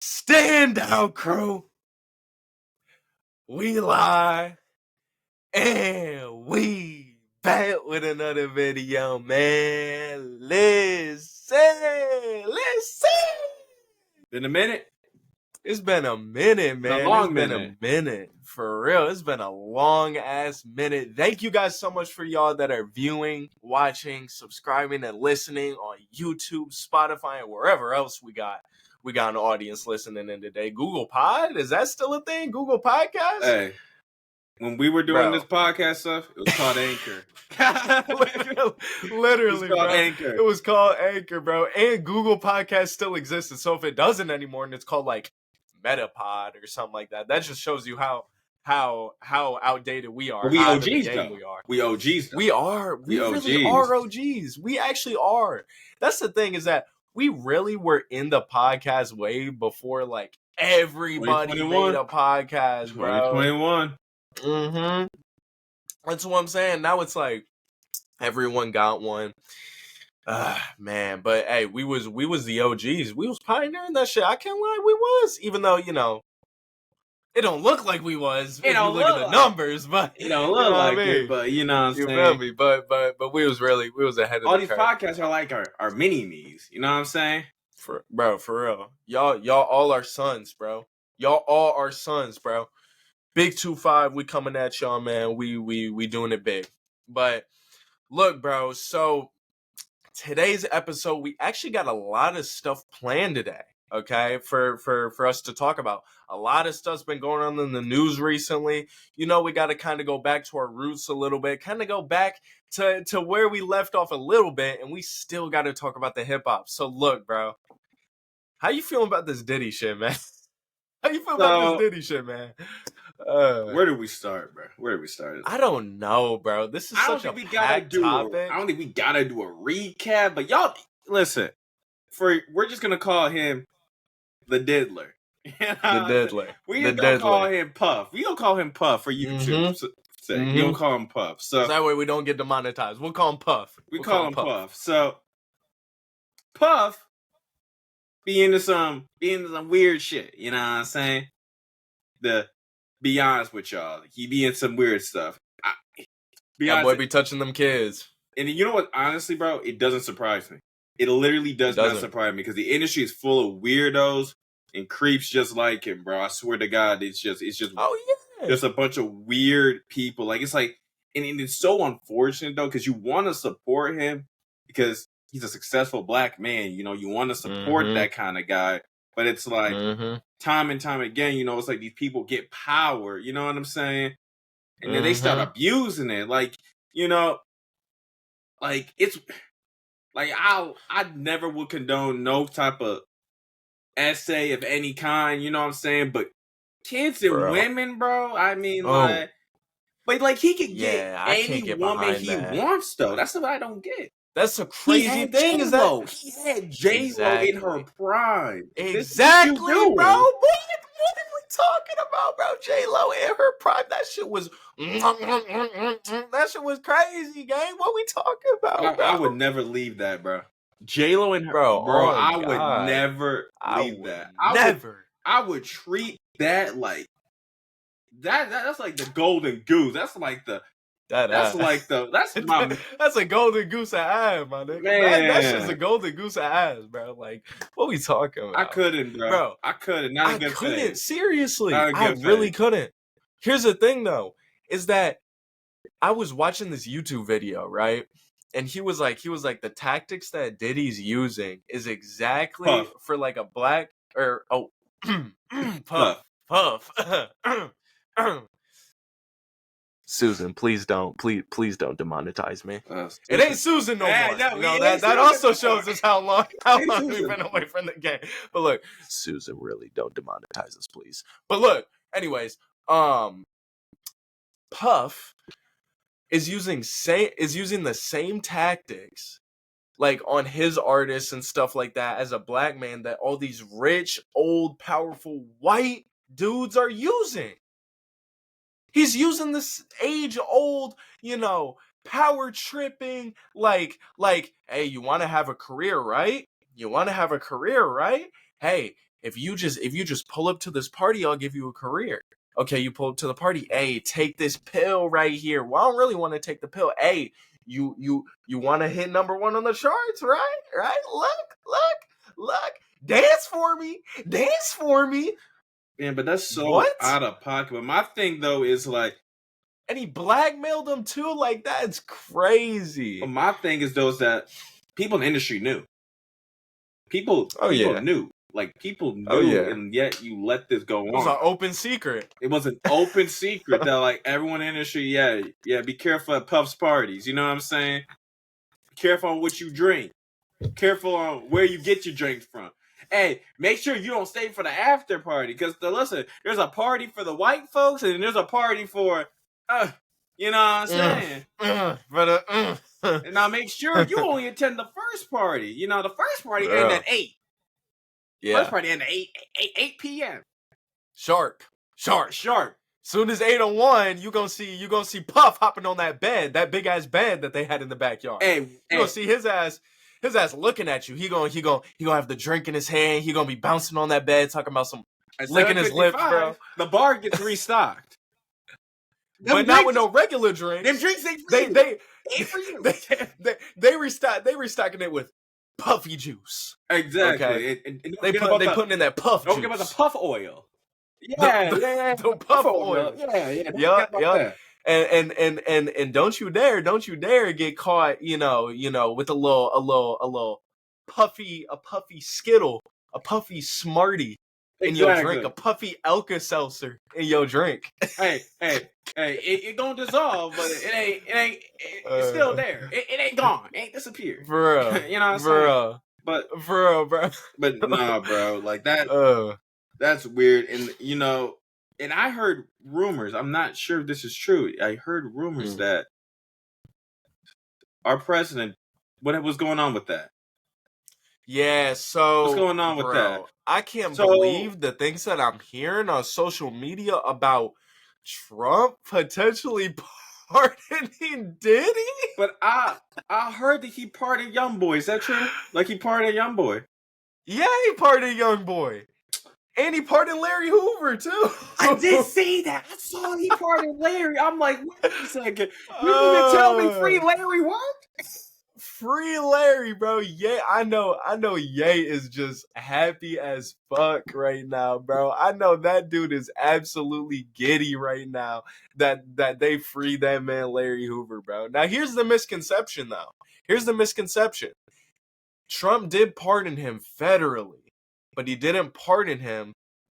Standout crew, we lie and we back with another video, man. Listen. Been a minute. It's been a minute, man. It's been a minute. For real. It's been a long ass minute. Thank you guys so much for y'all that are viewing, watching, subscribing, and listening on YouTube, Spotify, and wherever else we got an audience listening in today. Google Pod? Is that still a thing? Google Podcast? Hey, when we were doing this podcast stuff, it was called Anchor. Literally, it was called bro. Anchor. It was called Anchor, bro. And Google Podcast still existed. So if it doesn't anymore and it's called like Metapod or something like that, that just shows you how outdated we are. But we OGs, though. We OGs. Though. We are. We really are OGs. We actually are. That's the thing, is that we really were in the podcast way before like everybody made a podcast, bro. 2021. Mm-hmm. That's what I'm saying. Now it's like everyone got one. Man, but hey, we was the OGs. We was pioneering that shit. I can't lie, we was. Even though, you know, it don't look like we was. It don't look at the numbers, but it don't look like it. But you know what I'm saying. You feel me? But we was ahead of all the these curve. podcasts are like our mini me's. You know what I'm saying? For real. Y'all all our sons, bro. Y'all all our sons, bro. Big 2-5, we coming at y'all, man. We doing it big. But look, bro, so today's episode, we actually got a lot of stuff planned today, okay, for us to talk about. A lot of stuff's been going on in the news recently. You know, we got to kind of go back to our roots a little bit, kind of go back to where we left off a little bit, and we still got to talk about the hip-hop. So look, bro, how you feeling about this Diddy shit, man? How you feel about this Diddy shit, man? Where do we start, bro? I don't know, bro. This is such a packed topic. I don't think we gotta do a recap, but y'all listen. We're just gonna call him the Diddler. The Diddler. We just gonna call him Puff. We gonna call him Puff for YouTube. You don't call him Puff. So that way we don't get demonetized. We'll call him Puff. We call him Puff. So Puff be into some weird shit. You know what I'm saying? Be honest with y'all, he be in some weird stuff. That boy be touching them kids. And you know what? Honestly, bro, it doesn't surprise me. It literally does not surprise me because the industry is full of weirdos and creeps just like him, bro. I swear to God, it's just. Oh yeah. There's a bunch of weird people. Like it's like, and it's so unfortunate though because you want to support him because he's a successful black man. You know, you want to support that kind of guy. But it's like time and time again, you know, it's like these people get power, you know what I'm saying? And then they start abusing it. Like, you know, like it's like I never would condone no type of essay of any kind, you know what I'm saying? But kids and women, bro, I mean, like, but like he could get any woman he wants, though. That's what I don't get. That's a crazy thing. Is that he had J-Lo in her prime? Exactly, bro. What are we talking about, bro? J-Lo in her prime. That shit was crazy, gang. What we talking about, bro? I would never leave that, bro. J-Lo in her bro. I would never leave that. I would treat that like that. That's like the golden goose. That's like the. That's a golden goose of ass, my nigga. That's just a golden goose of ass, bro. Like, what we talking about? I couldn't, bro. I couldn't. Not a good thing. Seriously, I really couldn't. Here's the thing, though, is that I was watching this YouTube video, right? And he was like, the tactics that Diddy's using is exactly for like a black or Puff. Susan, please don't demonetize me. It ain't Susan no more. No, that also shows us how long we've been away from the game. But look, Susan, really don't demonetize us, please. But look, anyways, Puff is using the same tactics like on his artists and stuff like that as a black man that all these rich, old, powerful white dudes are using. He's using this age-old, you know, power tripping, like, hey, you want to have a career, right? Hey, if you just pull up to this party, I'll give you a career. Okay, you pull up to the party. Hey, take this pill right here. Well, I don't really want to take the pill. Hey, you want to hit number 1 on the charts, right? Right? Look. Dance for me. Man, but that's so out of pocket. But my thing though is like, and he blackmailed them too. Like, that's crazy. But my thing is those that people in the industry knew. People knew. Like, people knew, and yet you let this go on. It was an open secret. It was an open secret that, like, everyone in the industry, be careful at Puff's parties. You know what I'm saying? Be careful on what you drink. Careful on where you get your drinks from. Hey, make sure you don't stay for the after party. Because, listen, there's a party for the white folks, and there's a party for, you know what I'm saying? And now make sure you only attend the first party. You know, the first party ended at 8. Yeah. First party ended at 8 p.m. Sharp. Soon as 8:01, you gonna see Puff hopping on that bed, that big ass bed that they had in the backyard. You gonna see his ass looking at you. He gonna have the drink in his hand. He gonna be bouncing on that bed, talking about some licking his lips, bro. The bar gets restocked. But not with no regular drinks. Them drinks ain't for you. They restocking it with puffy juice. Exactly. Okay. And they putting in that puff juice. Don't forget about the puff oil. The puff oil. Yeah. And don't you dare get caught, you know, with a little puffy Skittle, a puffy Smartie in your drink, a puffy Alka-Seltzer in your drink. Hey, it gonna dissolve, but it's still there. It ain't gone. It ain't disappeared. Bro. You know what I'm saying? Bro. But nah, bro. Like that, that's weird. And, you know, and I heard rumors. I'm not sure if this is true. I heard rumors that our president, what was going on with that? Yeah, so what's going on with that? I can't believe the things that I'm hearing on social media about Trump potentially pardoning Diddy. But I heard that he pardoned YoungBoy. Is that true? Like, he pardoned YoungBoy? Yeah, he pardoned YoungBoy. And he pardoned Larry Hoover too. I did see that. I saw he pardoned Larry. I'm like, wait a second. You didn't tell me free Larry worked? Free Larry, bro. Yeah, I know Ye is just happy as fuck right now, bro. I know that dude is absolutely giddy right now that they free that man Larry Hoover, bro. Now, here's the misconception, though. Trump did pardon him federally, but he didn't pardon him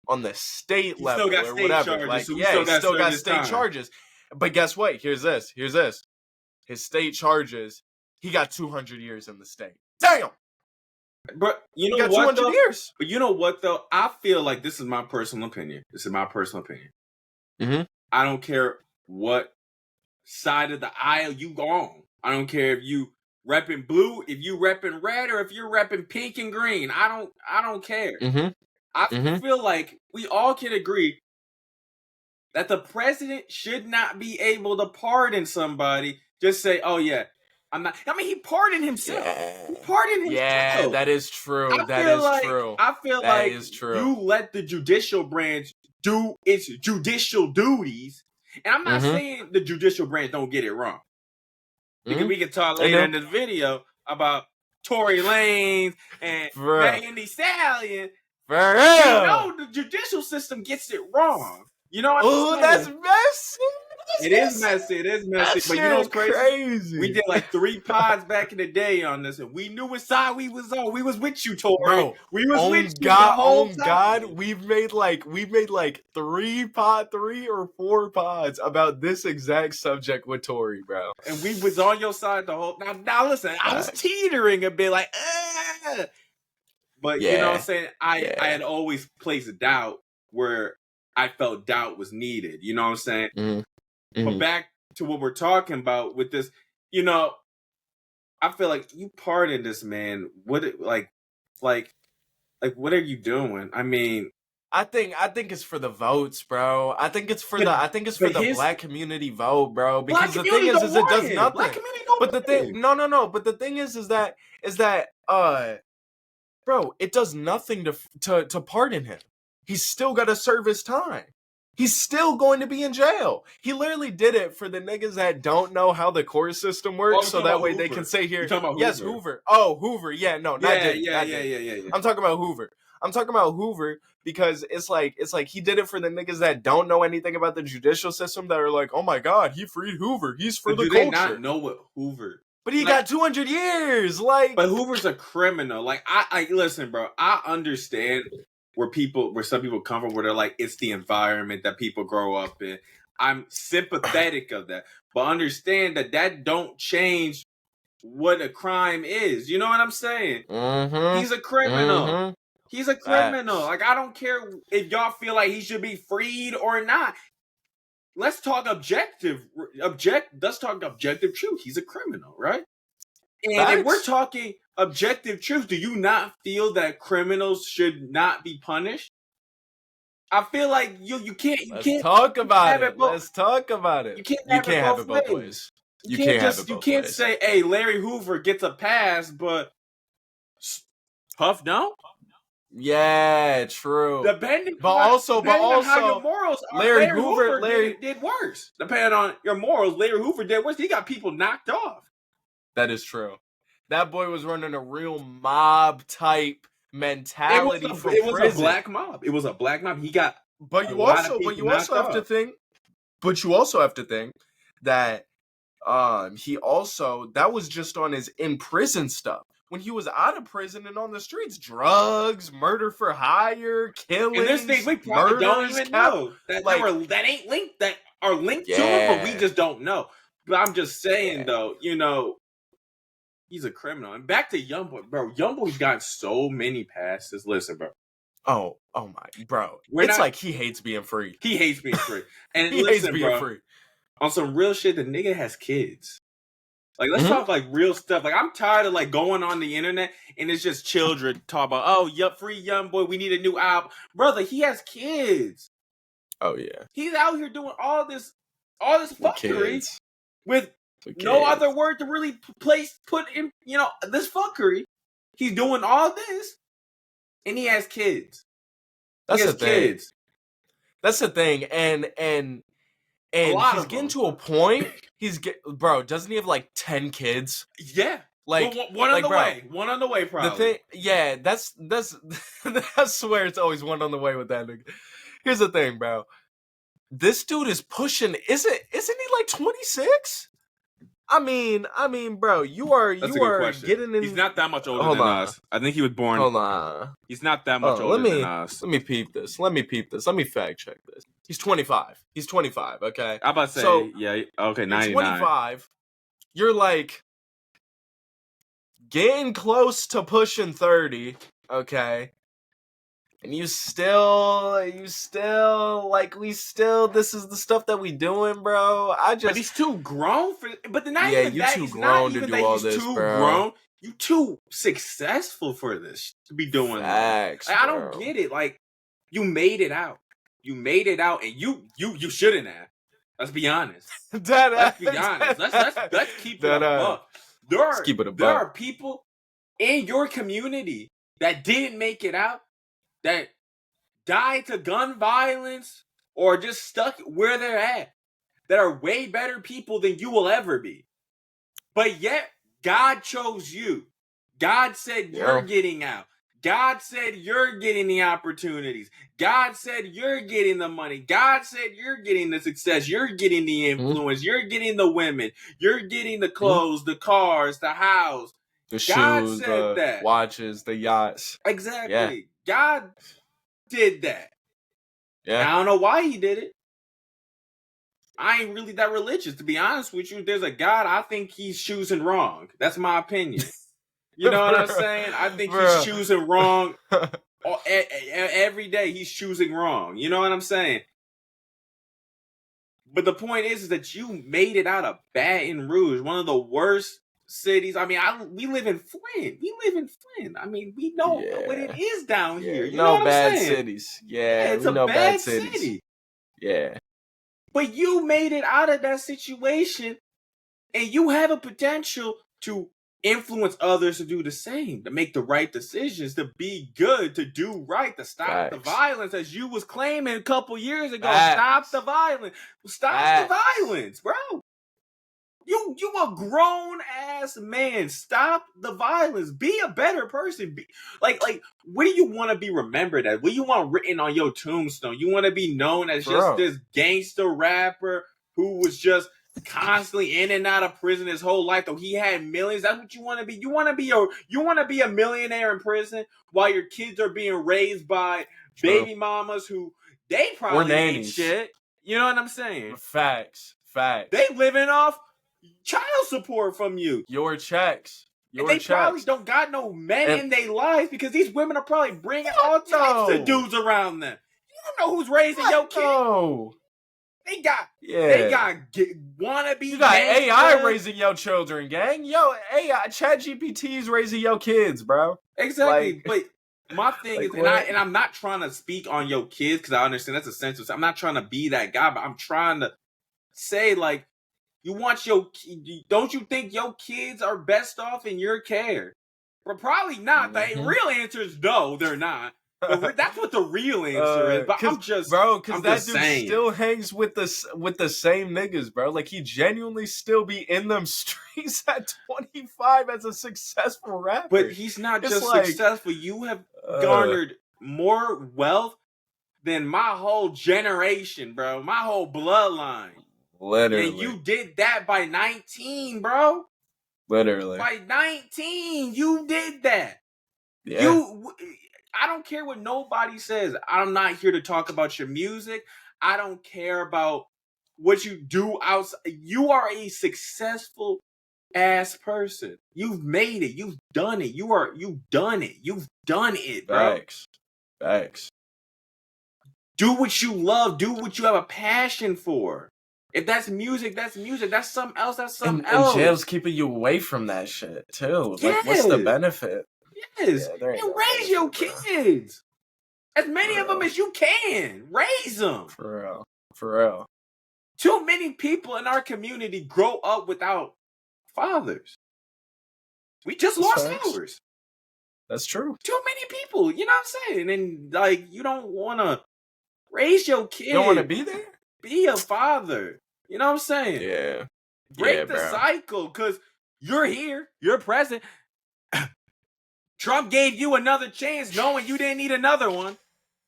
on the state level or whatever. Charges, like, so he still got state charges. But guess what? Here's this. His state charges, he got 200 years in the state. Damn! But you know what, 200 years. But you know what, though? I feel like this is my personal opinion. Mm-hmm. I don't care what side of the aisle you go on. I don't care if you repping blue, if you repping red, or if you're repping pink and green. I don't care. Mm-hmm. I feel like we all can agree that the president should not be able to pardon somebody. Just say, oh yeah, I'm not. I mean, he pardoned himself. Yeah. He pardoned himself. Yeah, that is true. I feel like is true. You let the judicial branch do its judicial duties. And I'm not saying the judicial branch don't get it wrong. We can talk later in this video about Tory Lanez and Megan Thee Stallion. For real. You know the judicial system gets it wrong. You know what I'm saying? Oh, that's messy. It is messy. But you know what's crazy? We did like 3 pods back in the day on this, and we knew what side we was on. We was with you, Tori. Bro, we was with you. God, we've made like 3 or 4 pods about this exact subject with Tori, bro. And we was on your side the whole. Now listen, I was teetering a bit, like, but you know what I'm saying. I had always placed a doubt where I felt doubt was needed. You know what I'm saying. But back to what we're talking about with this, you know, I feel like you pardoned this man. What like what are you doing? I mean, I think it's for the votes, bro. I think it's for the black community vote, bro. Because the thing is it does nothing. But the thing, no. But the thing is that bro, it does nothing to pardon him. He's still got to serve his time. He's still going to be in jail. He literally did it for the niggas that don't know how the court system works, so that way Hoover. they can say here, you're talking about yes, Hoover. Oh, Hoover. Yeah, no, not Diddy. Yeah. I'm talking about Hoover. I'm talking about Hoover because it's like he did it for the niggas that don't know anything about the judicial system that are like, oh my God, he freed Hoover. He's for the culture. Do they not know what Hoover? But he got 200 years. Like, but Hoover's a criminal. Like, I listen, bro. I understand where some people come from, where they're like, it's the environment that people grow up in. I'm sympathetic of that, but understand that don't change what a crime is. You know what I'm saying? Mm-hmm. He's a criminal. Mm-hmm. He's a criminal. Like, I don't care if y'all feel like he should be freed or not. Let's talk let's talk objective truth. He's a criminal, right? And if we're talking objective truth, do you not feel that criminals should not be punished? I feel like you can't. Let's talk about it. Let's talk about it. You can't have it both ways. You can't say, "Hey, Larry Hoover gets a pass," but Puff don't. Yeah, true. Depending on how your morals are, Larry Hoover did worse. Depending on your morals, Larry Hoover did worse. He got people knocked off. That is true. That boy was running a real mob type mentality. It was a black mob. It was a black mob. He got. But you also have to think. But you also have to think that that was just on his in prison stuff. When he was out of prison and on the streets, drugs, murder for hire, killings, and there's things we probably don't even know that ain't linked, that are linked to him, but we just don't know. But I'm just saying though, he's a criminal. And back to Youngboy, bro. Youngboy's got so many passes. Listen, bro. Oh my, bro. It's like he hates being free. He hates being free. And he hates being free. On some real shit, the nigga has kids. Like, let's talk like real stuff. Like, I'm tired of like going on the internet and it's just children talk about, free Youngboy, we need a new album. Brother, he has kids. Oh yeah. He's out here doing all this fuckery with no other word to really put in, this fuckery. He's doing all this and he has kids. That's the thing. That's the thing. And he's getting to a point. Bro, doesn't he have like 10 kids? Yeah. Like one on the way. One on the way, probably. The thing, yeah, that's I swear it's always one on the way with that nigga. Here's the thing, bro. This dude is pushing, isn't he like 26? I mean, bro, you are getting in. He's not that much older than us. I think he was born. Hold on. He's not that much older than us. Let me peep this. Let me fact check this. He's 25. He's 25. Okay. I'm about to say, yeah. Okay, 99. 25. You're like getting close to pushing 30. Okay. And we still, this is the stuff that we doing, bro. But he's too grown for, but not even that. You too grown to do all this, bro. Grown. You too successful for this to be doing Facts, I don't get it. Like, you made it out. And you shouldn't have. Let's be honest. Let's be honest. Let's keep it up. There are people in your community that didn't make it out, that died to gun violence or just stuck where they're at, that are way better people than you will ever be. But yet, God chose you. God said you're getting out. God said you're getting the opportunities. God said you're getting the money. God said you're getting the success. You're getting the influence. You're getting the women. You're getting the clothes, the cars, the house. The shoes, the watches, the yachts. Exactly. Yeah. God did that. Yeah. I don't know why he did it. I ain't really that religious, to be honest with you. There's a God, I think he's choosing wrong. That's my opinion. You know what I'm saying? I think he's choosing wrong. Every day he's choosing wrong. You know what I'm saying? But the point is that you made it out of Baton Rouge, one of the worst cities. I mean, we live in Flint. I mean, we know what it is down here. You know what I'm saying? Cities. Yeah, it's a bad city. Yeah. But you made it out of that situation, and you have a potential to influence others to do the same, to make the right decisions, to be good, to do right, to stop the violence, as you was claiming a couple years ago. Stop the violence. Stop the violence, bro. You a grown ass man. Stop the violence. Be a better person. Be like what do you want to be remembered as? What do you want written on your tombstone? You want to be known as just this gangster rapper who was just constantly in and out of prison his whole life, though he had millions? That's what you want to be. You want to be a millionaire in prison while your kids are being raised by baby mamas who they probably ain't shit. You know what I'm saying? Facts. They living off child support from you. Your checks. They probably don't got no men in their lives because these women are probably bringing all types of dudes around them. You don't know who's raising your kid. They got wannabe. You got AI raising your children, gang. Yo, AI, ChatGPT's raising your kids, bro. Exactly. But my thing is, and I'm not trying to speak on your kids because I understand that's essential. I'm not trying to be that guy, but I'm trying to say, like, don't you think your kids are best off in your care? But probably not. The real answer is no, they're not. But that's what the real answer is. But I'm just, bro, because that dude still hangs with the same niggas, bro. Like, he genuinely still be in them streets at 25 as a successful rapper. But he's not just successful. You have garnered more wealth than my whole generation, bro. My whole bloodline. Literally. And you did that by 19, bro. Literally. By 19, you did that. Yeah. I don't care what nobody says. I'm not here to talk about your music. I don't care about what you do outside. You are a successful ass person. You've made it. You've done it. You've done it. You've done it, bro. Facts. Do what you love. Do what you have a passion for. If that's music, that's music. That's something else. That's something else. And jail's keeping you away from that shit too. Like, what's the benefit? Yes, and raise your kids. As many of them as you can. Raise them. For real. Too many people in our community grow up without fathers. We just lost ours. That's true. Too many people. You know what I'm saying? And, like, you don't want to raise your kid. You don't want to be there? Be a father. You know what I'm saying? Yeah. Break the cycle, because you're here. You're present. Trump gave you another chance knowing you didn't need another one.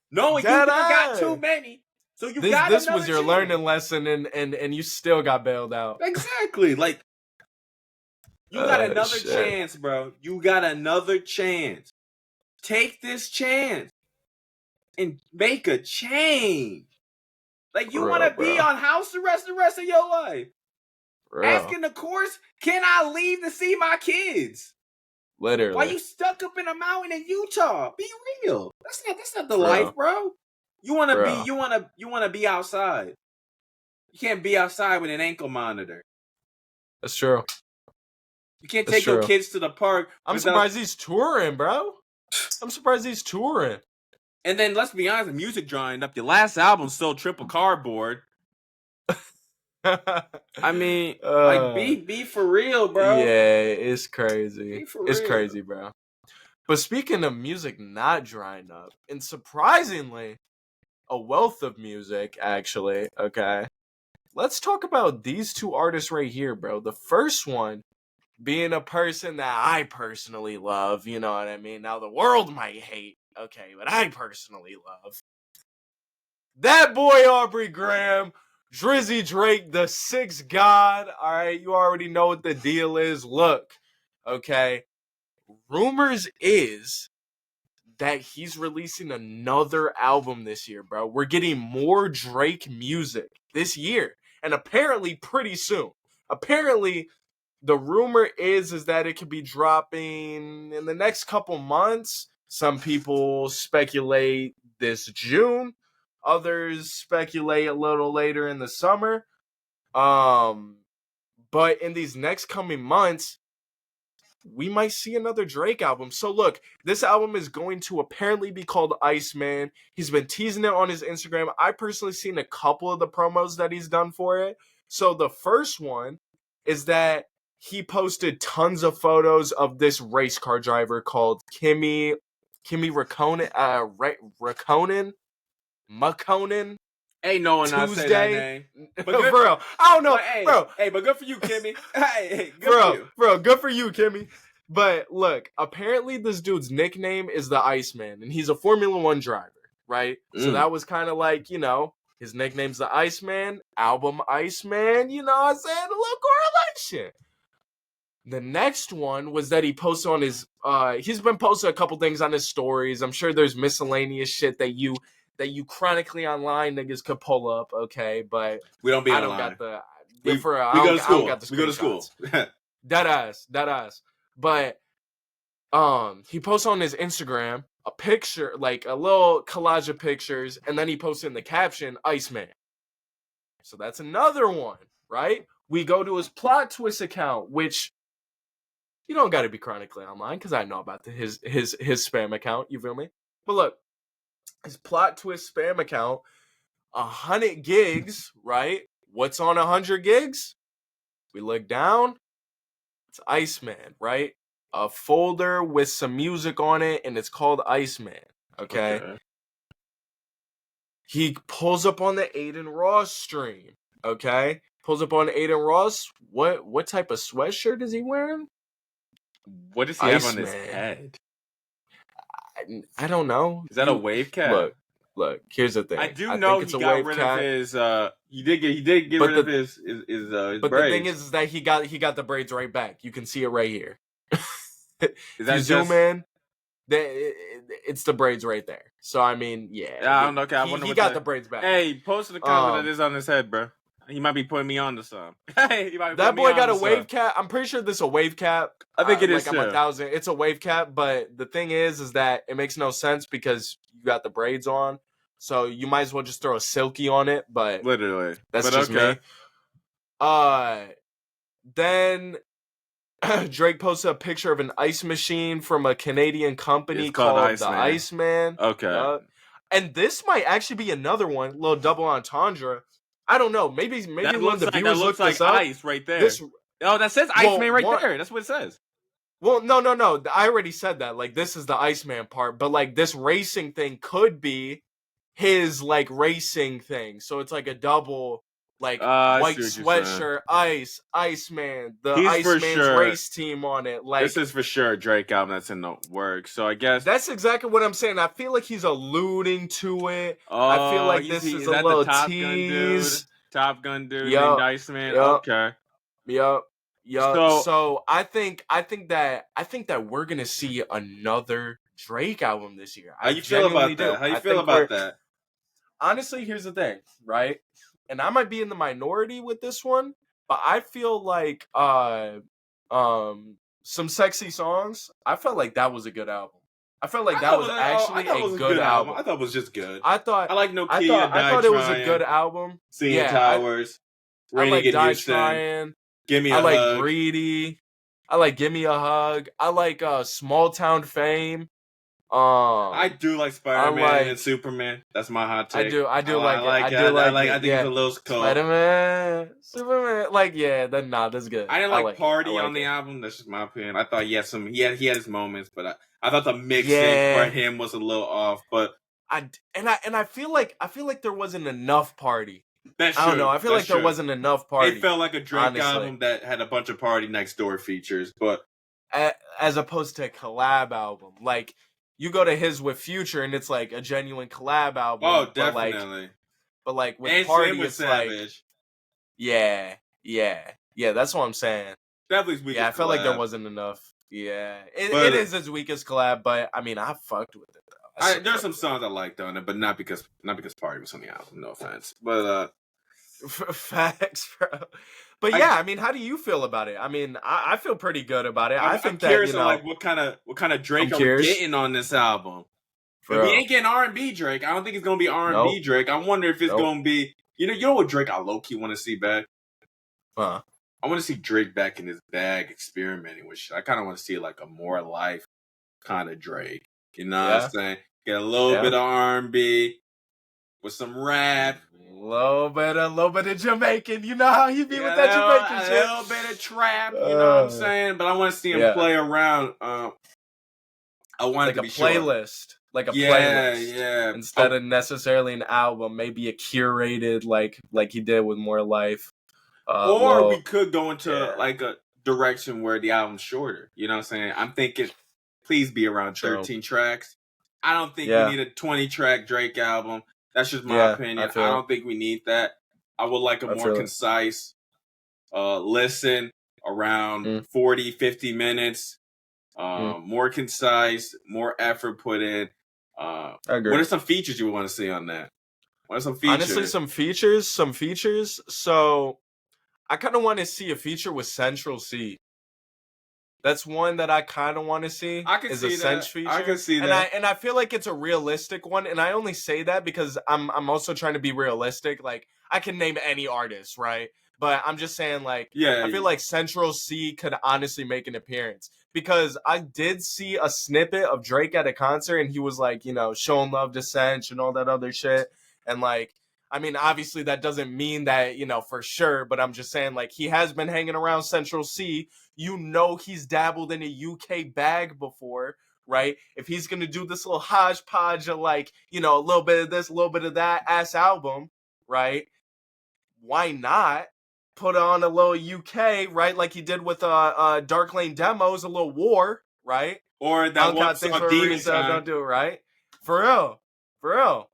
Knowing you got too many. So you got this was your learning lesson, and you still got bailed out. Exactly. Like, you got another chance, bro. You got another chance. Take this chance and make a change. Like, you want to be on house arrest the rest of your life. Asking the courts, can I leave to see my kids? Literally. Why you stuck up in a mountain in Utah? Be real. That's not the life, bro. You want to be outside. You can't be outside with an ankle monitor. That's true. You can't take your kids to the park. I'm surprised he's touring, bro. I'm surprised he's touring. And then, let's be honest, the music drying up. Your last album sold triple cardboard. I mean, like, be for real, bro. Yeah, it's crazy. It's crazy, bro. But speaking of music not drying up, and surprisingly, a wealth of music, actually, okay? Let's talk about these two artists right here, bro. The first one being a person that I personally love, you know what I mean? Now, the world might hate, okay, but I personally love. That boy, Aubrey Graham, Drizzy Drake, the sixth god. All right, you already know what the deal is. Look, okay, rumors is that he's releasing another album this year, bro. We're getting more Drake music this year, and apparently pretty soon. Apparently, the rumor is that it could be dropping in the next couple months. Some people speculate this June. Others speculate a little later in the summer. But in these next coming months, we might see another Drake album. So look, this album is going to apparently be called Iceman. He's been teasing it on his Instagram. I personally seen a couple of the promos that he's done for it. So the first one is that he posted tons of photos of this race car driver called Kimi Raikkonen, Makonnen. Ain't no one not say that Tuesday, name. But for good real. I don't know, but hey, bro. but good for you, Kimmy. Hey, good for you. Bro, good for you, Kimmy. But look, apparently this dude's nickname is the Iceman, and he's a Formula One driver, right? So that was kind of like, his nickname's the Iceman, album Iceman, you know what I'm saying? A little correlation. The next one was that he posted on his, he's been posting a couple things on his stories. I'm sure there's miscellaneous shit that you chronically online niggas could pull up, okay? But we don't be I online. don't got the, we for, go to school. I don't got the We go to school. Dead ass. But he posts on his Instagram a picture, like a little collage of pictures, and then he posts in the caption, Iceman. So that's another one, right? We go to his plot twist account, which you don't got to be chronically online because I know about his spam account. You feel me? But look, his plot twist spam account, 100 gigs, right? What's on 100 gigs? We look down. It's Iceman, right? A folder with some music on it, and it's called Iceman. Okay. He pulls up on the Aiden Ross stream. Okay. Pulls up on Aiden Ross. What type of sweatshirt is he wearing? What does he have on his head? I don't know. Is that a wave cap? Look. Here's the thing. I do know he got rid of his. He did get rid of his braids. But the thing is that he got the braids right back. You can see it right here. Is that zoom in? It's the braids right there. So I mean, yeah. I don't know. Okay, I wonder he got the braids back. Hey, post the comment that is on his head, bro. He might be putting me on to some. Hey, that boy got a wave cap. I'm pretty sure this is a wave cap. I think it is like too. I'm 1,000. It's a wave cap, but the thing is that it makes no sense because you got the braids on. So you might as well just throw a silky on it. But literally, that's just me. Then Drake posted a picture of an ice machine from a Canadian company called the Iceman. Okay. And this might actually be another one, little double entendre. I don't know. Maybe that one of the viewers looked this up. Ice right there. That says Iceman right there. That's what it says. Well, no. I already said that. Like, this is the Iceman part, but like this racing thing could be his like racing thing. So it's like a double. Like white sweatshirt, Iceman, the Iceman's race team on it. Like this is for sure a Drake album that's in the works. So I guess that's exactly what I'm saying. I feel like he's alluding to it. I feel like this is a little tease. Top Gun dude named Iceman. Okay. Yup. So I think that we're gonna see another Drake album this year. How you feel about that? How you feel about that? Honestly, here's the thing, right? And I might be in the minority with this one, but I feel like some sexy songs. I felt like that was a good album. I felt like that was actually a good album. I thought it was just good. I like Nokia. I thought it was a good album. Seeing Towers. I like Die Trying. Give Me a Hug. I like Greedy. I like Give Me a Hug. I like Small Town Fame. I do like Spider-Man and Superman. That's my hot take. I do like it. I think it's a little cold. Spider-Man, Superman. That's good. I didn't like Party on the album. That's just my opinion. I thought he had his moments, but I thought the mixing for him was a little off. But I feel like there wasn't enough Party. That's I don't know. I feel like there wasn't enough Party. It felt like a Drake album that had a bunch of Party Next Door features, but as opposed to a collab album, like. You go to his with Future, and it's like a genuine collab album. Oh, definitely. But like with Party, it's Savage. Like, yeah. That's what I'm saying. Definitely his weakest. Yeah, I felt like there wasn't enough. Yeah, it is his weakest collab, but I mean, I fucked with it though. There's some songs I liked on it, but not because Party was on the album. No offense, but facts, bro. But I mean, how do you feel about it? I mean, I feel pretty good about it. I'm curious like what kind of Drake are we getting on this album? If we ain't getting R&B Drake, I don't think it's gonna be R&B Drake. I wonder if it's gonna be you know what Drake I low key want to see back. I want to see Drake back in his bag experimenting with shit. I kind of want to see like a more life kind of Drake. You know what I'm saying? Get a little bit of R&B, with some rap. Little bit of Jamaican. You know how he be with that Jamaican shit. A little bit of trap, you know what I'm saying? But I want to see him play around. I want it to be playlist. Short. Like a playlist. Yeah. Instead of necessarily an album, maybe a curated like he did with More Life. Or we could go into like a direction where the album's shorter. You know what I'm saying? I'm thinking, please be around 13 tracks. I don't think we need a 20-track Drake album. That's just my opinion. I don't think we need that. I would like a more concise listen around 40, 50 minutes. More concise, more effort put in. I agree. What are some features you want to see on that? What are some features? Honestly, some features. So I kind of want to see a feature with Central C. That's one that I kind of want to see. I can see that. Feature. I can see that. And I feel like it's a realistic one. And I only say that because I'm also trying to be realistic. Like, I can name any artist, right? But I'm just saying, like, I feel like Central C could honestly make an appearance. Because I did see a snippet of Drake at a concert, and he was, like, you know, showing love to Central and all that other shit. And, like, I mean, obviously that doesn't mean that, you know, for sure. But I'm just saying, like, he has been hanging around Central C. You know he's dabbled in a UK bag before, right? If he's going to do this little hodgepodge of, like, you know, a little bit of this, a little bit of that ass album, right? Why not put on a little UK, right? Like he did with Dark Lane Demos, a little War, right? Or that one song, Demon Time. Don't do it, right? For real.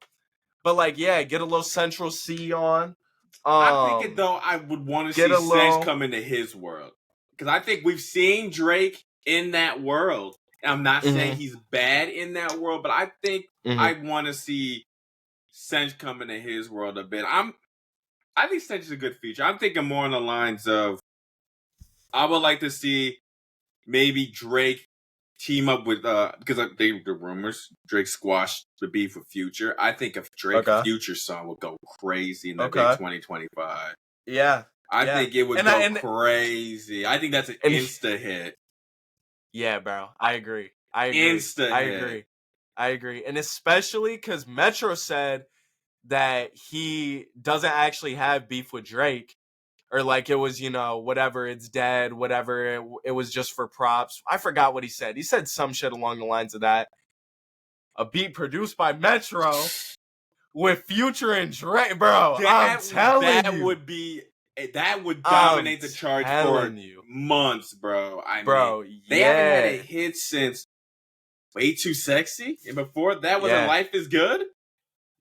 But, like, yeah, get a little Central C on. I'm thinking, though, I would want to see Sedge come into his world. Because I think we've seen Drake in that world. I'm not saying he's bad in that world, but I think I want to see Sedge come into his world a bit. I think Sedge is a good feature. I'm thinking more on the lines of, I would like to see maybe Drake team up with, because the rumors, Drake squashed the beef with Future. I think if Drake Future song would go crazy in the big 2025. Yeah. I think it would go crazy. I think that's an insta hit. Yeah, bro. I agree. Insta hit. I agree. And especially because Metro said that he doesn't actually have beef with Drake. Or like it was, you know, whatever, it's dead, whatever, it was just for props. I forgot what he said. He said some shit along the lines of that. A beat produced by Metro with Future and Drake, bro. I'm telling you. That would dominate the charts for months, bro. I mean, they haven't had a hit since Way Too Sexy. And before that was Life Is Good?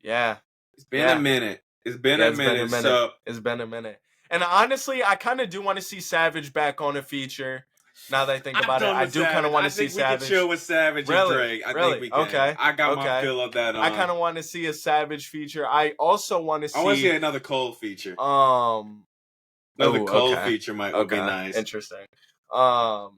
Yeah. It's been a minute. It's been a minute. And honestly, I kind of do want to see Savage back on a feature. Now that I think about it, I do kind of want to see Savage. I think we can chill with Savage and Drake. I think we can. Okay. I got my feel of that. I kind of want to see a Savage feature. I also want to see. I want to see another Cole feature. Another Cole feature would be nice. Interesting. I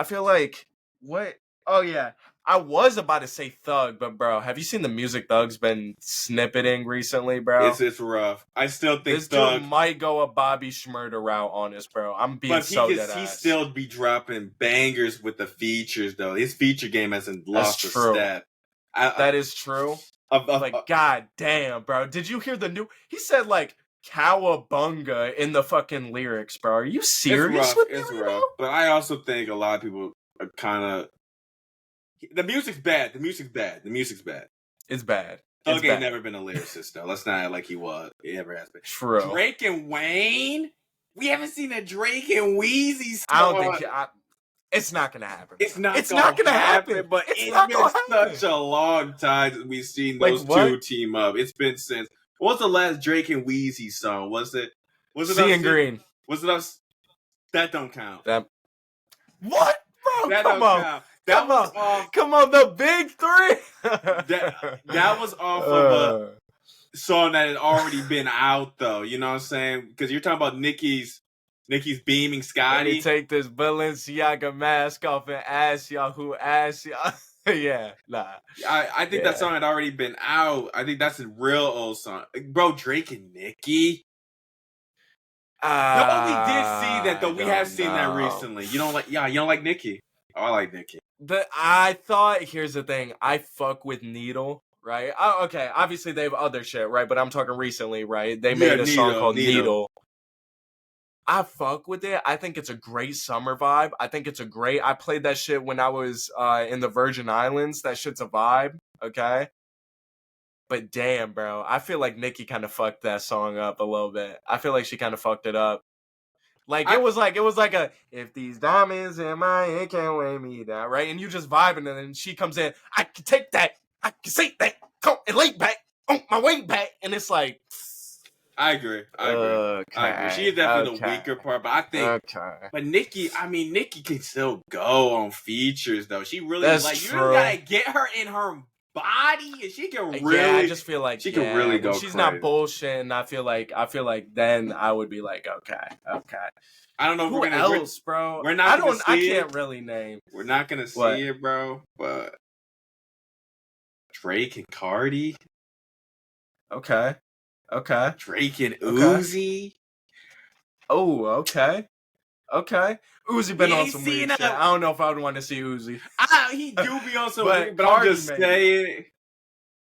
feel like what? Oh yeah. I was about to say Thug, but bro, have you seen the music Thug's been snippeting recently, bro? It's rough. I still think this dude might go a Bobby Shmurda route on us, bro. I'm being so dead ass. He still be dropping bangers with the features, though. His feature game hasn't lost a step. That is true. Like, god damn, bro. Did you hear the new? He said like cowabunga in the fucking lyrics, bro. Are you serious? It's rough. But I also think a lot of people are kind of. The music's bad. It's bad. Thug ain't never been a lyricist, though. Let's not act like he was. He never has been. True. Drake and Wayne? We haven't seen a Drake and Wheezy song. I don't think... it's not going to happen. It's not going to happen. But it's been such a long time since we've seen those two team up. It's been since... What was the last Drake and Wheezy song? Was it Sea and Green. Was it us? That don't count. What? Bro, that come on. Count. Come on, the big three. that was off of a song that had already been out, though. You know what I'm saying? Because you're talking about Nicki's beaming Scotty. Let me take this Balenciaga mask off and ask y'all who asked y'all. Yeah, nah. I think that song had already been out. I think that's a real old song, bro. Drake and Nicki. No, we did see that though. We have seen that recently. You don't like Nicki. Oh, I like Nicki. I thought, here's the thing, I fuck with Needle, right? Okay, obviously they have other shit, right? But I'm talking recently, right? They Yeah, made a song called Needle. Needle. I fuck with it. I think it's a great summer vibe. I played that shit when I was in the Virgin Islands. That shit's a vibe, okay? But damn, bro, I feel like Nicki kind of fucked that song up a little bit. I feel like she kind of fucked it up. Like it was like a if these diamonds in my head can't weigh me down, right? And you just vibing, and then she comes in. I can take that. I can say that. Come and lay back on my way back, and it's like. I agree. Okay. She is definitely the weaker part, but I think. Okay. But Nicki can still go on features though. She really That's you true. gotta get her in her body, and she can really. Yeah, I just feel like she can really go. When she's not bullshitting, I feel like then I would be like, okay. I don't know if Who we're gonna. else, bro? We're not. I can't really name. We're not gonna see it, bro. But Drake and Cardi. Okay. Drake and Uzi. Oh, okay. Uzi been on some weird shit. I don't know if I would want to see Uzi. He do be on some weird, but I'm just saying.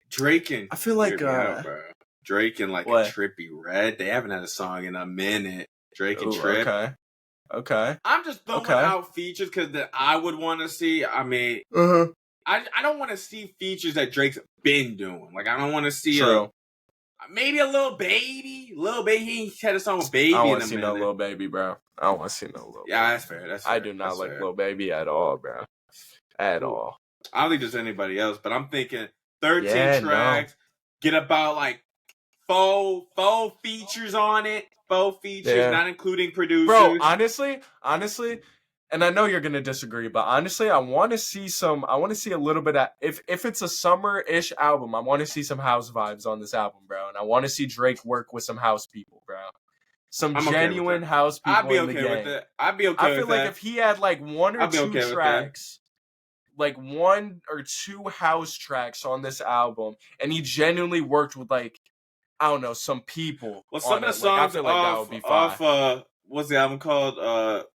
Drake and I feel like bro. Drake and like a Trippy Red. They haven't had a song in a minute. Drake and Trip. Okay. I'm just throwing out features because that I would want to see. I mean, I don't want to see features that Drake's been doing. Like I don't want to see maybe a Lil Baby. Lil Baby, he had a song with Baby. I don't want to see no Lil Baby, bro. I don't want to see no Lil Baby. Yeah, that's fair. I do not like Lil Baby at all, bro. At all. I don't think there's anybody else, but I'm thinking 13 tracks. Get about like four features on it. 4 features, not including producers. Bro, honestly, and I know you're gonna disagree, but honestly, I want to see a little bit of if it's a summer-ish album, I want to see some house vibes on this album, bro. And I want to see Drake work with some house people, bro. Some genuine house people. I'd be okay with that. I'd be okay with that. I feel like if he had like one or two tracks, like 1 or 2 house tracks on this album, and he genuinely worked with like, I don't know, some people. Well, some of the songs I feel like that would be fine. What's the album called?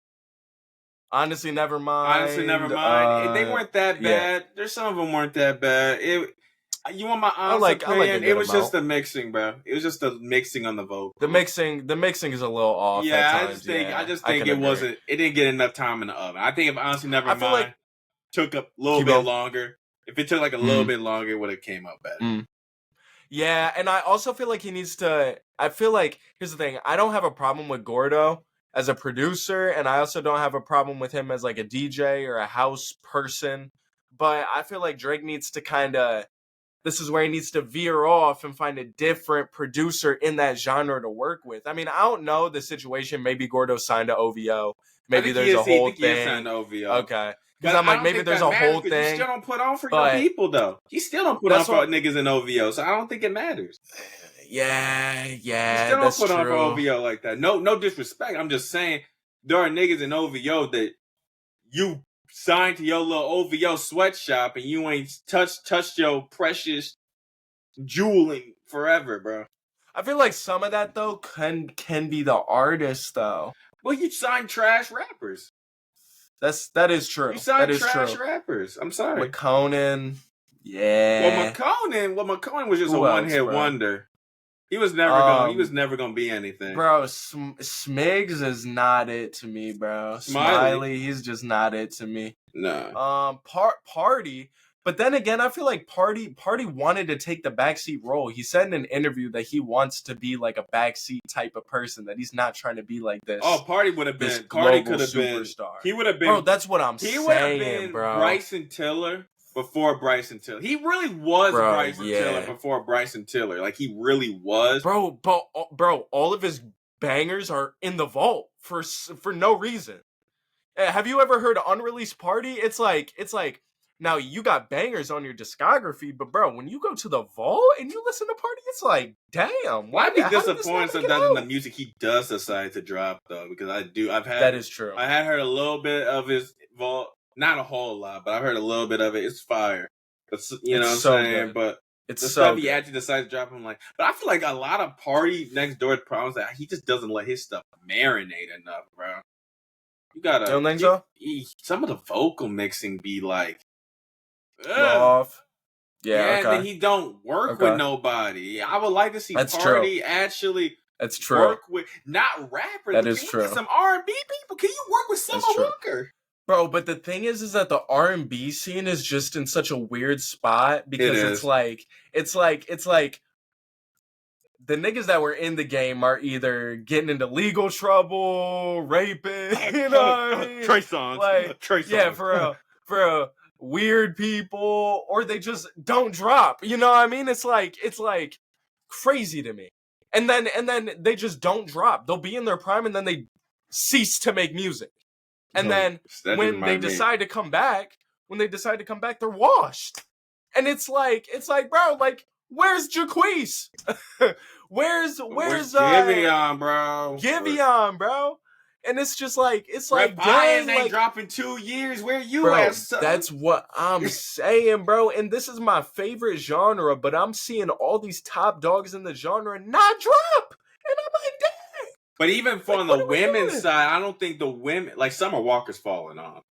Honestly, Nevermind. They weren't that bad. Yeah. There's some of them weren't that bad. You want my honest opinion? It was just the mixing, bro. It was just the mixing on the vocal. The mixing is a little off. Yeah, at times. I just think it wasn't. It didn't get enough time in the oven. I think if honestly Nevermind took a little bit longer. If it took like a little bit longer, it would have came out better. Yeah, and I also feel like he needs to. I feel like here's the thing. I don't have a problem with Gordo as a producer, and I also don't have a problem with him as like a DJ or a house person. But I feel like Drake needs to this is where he needs to veer off and find a different producer in that genre to work with. I mean, I don't know the situation. Maybe Gordo signed to OVO. Maybe there's a whole thing. He signed to OVO. Okay. Because I'm like, maybe there's a whole thing. You still don't put on for your people, though. You still don't put on for niggas in OVO, so I don't think it matters. Yeah, you still don't put on for OVO like that. No disrespect. I'm just saying there are niggas in OVO that you signed to your little OVO sweatshop and you ain't touched your precious jeweling forever, bro. I feel like some of that though can be the artist though. Well, you signed trash rappers. That is true. You signed trash rappers. I'm sorry. McConan. Yeah. Well, McConan was just a one-hit wonder. He was never gonna be anything. Bro, Smigs is not it to me, bro. Smiley, he's just not it to me. No. Party. But then again, I feel like Party wanted to take the backseat role. He said in an interview that he wants to be like a backseat type of person, that he's not trying to be like this. Oh, Party would have been. Party could have been. He would have been. Bro, that's what I'm saying, He would have been Bryson Tiller before Bryson Tiller. He really was Bryson Tiller before Bryson Tiller. Like, he really was. Bro, all of his bangers are in the vault for no reason. Have you ever heard Unreleased Party? It's like... Now, you got bangers on your discography, but bro, when you go to the vault and you listen to Party, it's like, damn. I'd be disappointed sometimes in the music he does decide to drop, though, because that is true. I had heard a little bit of his vault, not a whole lot, but I've heard a little bit of it. It's fire. But you know what I'm saying? Good. But it's the stuff he actually decides to drop, I'm like, but I feel like a lot of Party next door's problems that he just doesn't let his stuff marinate enough, bro. You gotta. You don't think so? Some of the vocal mixing be like, off. Yeah, okay. and then he don't work with nobody. I would like to see That's Party true. actually That's true. work with not rappers. That but is can true. We get some R&B people? Can you work with Summer Walker? Bro, but the thing is that the R&B scene is just in such a weird spot because it's like the niggas that were in the game are either getting into legal trouble, raping, you know what I mean? Trey Songz. Like, Trey Songz. yeah, for real, weird people, or they just don't drop. You know what I mean? It's like crazy to me. And then they just don't drop. They'll be in their prime and then they cease to make music. And then when they decide to come back, they're washed. And it's like, bro, like, where's Jaquise? where's Giveon, bro? Giveon, bro. And it's just like, Bias ain't dropping 2 years. Where you bro, at, son? That's what I'm saying, bro. And this is my favorite genre, but I'm seeing all these top dogs in the genre not drop. And I'm like, damn. But even from the women's side, I don't think the women, like Summer Walker's falling off.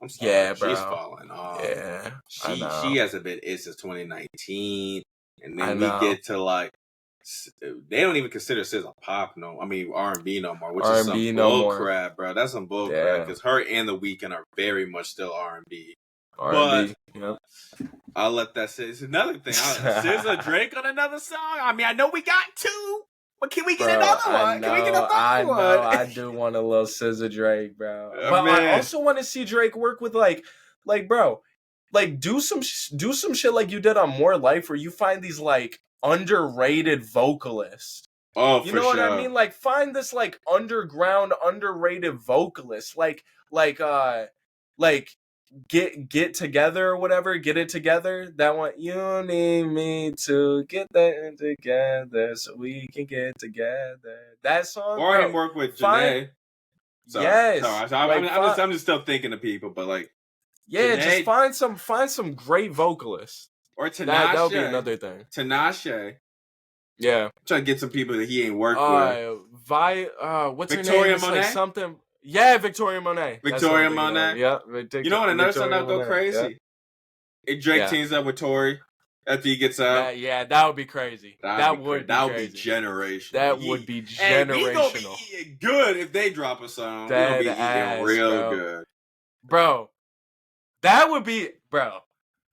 I'm sorry, yeah, bro. She's falling off. Yeah, she hasn't been it since 2019, and then we get to like they don't even consider SZA pop R&B no more, which is some bull crap, bro. That's some bull crap because her and The Weeknd are very much still R&B. But yep. I'll let that say. It's another thing. SZA Drake on another song. I mean, I know we got two. But can we get another one? Can we get another one? I do want a little SZA Drake, bro. But I also want to see Drake work with like, bro, like do some shit like you did on More Life, where you find these like underrated vocalists. Oh, you know what I mean? Like find this like underground underrated vocalist, like get together or whatever, get it together. That one, you need me to get that together so we can get together. That song, or him work with Janae. Yes, I'm just still thinking of people, but like, yeah, Janae, just find some great vocalists. Or Tinashe. That would be another thing. Tinashe. Yeah, I'm trying to get some people that he ain't worked with. What's Victoria her name? Monet? Like something. Yeah, Victoria Monet. Victoria Monet. Yeah. You know what? Another song that would go crazy. Yeah. If Drake teams up with Tory after he gets out. Yeah, that would be crazy. That would be generational. That would be generational. He be good if they drop a song. That'll be eating real good, bro. That would be, bro.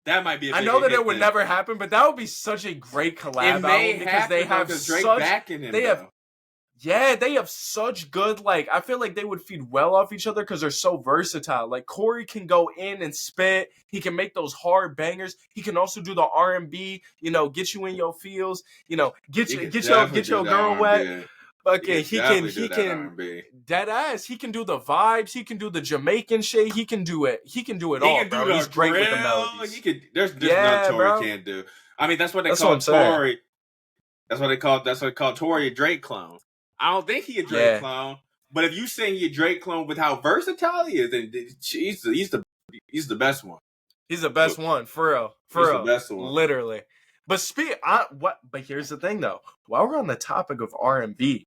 That might be. I know that it would never happen, but that would be such a great collab album because they have Drake backing him. They have such good, like, I feel like they would feed well off each other because they're so versatile. Like, Corey can go in and spit. He can make those hard bangers. He can also do the R&B, get you in your feels, get your girl wet. Okay, he can dead ass. He can do the vibes. He can do the Jamaican shit. He can do it. He can do it all, bro. He's great with the melodies. There's nothing Tory can't do. I mean, that's what they call Tory. That's what they call Tory a Drake clone. I don't think he a Drake clone, but if you say he a Drake clone with how versatile he is, then he's the best one. He's the best one, for real. The best one, literally. But But here's the thing, though. While we're on the topic of R&B,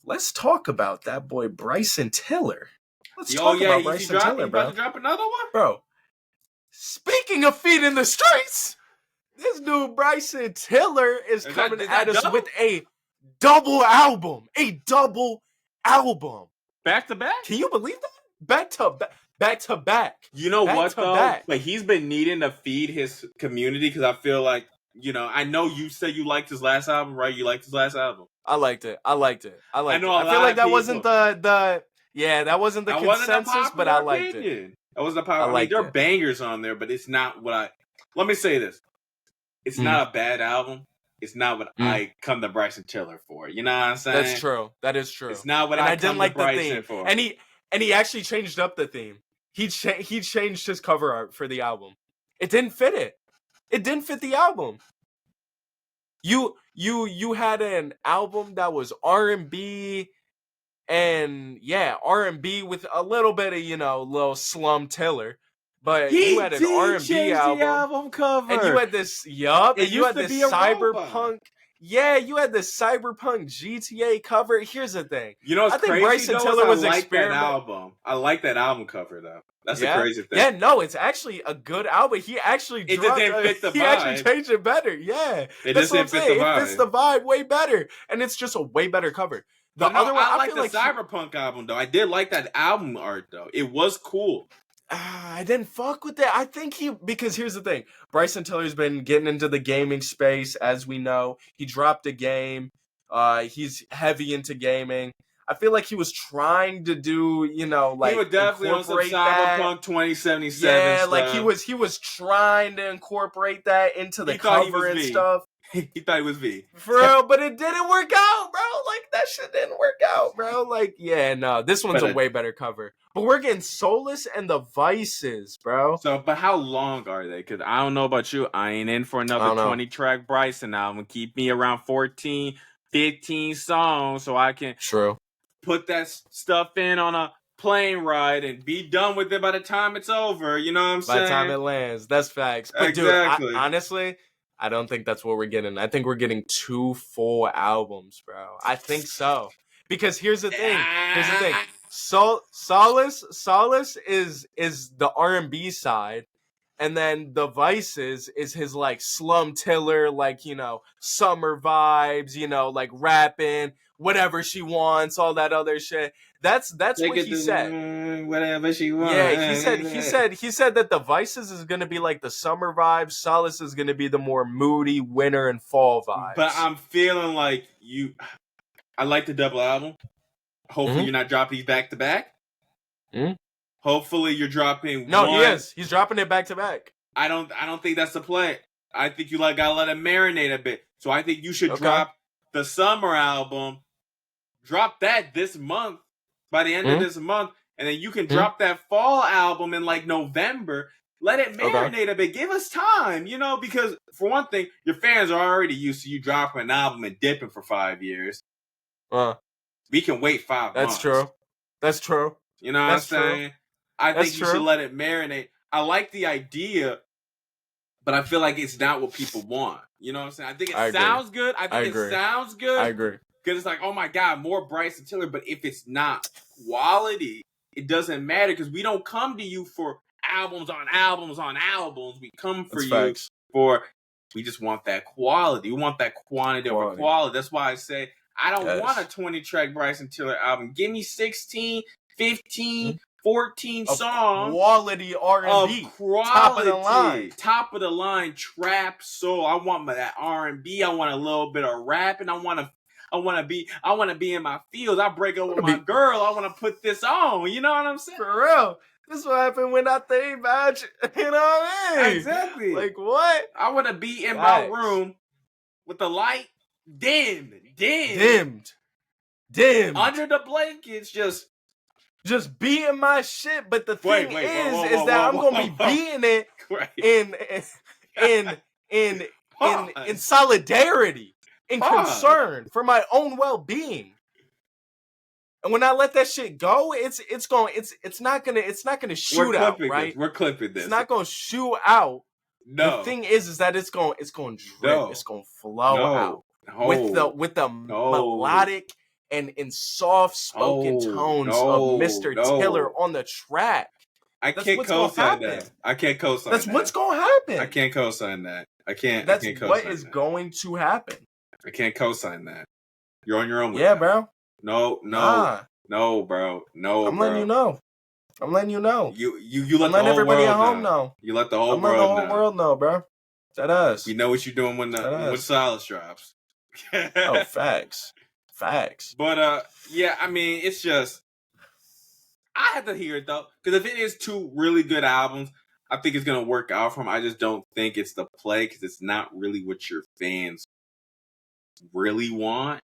let's talk about that boy Bryson Tiller. Let's talk about Bryson Tiller, bro. About to drop another one, bro. Speaking of feet in the streets, this dude Bryson Tiller is coming at us with a double album. Back to back? Can you believe that? Back to back. You know what, though? Like, he's been needing to feed his community because I feel like, I know you said you liked his last album, right? You liked his last album. I liked it. I feel like that wasn't that wasn't the consensus, but I liked it. That wasn't a popular. There are bangers on there, but it's not what let me say this. It's not a bad album. It's not what I come to Bryson Tiller for. You know what I'm saying? That's true. That is true. It's not what I didn't like Bryson the theme for. And he actually changed up the theme. He changed his cover art for the album. It didn't fit it. It didn't fit the album. You had an album that was R&B and R&B with a little bit of little slum Tiller. But you had an R&B album cover. And you had this cyberpunk. Yeah, you had the Cyberpunk GTA cover. Here's the thing. You know what's I think crazy Bryson though is Tiller I was like that experimenting. album. I like that album cover though. That's the Yeah, crazy thing. yeah, no, it's actually a good album. He actually It just dropped. didn't fit the He actually vibe. changed it better. Yeah, It that's just what I'm didn't fit the saying. It fits vibe. the vibe way better, and it's just a way better cover. The But no, other one, I I like feel the like Cyberpunk album though. I did like that album art though. It was cool. I didn't fuck with that. I think because here's the thing. Bryson Tiller's been getting into the gaming space, as we know. He dropped a game. He's heavy into gaming. I feel like he was trying to do, He like was definitely on some incorporate that. Cyberpunk 2077 Yeah, stuff. like he was trying to incorporate that into the He thought he cover was and V. stuff. He thought he was V. For real, but it didn't work out, bro. Like, that shit didn't work out, bro. Like, yeah, no, this one's a way better cover. But we're getting Solus and the Vices, bro. So, but how long are they? Because I don't know about you. I ain't in for another 20-track Bryson album. Keep me around 14, 15 songs so I can put that stuff in on a plane ride and be done with it by the time it's over. You know what I'm saying? By the time it lands. That's facts. But, exactly. dude, honestly, I don't think that's what we're getting. I think we're getting 2 full albums, bro. I think so. Because here's the thing. Solace is the R&B side, and then the Vices is his like Slum Tiller, like, summer vibes, like rapping, whatever she wants, all that other shit. That's what he said. Whatever she wants. Yeah, he said that the Vices is gonna be like the summer vibes. Solace is gonna be the more moody winter and fall vibes. But I'm feeling like I like the double album. Hopefully you're not dropping these back to back. Hopefully you're dropping No, one. he is. He's dropping it back to back. I don't think that's the play. I think you gotta let it marinate a bit. So I think you should drop the summer album. Drop that this month, by the end of this month, and then you can drop that fall album in like November. Let it marinate a bit. Give us time, because for one thing, your fans are already used to you dropping an album and dipping for 5 years. We can wait 5 months. That's true. You know what I'm saying? I think you should let it marinate. I like the idea, but I feel like it's not what people want. You know what I'm saying? I think it sounds good. I think it sounds good. I agree. Because it's like, oh my God, more Bryson Tiller. But if it's not quality, it doesn't matter because we don't come to you for albums on albums on albums. We come for we just want that quality. We want that quantity over quality. That's why I say I don't want a 20-track Bryson Tiller album. Give me 16, 15, 14 songs. Quality R&B. Top of the line trap soul. I want that R&B. I want a little bit of rap, and I want to be in my fields. I break up with my girl. I want to put this on. You know what I'm saying? For real. This is what happened when I think about you. You know what I mean? Exactly. Like, what? I want to be in my room with the light dimmed. Under the blankets, just beating my shit. But the thing is that I'm gonna be beating it in solidarity, in concern for my own well-being. And when I let that shit go, it's not gonna shoot out, right? We're clipping this. It's not gonna shoot out. No. The thing is that it's gonna drip. No. It's gonna flow out with the melodic and in soft spoken tones of Mr. Tiller on the track. I can't co-sign that. That's what's gonna happen. I can't co-sign that. That's what is going to happen. I can't co-sign that. You're on your own with that. Bro. No, bro. No, I'm letting you know. You let everybody at home know. You let the whole world know, bro. That us. We know what you're doing when Silas drops. Facts. But yeah, I mean, it's just I have to hear it though, because if it is 2 really good albums, I think it's gonna work out for him. I just don't think it's the play because it's not really what your fans really want.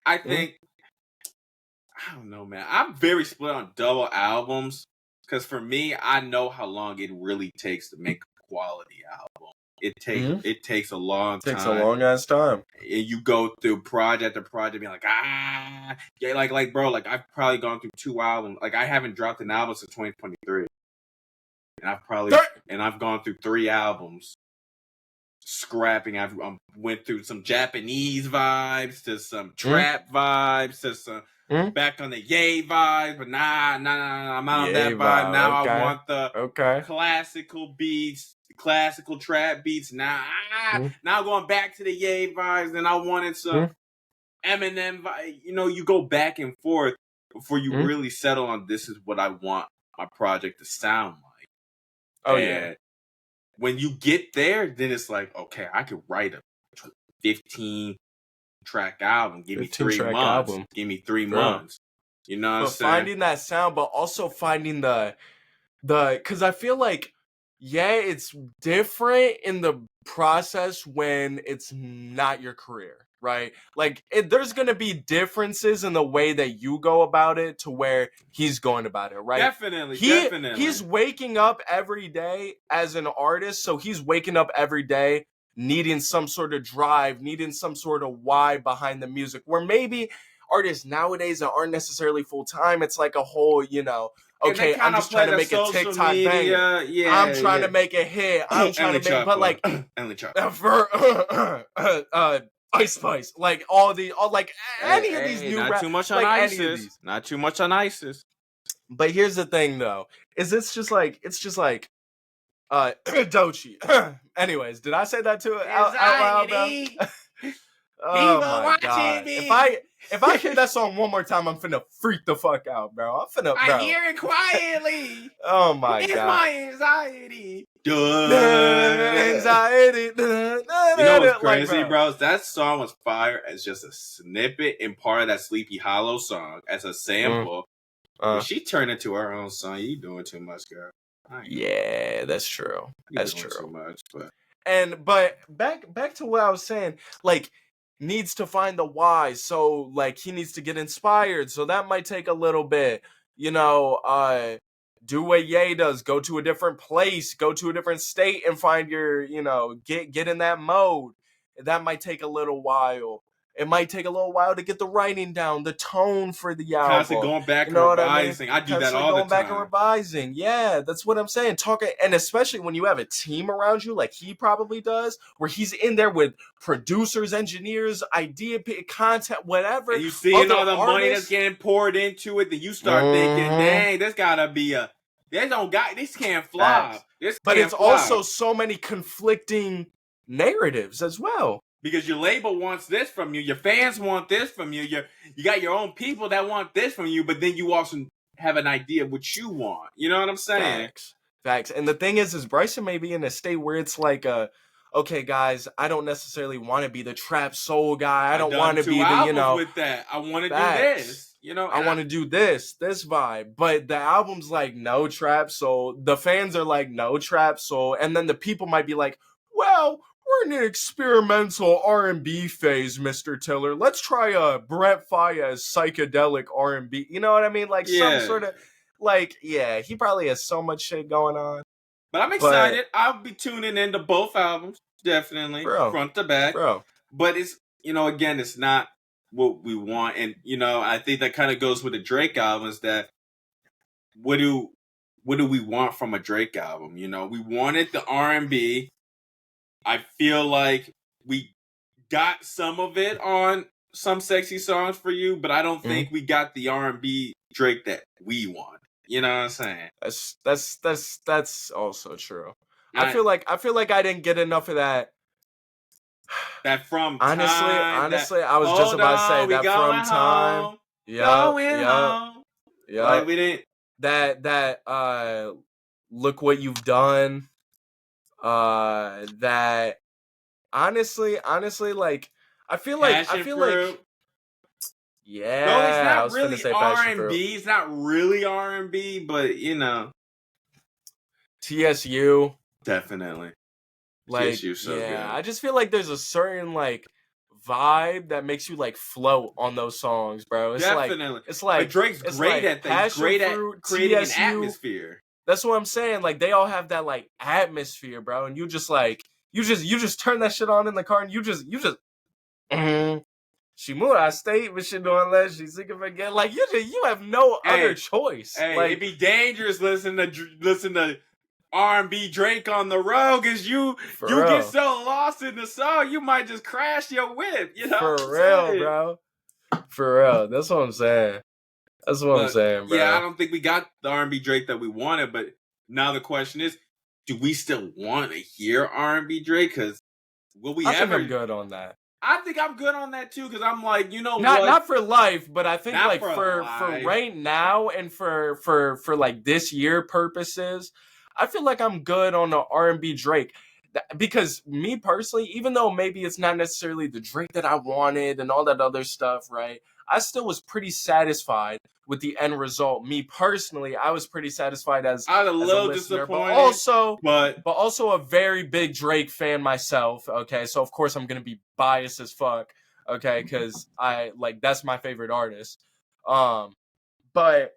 I think. I don't know, man. I'm very split on double albums because for me, I know how long it really takes to make a quality album. It takes a long time. It takes a long ass time. And you go through project to project, being like, yeah, like bro, like I've probably gone through 2 albums. Like I haven't dropped an album since 2023, and I've gone through 3 albums scrapping. I went through some Japanese vibes to some trap vibes to some back on the Ye vibes, but nah, I'm not on that vibe. Now I want the classical beats, classical trap beats. Now going back to the Ye vibes, and I wanted some Eminem vibe. You know, you go back and forth before you really settle on this is what I want my project to sound like. Oh, yeah. When you get there, then it's like, okay, I could write a 15-track album. Give me 3 months. Album. Give me 3 months. You know what I'm saying? Finding that sound, but also finding the because I feel like, yeah, it's different in the process when it's not your career, right? Like, there's going to be differences in the way that you go about it to where he's going about it, right? Definitely. He's waking up every day as an artist, so he's waking up every day needing some sort of drive, needing some sort of why behind the music, where maybe artists nowadays that aren't necessarily full-time, it's like a whole, you know, okay, I'm just trying to make a TikTok banger. Yeah, I'm trying to make a hit. I'm trying to make, but like, for Ice Spice, like any of these new not too much on ISIS. Not too much on ISIS. But here's the thing, though, is it's just like Doechii. Anyways, did I say that to it out loud, bro? Oh my god! If I hear that song one more time, I'm finna freak the fuck out, bro. I hear it quietly. Oh my god! It's my anxiety. Anxiety. You know what's crazy, bro? That song was fire as just a snippet and part of that Sleepy Hollow song as a sample. When she turned into her own song, you doing too much, girl. Yeah, that's true. That's true. Too much, but back to what I was saying, like, needs to find the why. So like he needs to get inspired. So that might take a little bit, you know, do what Ye does, go to a different place, go to a different state and find your, you know, get in that mode. That might take a little while. It might take a little while to get the writing down, the tone for the album. Constantly going back and revising. I do that all the time. Going back and revising. Yeah, that's what I'm saying. Talking, and especially when you have a team around you, like he probably does, where he's in there with producers, engineers, idea, content, whatever. And you seeing all the money that's getting poured into it, then you start thinking, dang, this gotta be this can't flop. But it's also so many conflicting narratives as well. Because your label wants this from you, your fans want this from you, you got your own people that want this from you, but then you also have an idea of what you want. You know what I'm saying? Facts. And the thing is Bryson may be in a state where it's like, okay, guys, I don't necessarily want to be the trap soul guy. I don't want to be the, you know, with that. I want to do this. You know, I want to do this vibe. But the album's like no trap soul. The fans are like no trap soul, and then the people might be like, well, we're in an experimental R&B phase, Mr. Tiller. Let's try a Brent Faiyaz psychedelic R&B. You know what I mean? Like some sort of, like, yeah, he probably has so much shit going on. But I'm excited. I'll be tuning into both albums, definitely, front to back. But it's, you know, again, it's not what we want. And, you know, I think that kind of goes with the Drake album is that what do we want from a Drake album? You know, we wanted the R&B. I feel like we got some of it on Some Sexy Songs for You, but I don't think we got the R&B Drake that we want. You know what I'm saying? That's also true. I feel like I didn't get enough of that. That from honestly, time. I was just about to say that from time. Yeah. Like we didn't. That look what you've done. That honestly, like I feel like yeah. No, it's not really R&B. It's not really R&B, but you know, TSU definitely. Like TSU so good. I just feel like there's a certain like vibe that makes you like float on those songs, bro. It's definitely. It's like but Drake's great at that. He's great at creating an atmosphere. That's what I'm saying. Like they all have that like atmosphere, bro. And you just like you just turn that shit on in the car and you just she moved out of state, but she doing less. She's thinking again. Like you have no other choice. Hey, like, it'd be dangerous listen to R&B Drake on the road, because you For get real. so lost in the song, you might just crash your whip. You know For what I'm real, saying? bro. For real. That's what I'm saying. That's what I'm saying, bro. Yeah, I don't think we got the R&B Drake that we wanted, but now the question is, do we still want to hear R&B Drake? Because will we I ever? think I'm good on that. I think I'm good on that too, because I'm like, you know Not what? not for life, but I think Not like for for life. right now and for like this year purposes, I feel like I'm good on the R&B Drake. Because me personally, even though maybe it's not necessarily the Drake that I wanted and all that other stuff, right? I still was pretty satisfied with the end result. Me personally, I was pretty satisfied as I was a a little listener, disappointed, but also a very big Drake fan myself. Okay, so of course I'm gonna be biased as fuck. Okay, because I like that's my favorite artist. But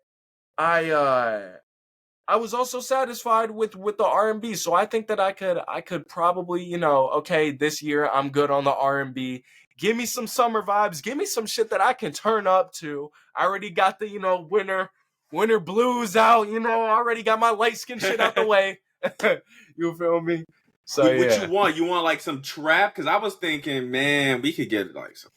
I was also satisfied with the R&B, so I think that I could probably, you know, okay, this year I'm good on the R&B. Give me some summer vibes, give me some shit that I can turn up to. I already got the, you know, winter blues out, you know, I already got my light skin shit out the way. You feel me? So what you yeah. want? You want like some trap? Because I was thinking, man, we could get like some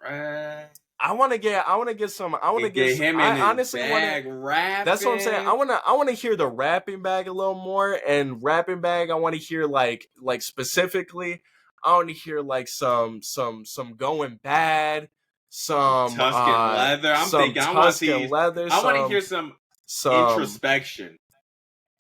trap. I want to get him I in his honestly want bag to rapping. That's what I'm saying. I want to hear the rapping bag a little more, and rapping bag I want to hear like specifically I want to hear like some going bad, some Tuscan leather. I'm some thinking I want to Tuscan see. leather, I want to hear some some introspection.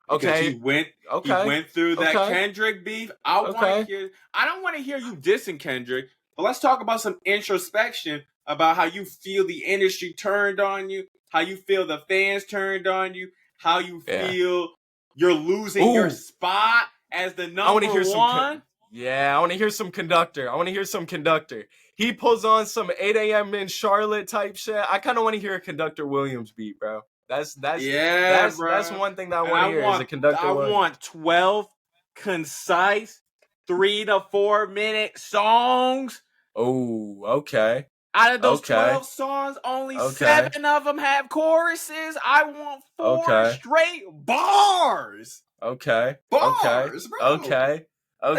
Because okay. he went through that Okay. Kendrick beef. I want to hear. I don't want to hear you dissing Kendrick, but let's talk about some introspection about how you feel the industry turned on you, how you feel the fans turned on you, how you feel you're losing your spot as the number I want to hear one. I want to hear some Conductor. He pulls on some 8 a.m. in Charlotte type shit. I kind of want to hear a Conductor Williams beat, bro. That's one thing that I want to hear is a Conductor Williams. I want 12 concise 3 to 4 minute songs. Oh, okay. Out of those 12 songs, only 7 of them have choruses. I want 4 straight bars. Okay. Bars, bro. Okay.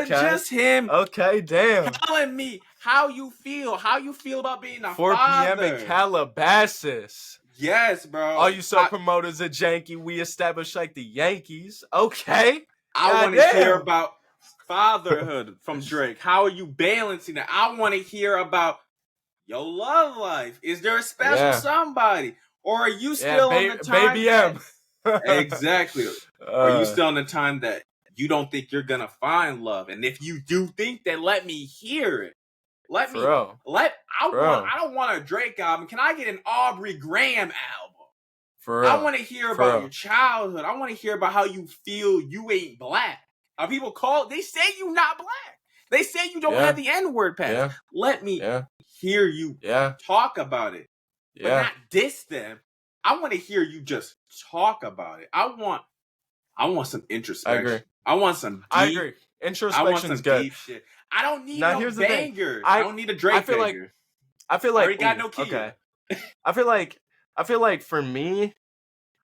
Just him. Okay, damn. Telling me how you feel. How you feel about being a 4 father. p.m. in Calabasas. Yes, bro. All you promoters are janky. We established like the Yankees. Okay. I want to hear about fatherhood from Drake. How are you balancing it? I want to hear about your love life. Is there a special somebody? Or are you still on the time? Baby M. Exactly. Are you still on the time that you don't think you're going to find love? And if you do think that, let me hear it. I don't want a Drake album. Can I get an Aubrey Graham album? I want to hear about your childhood. I want to hear about how you feel you ain't black. People they say you not black. They say you don't have the N-word pass. Yeah. Let me hear you talk about it. But not diss them. I want to hear you just talk about it. I want some introspection. I agree. I want some deep. I agree. Introspection is good. Deep shit. I don't need no banger. I don't need a Drake banger. I feel like already got no key. Okay. I feel like for me,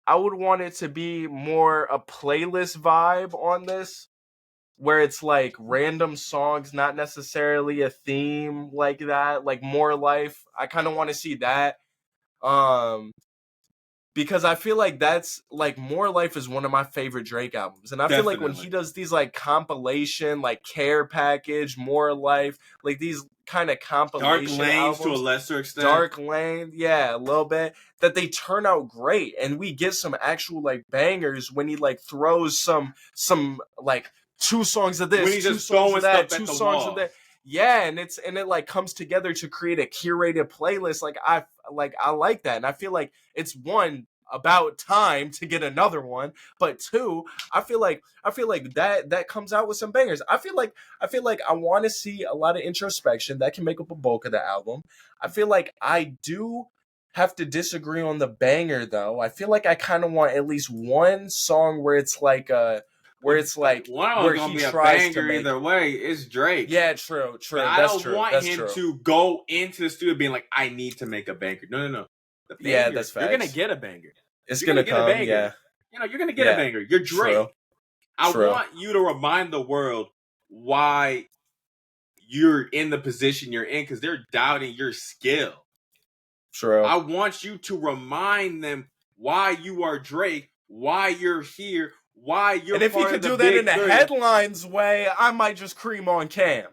I would want it to be more a playlist vibe on this, where it's like random songs, not necessarily a theme like that, like More Life. I kind of want to see that. Because I feel like that's like More Life is one of my favorite Drake albums. And I feel like when he does these like compilation, like Care Package, More Life, like these kind of compilation Dark Lanes albums, to a lesser extent. Dark Lane, yeah, a little bit, that they turn out great. And we get some actual like bangers when he like throws some like 2 songs of this, when he's 2 just songs of that, 2 songs wall. of that. Yeah, and it like comes together to create a curated playlist. Like I like that, and I feel like it's one about time to get another one, but 2, I feel like that comes out with some bangers. I feel like I want to see a lot of introspection that can make up a bulk of the album. I feel like I do have to disagree on the banger though. I feel like I kind of want at least one song where it's like where it's like where he tries to make either way. It's Drake. Yeah, true. But I don't want him to go into the studio being like, I need to make a banger. No. The banger, yeah, that's facts. You're gonna get a banger. It's gonna come. Yeah, you're gonna get a banger. You're Drake. True. I want you to remind the world why you're in the position you're in because they're doubting your skill. True. I want you to remind them why you are Drake, why you're here, why you're and if part he could of the do that big in a three. headlines way, I might just cream on Cam.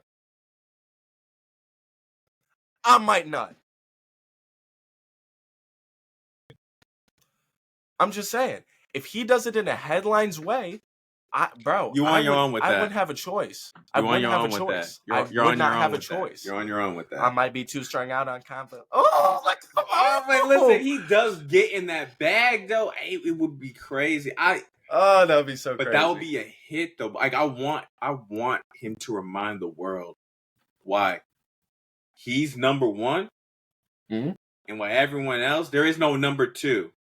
I might not. I'm just saying, if he does it in a headlines way, I wouldn't have a choice. I wouldn't have a choice. I would not have a choice. You're on your own with that. I might be too strung out on confidence. Oh, like but listen, he does get in that bag though. It would be crazy. That would be so but crazy. That would be a hit though. Like I want him to remind the world why he's number one, and why everyone else there is no number two.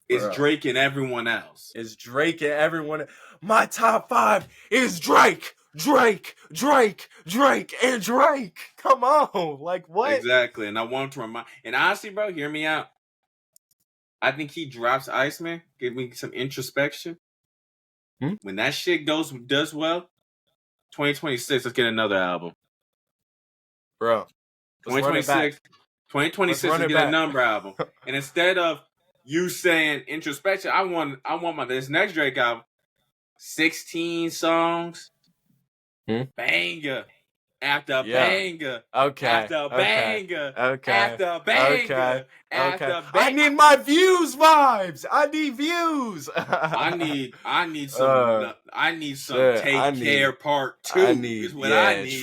It's Drake and everyone else. It's Drake and everyone. My top 5 is Drake, Drake, Drake, Drake, and Drake. Come on, like what? Exactly, and I want him to remind. And honestly, bro, hear me out. I think he drops Iceman, give me some introspection. When that shit does well, 2026, let's get another album. Bro. 2026, let's get another album. And instead of you saying introspection, I want this next Drake album. 16 songs. Banger. After banger. Okay. After banger. Okay. After banger. After banger. I need my views vibes. I need views. I need some Take Care Part 2 is what I need.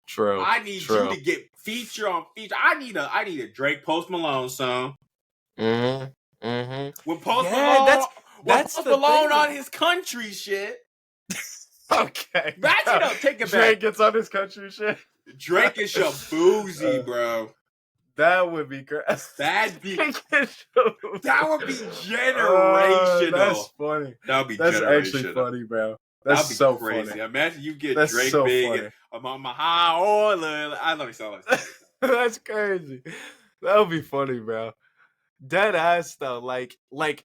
True. I need you to get feature on feature. I need a Drake Post Malone song. With Post Malone on his country shit. Okay. Imagine take it back. Drake gets on his country shit. Drake is your boozy, bro. That would be great. That would be generational. That's funny. That would be That's generational. Actually funny, bro. That's so crazy. Funny. Imagine you get Drake so big. And, I'm on my high order. I love you so much. That's crazy. That would be funny, bro. Dead ass though, like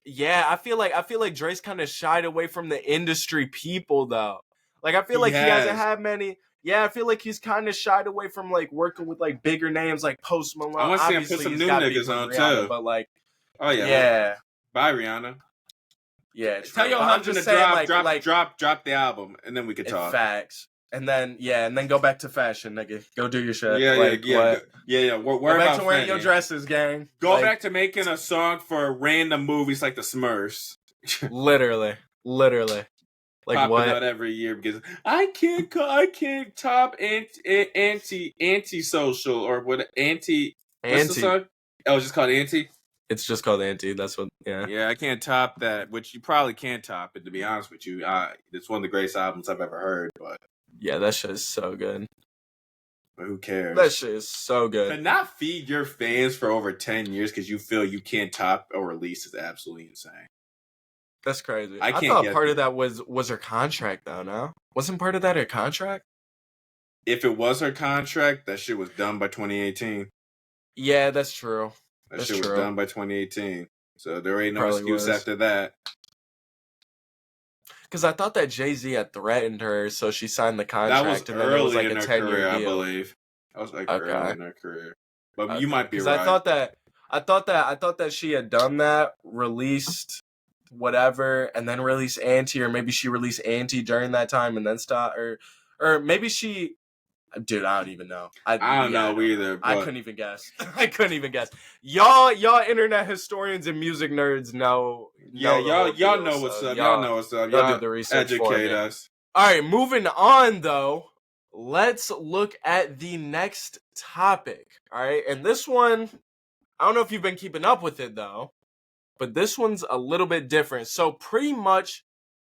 yeah. I feel like Drake's kind of shied away from the industry people though. Like I feel like he hasn't had many. Yeah, I feel like he's kind of shied away from like working with like bigger names like Post Malone. I want to see him put some new niggas on too. But like, oh yeah. Bye Rihanna. Yeah, tell your husband to drop the album, and then we can talk. Facts. And then go back to fashion, nigga. Go do your shit. Yeah. Go back to wearing your dresses, gang. Go back to making a song for random movies like the Smurfs. Literally. Like popping what? Out every year because I can't top anti-social or what what's the song? Oh, it's just called Anti. It's just called Anti. That's what. Yeah. Yeah, I can't top that. Which you probably can't top it. To be honest with you, it's one of the greatest albums I've ever heard. But yeah, that shit is so good. But who cares? That shit is so good. To not feed your fans for over 10 years because you feel you can't top a release is absolutely insane. That's crazy. I thought part of that was her contract, though, no? Wasn't part of that her contract? If it was her contract, that shit was done by 2018. Yeah, that's true. That shit was done by 2018. So there ain't no excuse after that. Because I thought that Jay-Z had threatened her, so she signed the contract. That was and then it was like a 10-year deal. I believe. That was like early in her career. But you might be right. Because I thought that she had done that, released whatever, and then released Anti, or maybe she released Anti during that time and then stopped, or maybe she. Dude, I don't even know. I don't know either. But... I couldn't even guess. Y'all internet historians and music nerds know. Y'all know what's up. Y'all know what's up. Y'all do the research. Educate us. All right, moving on though. Let's look at the next topic. All right, and this one, I don't know if you've been keeping up with it though, but this one's a little bit different. So pretty much,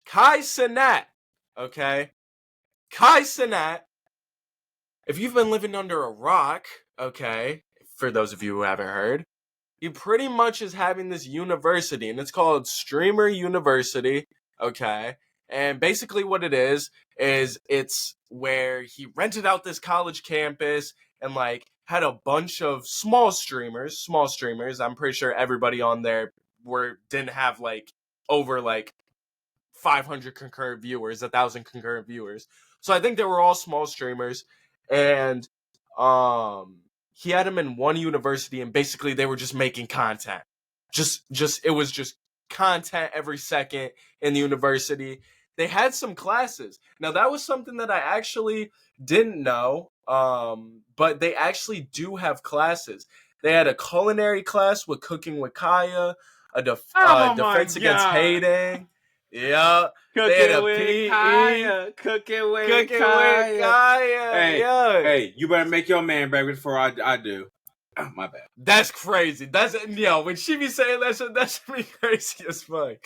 Kai Cenat, okay, Kai Cenat. If you've been living under a rock, okay, for those of you who haven't heard, he pretty much is having this university, and it's called Streamer University, okay? And basically what it is it's where he rented out this college campus and, like, had a bunch of small streamers. I'm pretty sure everybody on there didn't have, like, over, like, 500 concurrent viewers, 1,000 concurrent viewers. So I think they were all small streamers, and he had them in one university, and basically they were just making content. It was just content every second in the university. They had some classes. Now that was something that I actually didn't know, but they actually do have classes. They had a culinary class with cooking with Kaya, a defense against hating. Yeah. Cooking with Kaya. Cooking with Kaya. Hey, you better make your man breakfast before I do. Oh, my bad. That's crazy. When she be saying that shit, that should be crazy as fuck.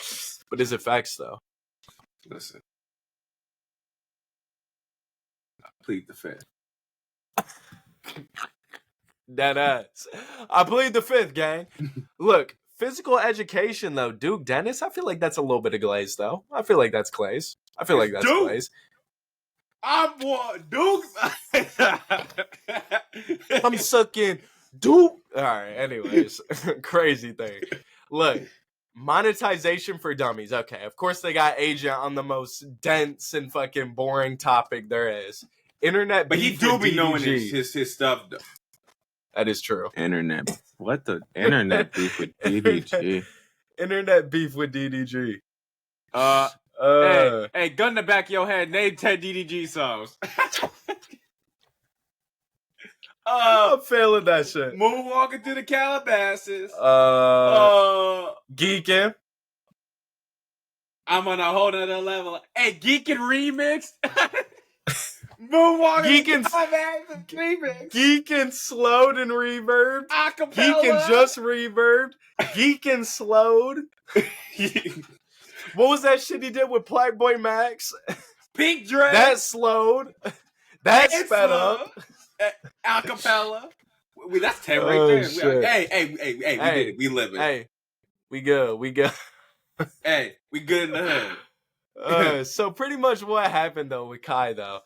But is it facts though? Listen. I plead the fifth. That ass. I plead the fifth, gang. Look, physical education though, Duke Dennis, I feel like that's a little bit of glaze though. I feel like that's glaze. Glaze. Duke. I'm sucking Duke. All right, anyways. Crazy thing. Look, monetization for dummies. Okay, of course they got Agent on the most dense and fucking boring topic there is. Internet but beef he do with be DDG. knowing his stuff though. That is true. Internet. What the internet beef with DDG? Internet beef with DDG. Hey, gun in the back of your head. Name 10 DDG songs. I'm failing that shit. Moonwalking through the Calabasas. Geeking. I'm on a whole nother level. Hey, Geeking remix. Moonwalking through the Calabasas remix. Geeking slowed and reverbed. Acapella. Geeking just reverbed. Geeking slowed. What was that shit he did with Playboy Max? Pink Dress. That slowed. That sped up. Acapella. That's 10 right there. Shit. Hey, we did it. We live it. Hey, we good. Hey, we good in the hood. So pretty much what happened though with Kai though,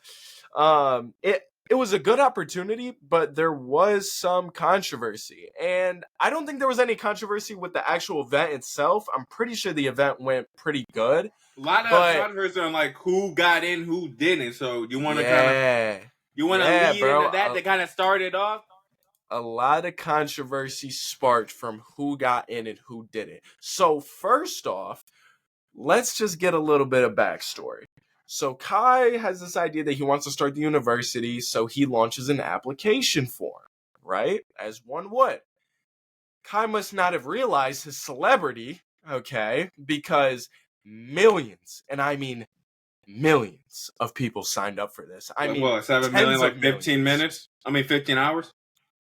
it was a good opportunity, but there was some controversy, and I don't think there was any controversy with the actual event itself. I'm pretty sure the event went pretty good. A lot of controversy on like who got in, who didn't. So you want to lead into that to kind of start it off? A lot of controversy sparked from who got in and who didn't. So first off, let's just get a little bit of backstory. So Kai has this idea that he wants to start the university, so he launches an application form, right? As one would. Kai must not have realized his celebrity, okay, because millions, and I mean millions of people signed up for this. 7 million, like 15 minutes? 15 hours?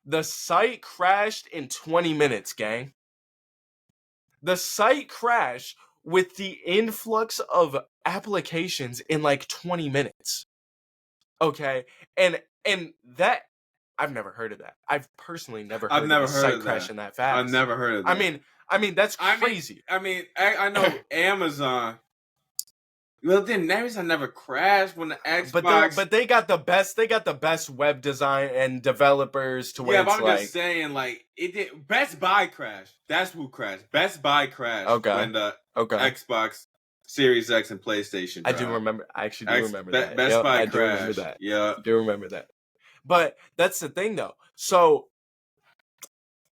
The site crashed in 20 minutes, gang. The site crashed with the influx of applications in like 20 minutes. Okay? And that, I've never heard of that. I've personally never heard of a site crashing that fast. I've never heard of that. I mean that's crazy. I know Amazon. Well, then Amazon never crashed when the Xbox. But they got the best web design and developers to where yeah, it's but I'm just saying, like, it did. Best Buy crashed. That's who crashed. Best Buy crashed. Okay. When the Xbox Series X and PlayStation. I do remember. I actually do remember that. Best Buy crashed. I do remember that. Yeah, I do remember that. But that's the thing, though. So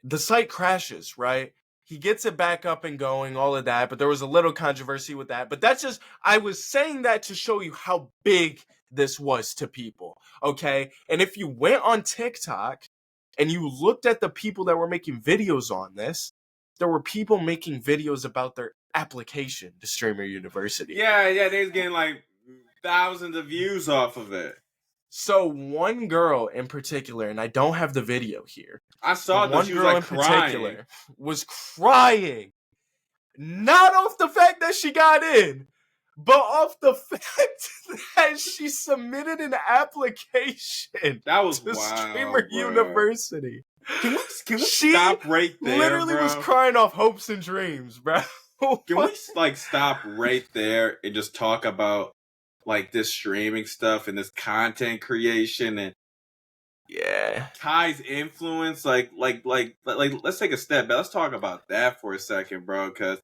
the site crashes, right? He gets it back up and going, all of that, but there was a little controversy with that. But that's just, I was saying that to show you how big this was to people, okay? And if you went on TikTok and you looked at the people that were making videos on this, there were people making videos about their application to Streamer University. Yeah, they was getting like thousands of views off of it. So one girl in particular, and I don't have the video here. I saw that she was like crying. Was crying. Not off the fact that she got in, but off the fact that she submitted an application that was to wild, Streamer University. Can we stop right there, literally was crying off hopes and dreams, bro. Can we like stop right there and just talk about like this streaming stuff and this content creation and Kai's influence? Like let's take a step back. Let's talk about that for a second, bro, because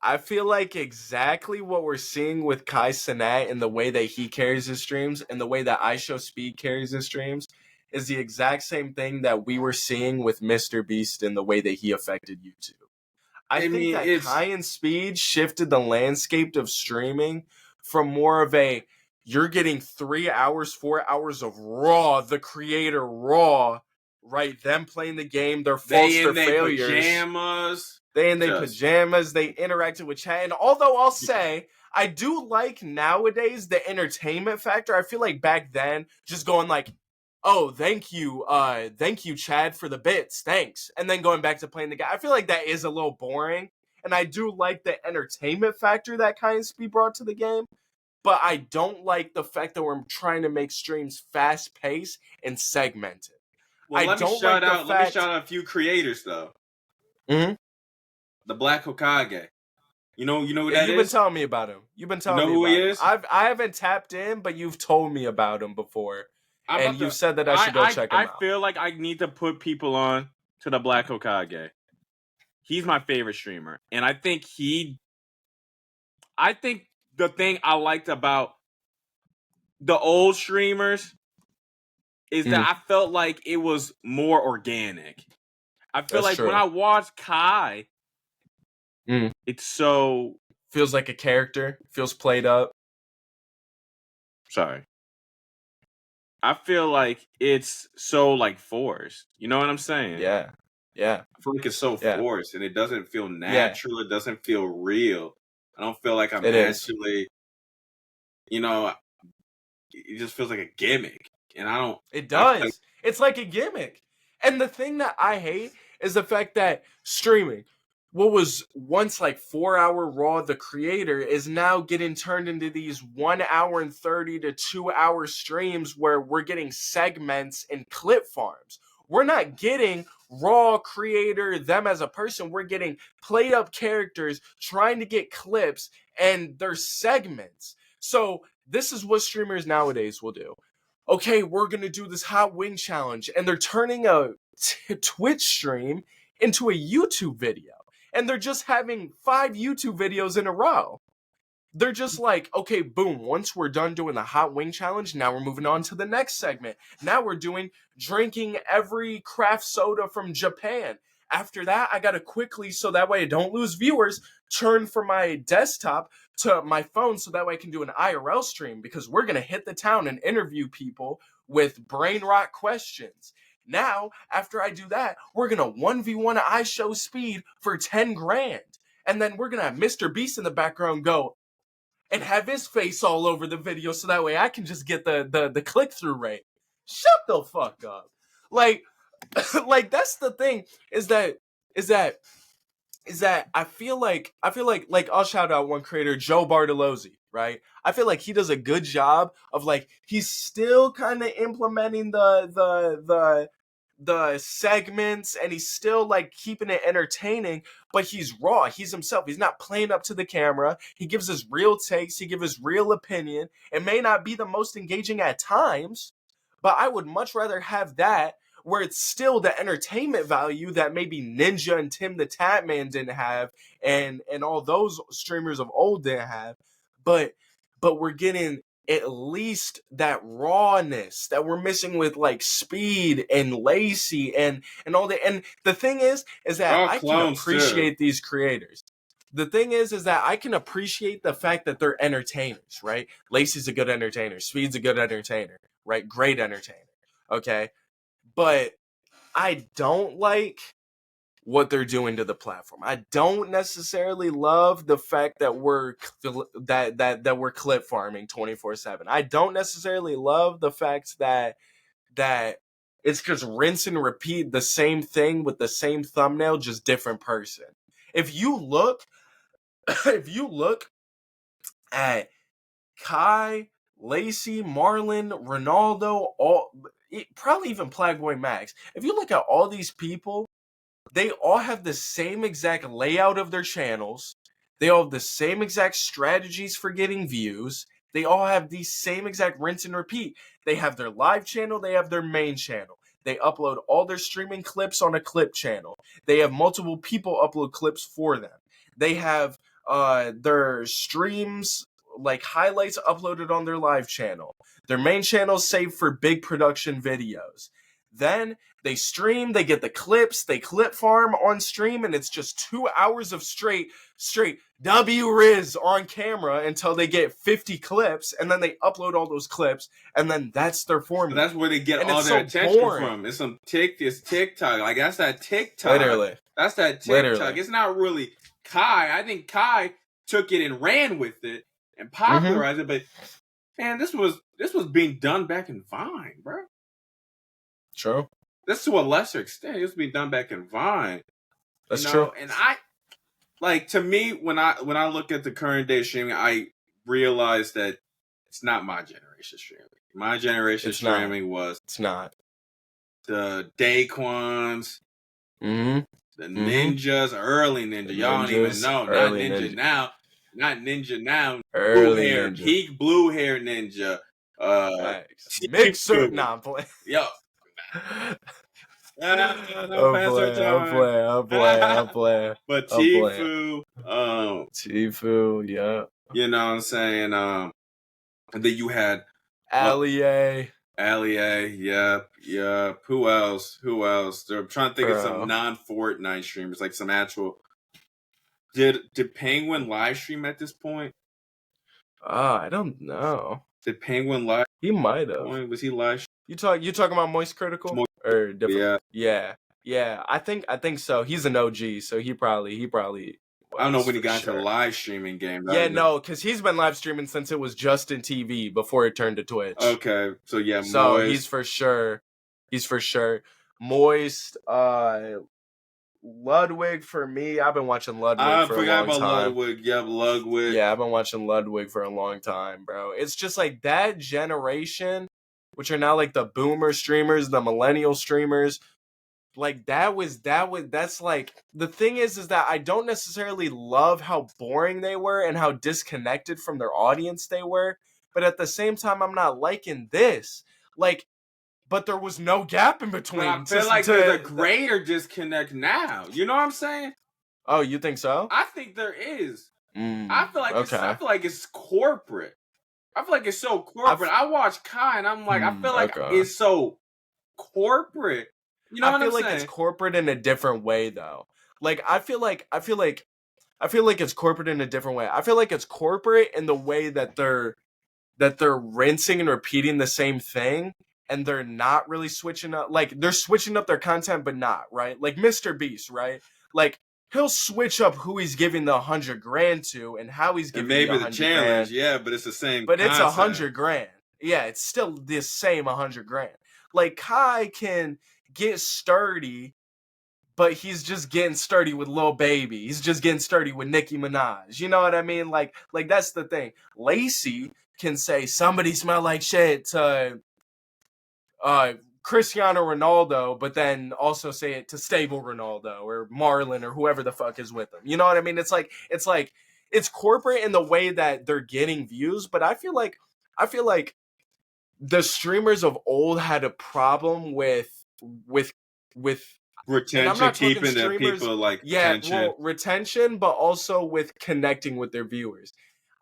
I feel like exactly what we're seeing with Kai Cenat and the way that he carries his streams and the way that IShowSpeed carries his streams is the exact same thing that we were seeing with Mr. Beast and the way that he affected YouTube. I I think mean, that it's Kai and Speed shifted the landscape of streaming from more of a you're getting 3 hours, 4 hours of raw, the creator raw, right? Them playing the game, their faults, they their in their failures. pajamas. They in their Just pajamas, they interacted with chat. And although I'll say, I do like nowadays the entertainment factor. I feel like back then, just going like, oh, thank you, Chad, for the bits, thanks. And then going back to playing the game. I feel like that is a little boring. And I do like the entertainment factor that Kind of Speed brought to the game. But I don't like the fact that we're trying to make streams fast paced and segmented. well, I don't like the fact. let me shout out a few creators though. Mhm. The Black Hokage. You know who Yeah, that you've been is? telling me about him. You've been telling know me who he about him. is? I haven't tapped in, but you've told me about him before, I'm and about you've to. said that I should go check him I out. feel like I need to put people on to the Black Hokage. He's my favorite streamer, and I think the thing I liked about the old streamers is that I felt like it was more organic. I feel That's like true. when I watch Kai, it's so Feels like a character. Feels played up. sorry. I feel like it's so like forced. You know what I'm saying? Yeah. I feel like it's so Yeah. forced and it doesn't feel natural. It doesn't feel real. I don't feel like I'm It is. actually, it just feels like a gimmick. And I don't. It does. It's like a gimmick. And the thing that I hate is the fact that streaming, what was once like 4 hour raw, the creator is now getting turned into these 1 hour and 30 to 2 hour streams where we're getting segments and clip farms. We're not getting raw creator, them as a person. We're getting played up characters trying to get clips and their segments. So this is what streamers nowadays will do. Okay, we're going to do this hot wing challenge. And they're turning a Twitch stream into a YouTube video. And they're just having 5 YouTube videos in a row. They're just like, okay, boom, once we're done doing the hot wing challenge, now we're moving on to the next segment. Now we're doing drinking every craft soda from Japan. After that, I gotta quickly, so that way I don't lose viewers, turn from my desktop to my phone so that way I can do an IRL stream because we're gonna hit the town and interview people with brain rot questions. Now, after I do that, we're gonna 1v1 IShowSpeed for 10 grand. And then we're gonna have Mr. Beast in the background go and have his face all over the video so that way I can just get the click-through rate. Shut the fuck up. Like like that's the thing is that I feel like I'll shout out one creator, Joe Bartolozzi, right? I feel like he does a good job of like he's still kind of implementing the segments and he's still like keeping it entertaining, but he's raw. He's himself. He's not playing up to the camera. He gives his real takes. He gives his real opinion. It may not be the most engaging at times, but I would much rather have that where it's still the entertainment value that maybe Ninja and Tim the Tatman didn't have and all those streamers of old didn't have, but we're getting at least that rawness that we're missing with like Speed and Lacey and all that. And the thing is that all I can clones, appreciate too. these creators. The thing is that I can appreciate the fact that they're entertainers, right? Lacey's a good entertainer. Speed's a good entertainer, right? Great entertainer. Okay. But I don't like what they're doing to the platform. I don't necessarily love the fact that we're clip farming 24/7. I don't necessarily love the fact that it's just rinse and repeat the same thing with the same thumbnail, just different person. If you look at Kai, Lacey, Marlon, Ronaldo, probably even Plagboy Max. If you look at all these people, they all have the same exact layout of their channels. They all have the same exact strategies for getting views. They all have the same exact rinse and repeat. They have their live channel. They have their main channel. They upload all their streaming clips on a clip channel. They have multiple people upload clips for them. They have their streams, like highlights uploaded on their live channel. Their main channel saved for big production videos. Then they stream, they get the clips, they clip farm on stream, and it's just 2 hours of straight W-Riz on camera until they get 50 clips, and then they upload all those clips, and then that's their formula. That's where they get and all their attention from. It's TikTok. Like, that's that TikTok. Literally. That's that TikTok. Literally. It's not really Kai. I think Kai took it and ran with it and popularized it, but man, this was being done back in Vine, bro. True. This to a lesser extent. It was being done back in Vine. That's true. And to me, when I look at the current day streaming, I realize that it's not my generation streaming. My generation streaming was the Daquans, the Ninjas, early Ninja. Y'all don't even know. Not Ninja now. Not Ninja now. Blue hair, Ninja. Peak blue hair Ninja. Mixer. Nah, I'm playing. Yo. I'm playing. But Tifu, Tifu, yeah. You know what I'm saying? And then you had Allie, yep. Who else? I'm trying to think of some non-Fortnite streamers, like some actual. Did Penguin live stream at this point? I don't know. Did Penguin live? He might have. Was he live? You talking about Moist Critical or different? Yeah. I think so. He's an OG, so he probably. I don't know when he got into the live streaming game. Yeah, no, because he's been live streaming since it was Justin TV before it turned to Twitch. Okay, so yeah, so Moist. He's for sure. Moist, Ludwig for me. I've been watching Ludwig for a long time. I forgot about Ludwig. Yep, Ludwig. Yeah, I've been watching Ludwig for a long time, bro. It's just like that generation, which are now like the boomer streamers, the millennial streamers. Like that's like, the thing is that I don't necessarily love how boring they were and how disconnected from their audience they were, but at the same time I'm not liking this. Like, but there was no gap in between. I feel like there's a greater disconnect now. You know what I'm saying? Oh, you think so? I think there is. I feel like it's corporate. I feel like it's so corporate. I watch Kai and I'm like, I feel like it's so corporate. You know what I'm saying? I feel like it's corporate in a different way, though. Like, I feel like it's corporate in a different way. I feel like it's corporate in the way that they're rinsing and repeating the same thing, and they're not really switching up. Like, they're switching up their content, but not, right? Like Mr. Beast, right? Like, he'll switch up who he's giving the $100,000 to and how he's giving maybe the challenge, yeah, but it's the same. But it's $100,000. Yeah, it's still the same $100,000. Like, Kai can get sturdy, but he's just getting sturdy with Lil Baby. He's just getting sturdy with Nicki Minaj. You know what I mean? Like that's the thing. Lacey can say somebody smell like shit to Cristiano Ronaldo, but then also say it to Stable Ronaldo or Marlon or whoever the fuck is with him. You know what I mean? It's like it's corporate in the way that they're getting views, but I feel like the streamers of old had a problem with retention, keeping their people attention. Retention, but also with connecting with their viewers.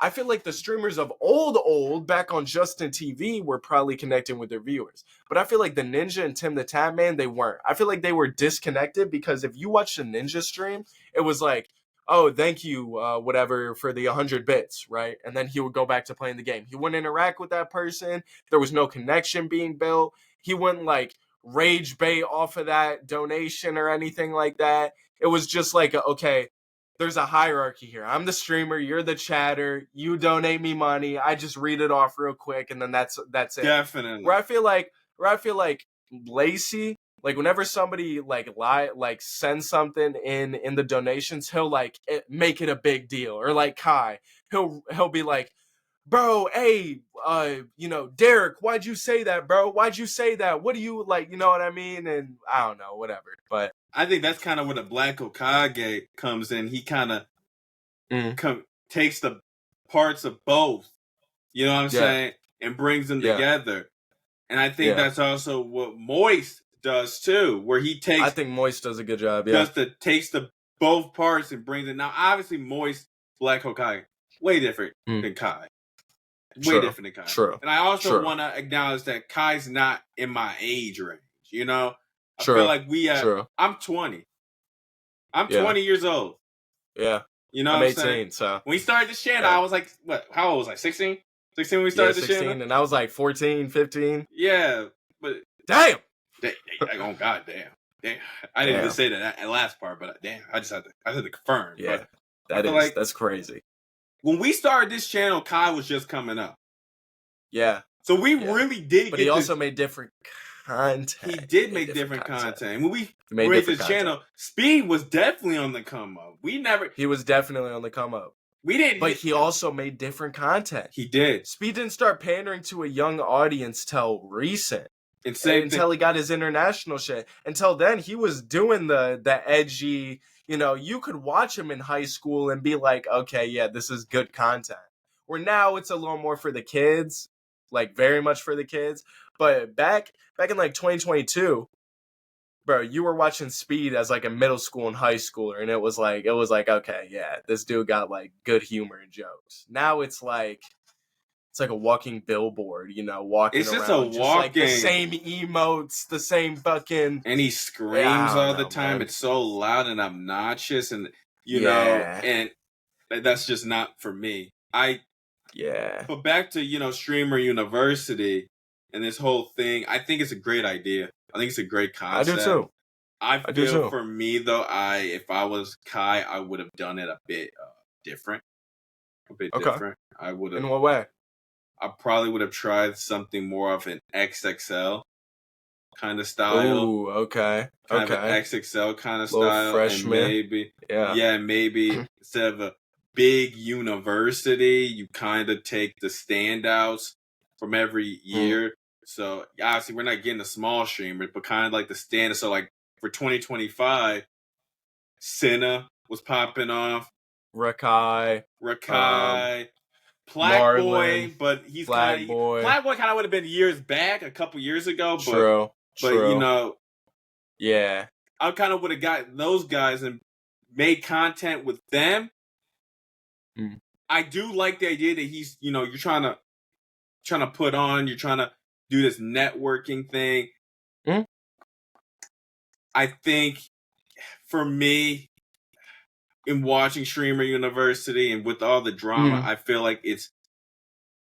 I feel like the streamers of old back on Justin TV were probably connecting with their viewers, but I feel like the Ninja and Tim the Tap Man, they weren't. I feel like they were disconnected, because if you watch the Ninja stream, it was like, oh, thank you, whatever, for the 100 bits, right? And then he would go back to playing the game. He wouldn't interact with that person. There was no connection being built. He wouldn't like rage bait off of that donation or anything like that. It was just like, okay, there's a hierarchy here. I'm the streamer, you're the chatter, you donate me money, I just read it off real quick, and then that's it. Definitely. Where I feel like Lacey, like whenever somebody like sends something in the donations, he'll make it a big deal. Or like Kai, he'll be like, bro, hey, Derek, why'd you say that, bro? Why'd you say that? What do you like? You know what I mean? And I don't know, whatever. But I think that's kind of where the Black Okage comes in. He kind of takes the parts of both, you know what I'm saying, and brings them together. And I think that's also what Moist does too, where he takes. I think Moist does a good job. Yeah, takes the both parts and brings it. Now, obviously, Moist Black Hokage way different than Kai. Way different than Kai. True. And I also want to acknowledge that Kai's not in my age range. You know, I True. feel like we have. True. I'm 20. I'm 20 years old. Yeah. You know, I'm what 18. Saying? So when we started this channel, I was like, what? How old was I? 16. 16 when we started this 16, channel, and I was like 14, 15. Yeah, but damn. Oh god, damn. I didn't just say that last part, but damn, I had to confirm. Yeah, but that's crazy. When we started this channel, Kai was just coming up. Yeah. So we really did. But he also made different content. He did make different content. When we made this channel, Speed was definitely on the come up. He was definitely on the come up. We didn't. But he also made different content. He did. Speed didn't start pandering to a young audience till recent. Until he got his international shit. Until then, he was doing the edgy, you could watch him in high school and be like, okay, yeah, this is good content. Where now it's a little more for the kids, like very much for the kids. But back in like 2022, bro, you were watching Speed as like a middle school and high schooler, and it was like, okay, yeah, this dude got like good humor and jokes. Now it's like a walking billboard, walking it's around. It's just a walking. Like the same emotes, the same fucking. And he screams all the time. Man. It's so loud and obnoxious, and you know, and that's just not for me. But back to Streamer University and this whole thing, I think it's a great idea. I think it's a great concept. I do too. I feel for me though, if I was Kai, I would have done it a bit different. Different. I would have. In what way? I probably would have tried something more of an XXL kind of style. Ooh, okay. Kind of an XXL kind of little style. Freshman. And maybe instead of a big university, you kind of take the standouts from every year. So obviously we're not getting the small streamers, but kind of like the standard. So like for 2025, Senna was popping off. Rakai. Black Boy, but he's Black Boy kind of would have been years back, a couple years ago. But True. I kind of would have got those guys and made content with them. I do like the idea that he's, you're trying to put on, you're trying to do this networking thing. I think for me, in watching Streamer University and with all the drama, I feel like it's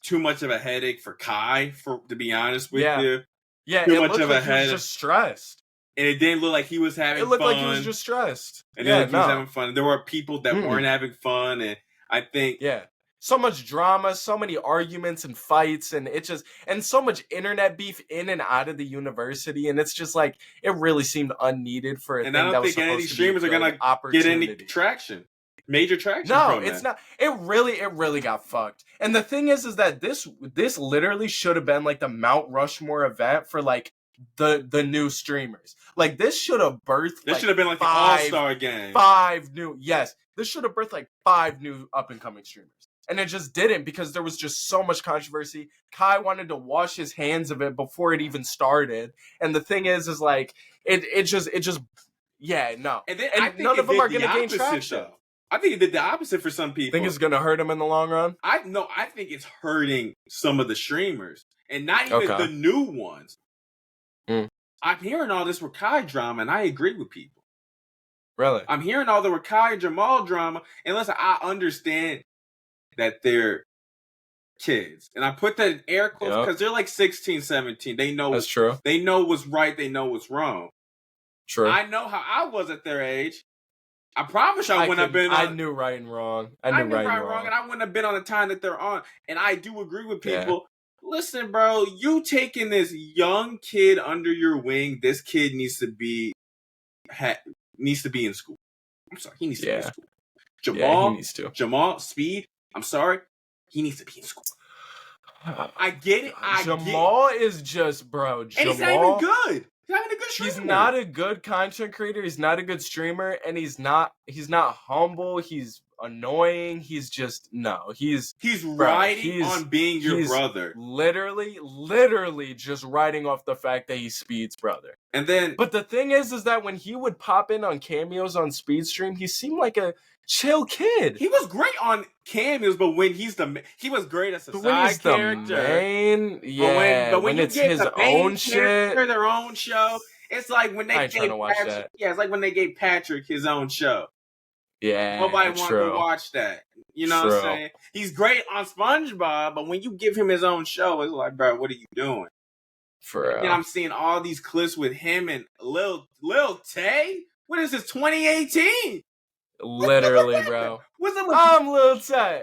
too much of a headache for Kai, to be honest with you. Yeah, too much of a headache. He was just stressed. And it didn't look like he was having fun. It looked like he was just stressed. And he was having fun. There were people that weren't having fun, and I think so much drama, so many arguments and fights, and so much internet beef in and out of the university, and it's just like it really seemed unneeded for a thing that was supposed to be. And I don't think any of these streamers are gonna get any traction, major traction. No, it's not. It really got fucked. And the thing is that this literally should have been like the Mount Rushmore event for like the new streamers. Like this should have birthed. This should have been like the All-Star game. This should have birthed like 5 new up and coming streamers. And it just didn't because there was just so much controversy. Kai wanted to wash his hands of it before it even started. And the thing is like, it just, no. And none of them are going to gain traction. Though. I think it did the opposite for some people. Think it's going to hurt him in the long run? I think it's hurting some of the streamers. And not even the new ones. I'm hearing all this Rakai drama, and I agree with people. Really? I'm hearing all the Rakai and Jamal drama. And listen, I understand that they're kids. And I put that in air quotes because they're like 16, 17. They know that's true. They know what's right. They know what's wrong. True. I know how I was at their age. I promise I wouldn't have been on... I knew right and wrong. I knew right and wrong. And I wouldn't have been on the time that they're on. And I do agree with people. Listen, bro, you taking this young kid under your wing, this kid needs to be in school. I'm sorry, he needs to be in school. Jamal, he needs to. Jamal, Speed, I'm sorry, he needs to be in school. I get it. Jamal is just, bro. And he's not even good. He's not even a good streamer. He's not a good content creator. He's not a good streamer, and he's not humble. He's annoying. He's just he's riding on being your brother. Literally just riding off the fact that he's Speed's brother. And then, but the thing is that when he would pop in on cameos on Speed's stream, he seemed like a chill kid. He was great on cameos, but when he was great as a side character. But when it's his own shit, their own show. It's like when they gave Patrick. Yeah, it's like when they gave Patrick his own show. Yeah, nobody wanted to watch that. You know what I'm saying? He's great on SpongeBob, but when you give him his own show, it's like, bro, what are you doing? And I'm seeing all these clips with him and Lil Tay. What is this? 2018? Literally, bro. What's up with I'm Lil Tay?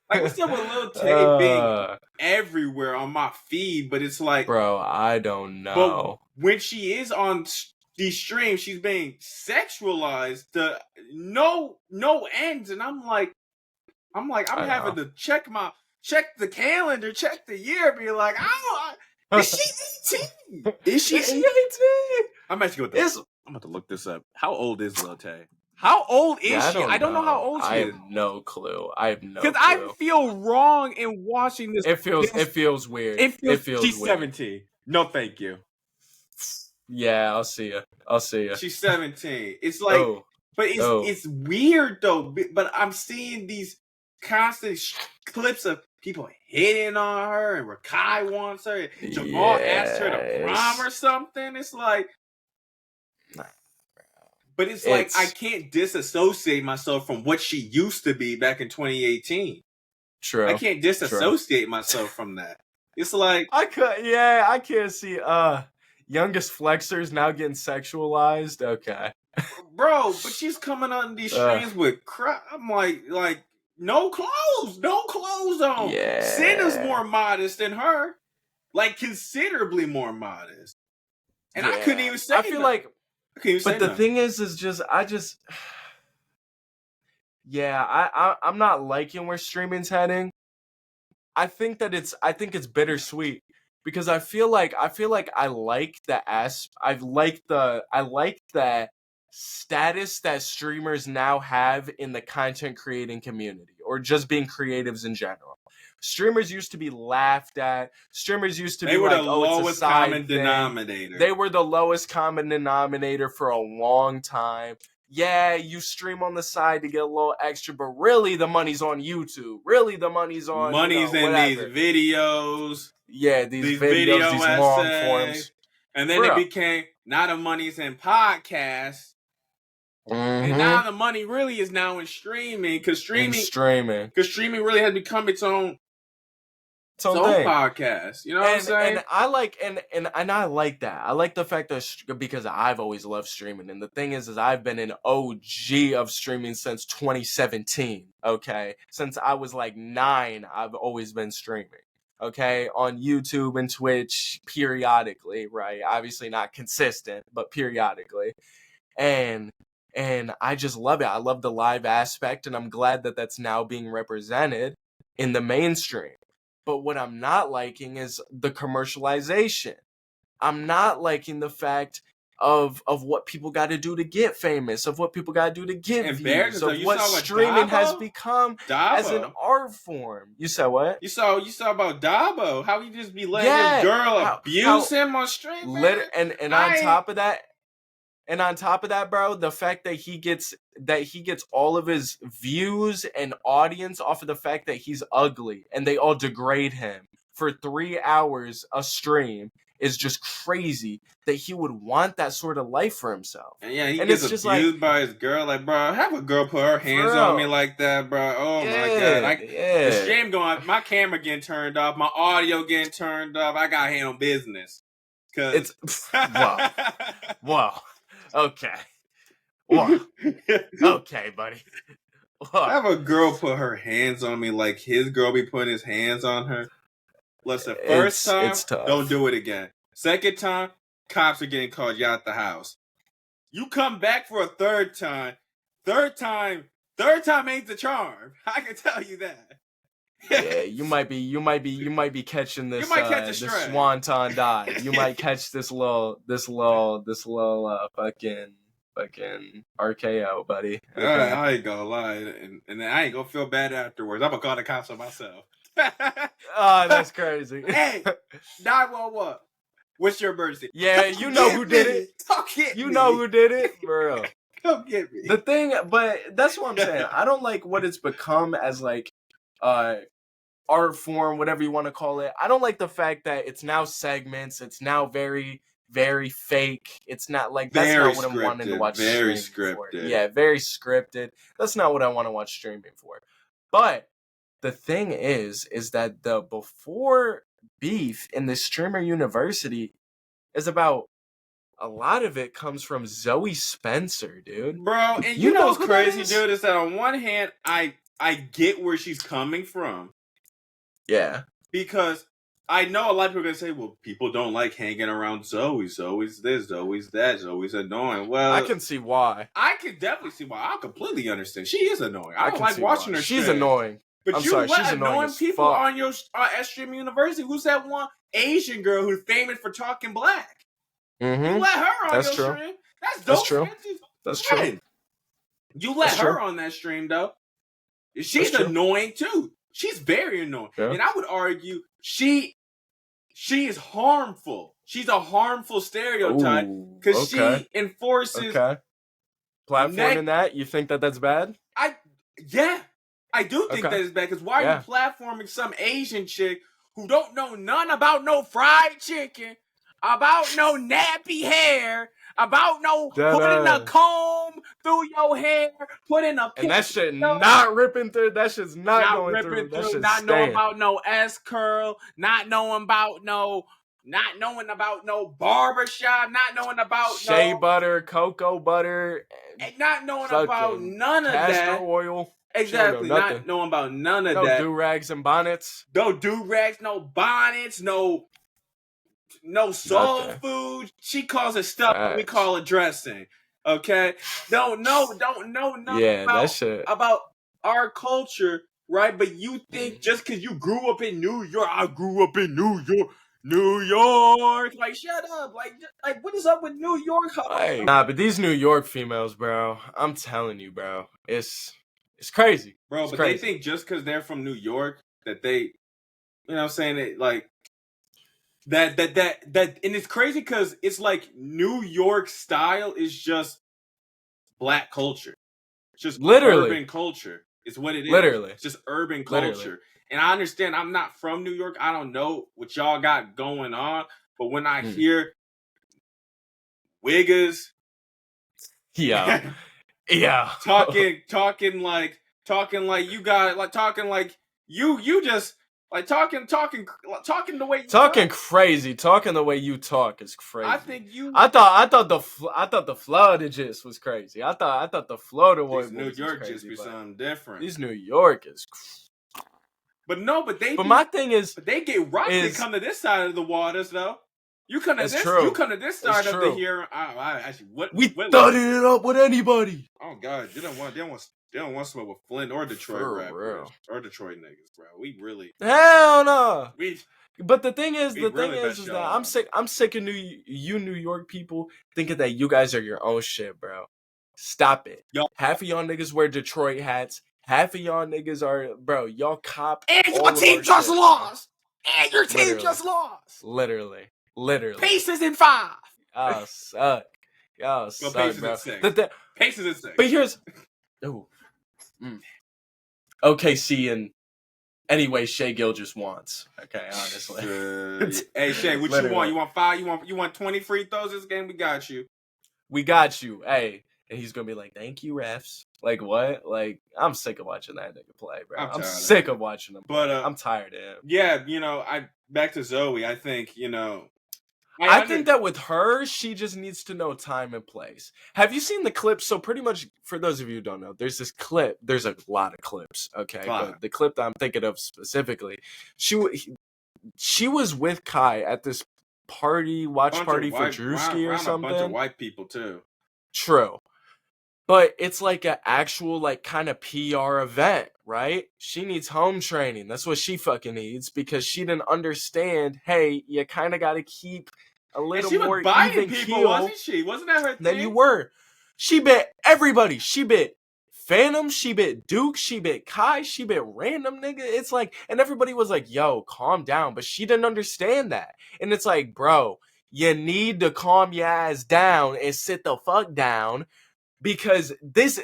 Like, what's up with Lil Tay being everywhere on my feed? But it's like, bro, I don't know. But when she is on these streams, she's being sexualized to no ends, and I'm having to check the calendar, check the year, be like, is she 18? Is she 18? I'm actually going to. I'm about to look this up. How old is Lil Tay? How old is she? I don't know how old she is. I have no clue. Because I feel wrong in watching this. It feels weird. She's 17. No, thank you. Yeah, I'll see you. She's 17. It's like, but it's weird though. But I'm seeing these constant clips of people hitting on her, and Rakai wants her, and Jamal asked her to prom or something. It's like, but it's like I can't disassociate myself from what she used to be back in 2018. True. I can't disassociate myself from that. It's like I can't see youngest flexers now getting sexualized. Okay. Bro, but she's coming on these streams with crap. I'm like no clothes on. Yeah. Sin is more modest than her, like considerably more modest. And I couldn't even say. I feel like, but the thing is just I'm not liking where streaming's heading. I think it's bittersweet because I feel like I like the status that streamers now have in the content creating community or just being creatives in general. Streamers used to be laughed at. Streamers used to be like, the lowest common denominator. They were the lowest common denominator for a long time. Yeah, you stream on the side to get a little extra, but really the money's on YouTube. Really the money's on in these videos. Yeah, these videos, these long forms. And then it became now the money's in podcasts. Mm-hmm. And now the money really is now in streaming because streaming really has become its own podcast. You know what I'm saying? And I like that. I like the fact that because I've always loved streaming, and the thing is I've been an OG of streaming since 2017. Okay, since I was like 9, I've always been streaming. Okay, on YouTube and Twitch periodically, right? Obviously not consistent, but periodically, and I just love it. I love the live aspect, and I'm glad that that's now being represented in the mainstream. But what I'm not liking is the commercialization. I'm not liking the fact of what people got to do to get famous, of what people got to do to get views, of what streaming has become as an art form. You said what? You saw about Dabo, how he just be letting his girl abuse him on stream. And on top of that. And on top of that, bro, the fact that he gets all of his views and audience off of the fact that he's ugly and they all degrade him for 3 hours a stream is just crazy that he would want that sort of life for himself. And he gets abused by his girl. Like, bro, have a girl put her hands on me like that, bro. Oh, my God. The stream going, my camera getting turned off, my audio getting turned off. I got to handle business. It's, whoa. Okay. Whoa. Okay, buddy. Whoa. Have a girl put her hands on me like his girl be putting his hands on her. Listen, first time, don't do it again. Second time, cops are getting called. You out the house. You come back for a third time. Third time ain't the charm. I can tell you that. Yeah, you might be catching this this swanton dive. You might catch this little fucking Fucking RKO, buddy. Okay. I ain't gonna lie, and then I ain't gonna feel bad afterwards. I'm gonna call the cops on myself. Oh, that's crazy. Hey, 911. What's your emergency? Yeah, you know who did it. Come get me. You know who did it, bro. Come get me. The thing, but that's what I'm saying. I don't like what it's become as like, art form, whatever you want to call it. I don't like the fact that it's now segments. It's now very, very fake. It's not like that's Very not what I'm wanting to watch. Very streaming for. scripted. Yeah, very scripted. That's not what I want to watch streaming for. But the thing is that the before beef in the streamer university is about. A lot of it comes from Zoe Spencer, dude. Bro, and You you know what's who crazy, that is? dude, is that on one hand, I get where she's coming from. Yeah. Because I know a lot of people are going to say, well, people don't like hanging around Zoe. Zoe's this, Zoe's that, Zoe's annoying. Well, I can see why. I can definitely see why. I completely understand. She is annoying. I don't like watching her. She's shit. annoying. But I'm you sorry, let she's annoying annoying as people fuck. on your at Stream University. Who's that one Asian girl who's famous for talking black? Mm-hmm. You let her on That's your true. stream. That's dope. That's true. Man. That's true. You let That's her true. on that stream, though. She's That's true. annoying, too. She's very annoying. Yeah. And I would argue she is harmful. She's a harmful stereotype because she enforces... Okay. Platforming that? You think that that's bad? I do think that is bad because why are you platforming some Asian chick who don't know none about no fried chicken, about no nappy hair, about no putting a comb through your hair, putting a and that shit not ripping through. That shit's not going ripping through. That shit's not staying. knowing about no S curl, not knowing about no barbershop, not knowing about shea butter, cocoa butter, and not knowing about none of castor that. oil. Exactly, not knowing about none of that. No do-rags and bonnets. No do-rags, no bonnets, no soul food. She calls it stuff. We call it dressing. Okay? Don't know nothing about our culture, right? But you think just because you grew up in New York, I grew up in New York. Like, shut up. Like what is up with New York? Hey. Nah, but these New York females, bro, I'm telling you, bro, it's crazy. Bro, but they think just because they're from New York that they, you know what I'm saying, it, like, that, and it's crazy because it's like New York style is just black culture. It's just urban culture. It's what it is. Literally. It's just urban culture. And I understand I'm not from New York. I don't know what y'all got going on. But when I hear wiggers, yeah, talking like you got like talking like you just like talking the way you talking crazy. Talking the way you talk is crazy. I think I thought the flow of the gist was crazy. I thought the flow of the voice New York just be something different. These New York is. But my thing is, but they get rocked and come to this side of the waters though. You come to this. True. You come to this side of the here. Actually, we thudded it up with anybody. Oh God, they don't want to smoke with Flint or Detroit rappers or Detroit niggas, bro. We really hell no. But the thing is really that I'm sick of New York people thinking that you guys are your own shit, bro. Stop it. Half of y'all niggas wear Detroit hats. Half of y'all niggas are, bro. Y'all cop. And your team just lost. And your team just lost. Literally. Pacers in 5. Y'all suck. Y'all suck, Pacers bro. in 6. Pacers in 6. But here's... OKC and anyway Shea Gilgeous wants. Okay, honestly. Hey, Shea, what you want? You want 5? You want 20 free throws this game? We got you. We got you. Hey. And he's going to be like, thank you, refs. Like, what? Like, I'm sick of watching that nigga play, bro. I'm sick of watching him. But I'm tired of him. Yeah, back to Zoe, I think, I think that with her, she just needs to know time and place. Have you seen the clip? So pretty much, for those of you who don't know, there's this clip. There's a lot of clips, okay? But the clip that I'm thinking of specifically, she was with Kai at this watch party for Drewski or something. A bunch of white people, too. True. But it's like an actual, like, kind of PR event, right? She needs home training. That's what she fucking needs because she didn't understand, hey, you kind of got to keep a little more even people, keel wasn't she? Wasn't that her thing? Than you were. She bit everybody. She bit Phantom, she bit Duke, she bit Kai, she bit random nigga. It's like, and everybody was like, yo, calm down. But she didn't understand that. And it's like, bro, you need to calm your ass down and sit the fuck down. Because this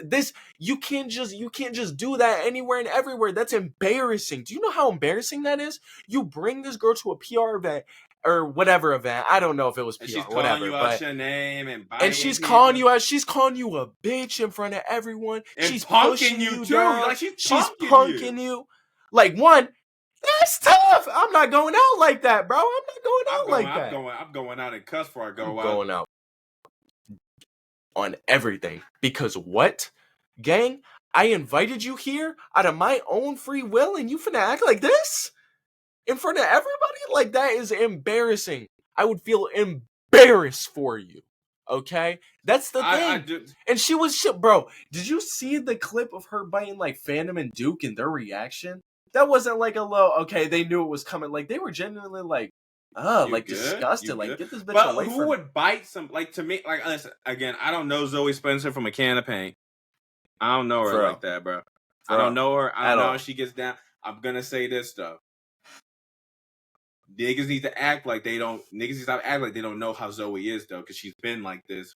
you can't just do that anywhere and everywhere. That's embarrassing. Do you know how embarrassing that is? You bring this girl to a PR event or whatever event. I don't know if it was PR, and she's calling whatever. you out your name and she's people. calling you out. She's calling you a bitch in front of everyone. And she's punking you too. down. Like she's punking you. Like, one, that's tough. I'm not going out like that, bro. I'm not going out like that. I'm going out and cuss before I go out. Going out on everything. Because what? Gang, I invited you here out of my own free will and you finna act like this? In front of everybody? Like, that is embarrassing. I would feel embarrassed for you. Okay? That's the thing. And she was shit. Bro, did you see the clip of her biting like Phantom and Duke and their reaction? That wasn't like a low, okay, they knew it was coming. Like, they were genuinely like, like good? Disgusted. Like, get this bitch away from me. Who would bite some, like, to me, like, listen, again, I don't know Zoe Spencer from a can of paint. I don't know her like that, bro. I don't know her. I don't know how she gets down. I'm gonna say this though. Niggas need to act like they don't. Niggas need to stop acting like they don't know how Zoe is though, because she's been like this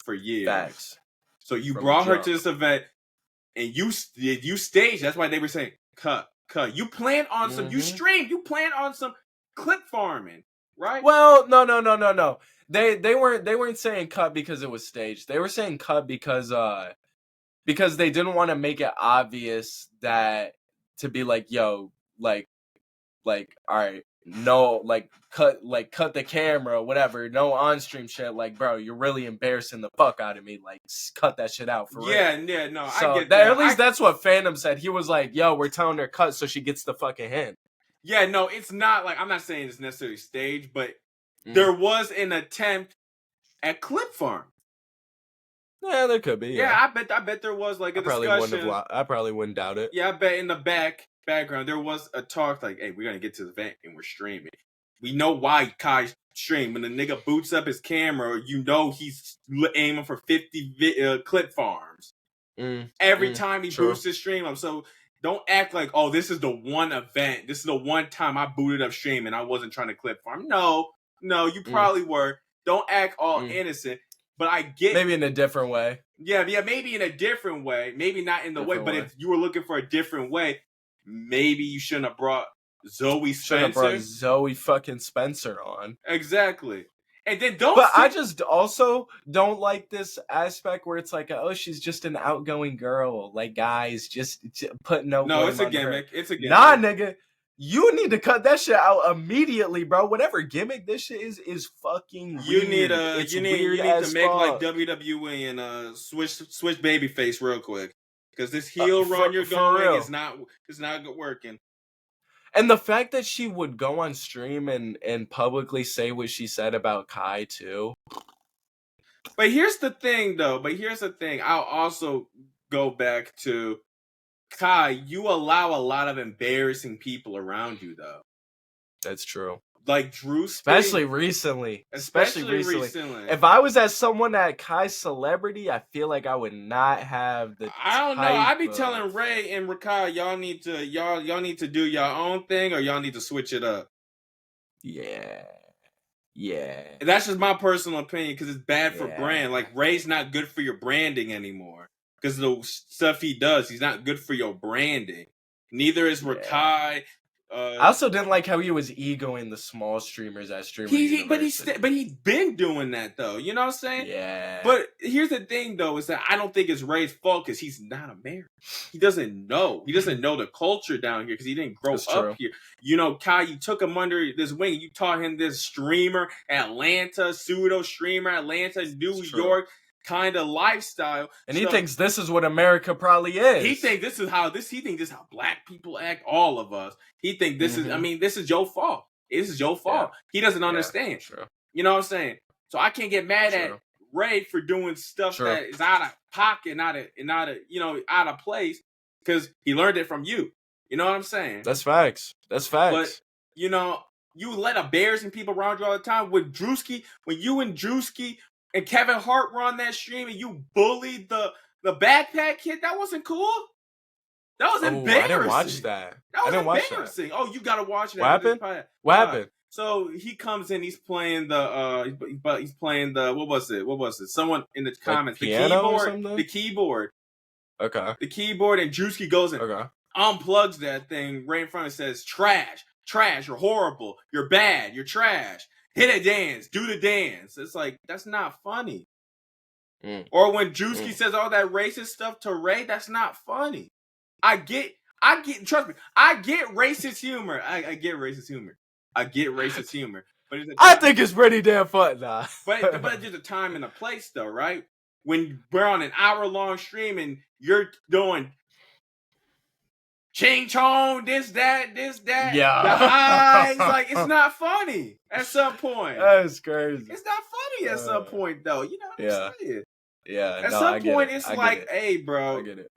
for years. Facts. So you brought her to this event, and you staged. That's why they were saying cut. You plan on some. You streamed. You plan on some clip farming, right? Well, no. They weren't saying cut because it was staged. They were saying cut because they didn't want to make it obvious that to be like, yo, like, all right, no, like, cut the camera, whatever, no on-stream shit, like, bro, you're really embarrassing the fuck out of me, like, cut that shit out for real. Yeah, no, so I get that. At least that's what Phantom said. He was like, yo, we're telling her cut so she gets the fucking hint. Yeah, no, it's not like, I'm not saying it's necessarily staged, but there was an attempt at clip farm. Yeah, there could be. Yeah, I bet there was like a discussion. I probably wouldn't doubt it. Yeah, I bet in the background there was a talk like, "Hey, we're gonna get to the event and we're streaming. We know why Kai stream. When the nigga boots up his camera, you know he's aiming for 50 clip farms every time he boosts his stream up. So don't act like, oh, this is the one event. This is the one time I booted up stream and I wasn't trying to clip farm. No, you probably were. Don't act all innocent." But I get maybe in a different way. Yeah, maybe in a different way. Maybe not in the way, but if you were looking for a different way, maybe you shouldn't have brought Zoe Spencer. Should have brought Zoe fucking Spencer on. Exactly. And then I just also don't like this aspect where it's like, oh, she's just an outgoing girl. Like, guys, just put no. No, it's a gimmick. It's a gimmick. Nah, nigga. You need to cut that shit out immediately, bro. Whatever gimmick this shit is fucking weird. You need to make like WWE and switch babyface real quick, because this heel run you're going is not working. And the fact that she would go on stream and publicly say what she said about Kai too. But here's the thing, though. I'll also go back to Kai, you allow a lot of embarrassing people around you, though. That's true. Like Drew, especially recently. If I was at someone at Kai's celebrity, I feel like I would not have the. I don't know. I'd be telling Ray and Rakai, y'all need to do your own thing, or y'all need to switch it up. Yeah. And that's just my personal opinion, because it's bad for brand. Like, Ray's not good for your branding anymore. Because the stuff he does, he's not good for your branding. Neither is Rakai. I also didn't like how he was egoing the small streamers at streamers. But he's been doing that though. You know what I'm saying? Yeah. But here's the thing though, is that I don't think it's Ray's fault, because he's not American. He doesn't know. He doesn't know the culture down here, because he didn't grow up here. You know, Kai, you took him under this wing. You taught him this streamer, pseudo streamer, Atlanta, New York kind of lifestyle, and he thinks this is what America probably is. He thinks this is how black people act. All of us. He think this is. I mean, this is your fault. This is your fault. Yeah. He doesn't understand. True. You know what I'm saying? So I can't get mad at Ray for doing stuff that is out of pocket, out of place, because he learned it from you. You know what I'm saying? That's facts. But you let embarrassing people around you all the time. With Drewski, when you and Drewski and Kevin Hart were on that stream and you bullied the backpack kid, that wasn't cool. That was embarrassing. I didn't watch that. That was embarrassing. Oh, you gotta watch that. What happened? So he comes in, he's playing the what was it? Someone in the comments, the keyboard. Okay. The keyboard, and Drewski goes and unplugs that thing right in front and says, trash, you're horrible, you're bad, you're trash. Hit a dance, do the dance. It's like, that's not funny. Or when Drewski says all that racist stuff to Ray, that's not funny. I get, trust me, I get racist humor. I get racist humor. But I think it's pretty damn fun, nah. but there's a time and a place, though, right? When we're on an hour-long stream and you're doing ching chong, this, that. Yeah. The eyes, like, it's not funny at some point. That's crazy. It's not funny at some point, though. You know what I'm saying? Yeah. At some point, it's like, hey, bro, I get it.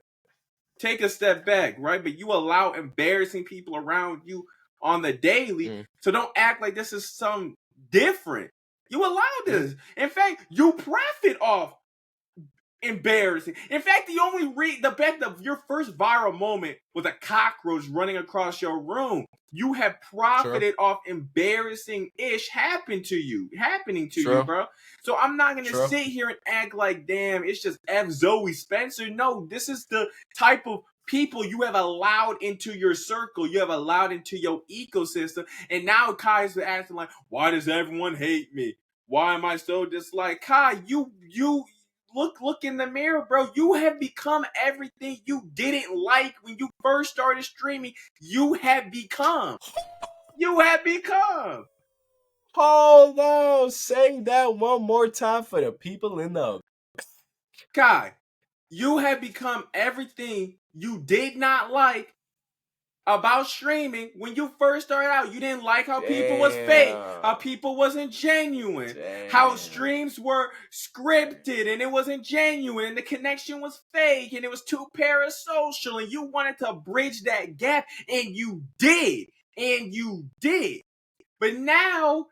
Take a step back, right? But you allow embarrassing people around you on the daily, so don't act like this is some different. You allow this. In fact, you profit off embarrassing. In fact, the only your first viral moment was a cockroach running across your room. You have profited off embarrassing-ish happening to you, bro. So I'm not gonna sit here and act like, damn, it's just F. Zoe Spencer. No, this is the type of people you have allowed into your circle, you have allowed into your ecosystem, and now Kai's asking like, why does everyone hate me? Why am I so disliked? Kai, you look in the mirror, bro. You have become everything you didn't like when you first started streaming. You have become. Hold on, say that one more time for the people in the. Kai, you have become everything you did not like about streaming when you first started out. You didn't like how people was fake, how people wasn't genuine, how streams were scripted and it wasn't genuine and the connection was fake and it was too parasocial, and you wanted to bridge that gap, and you did. But now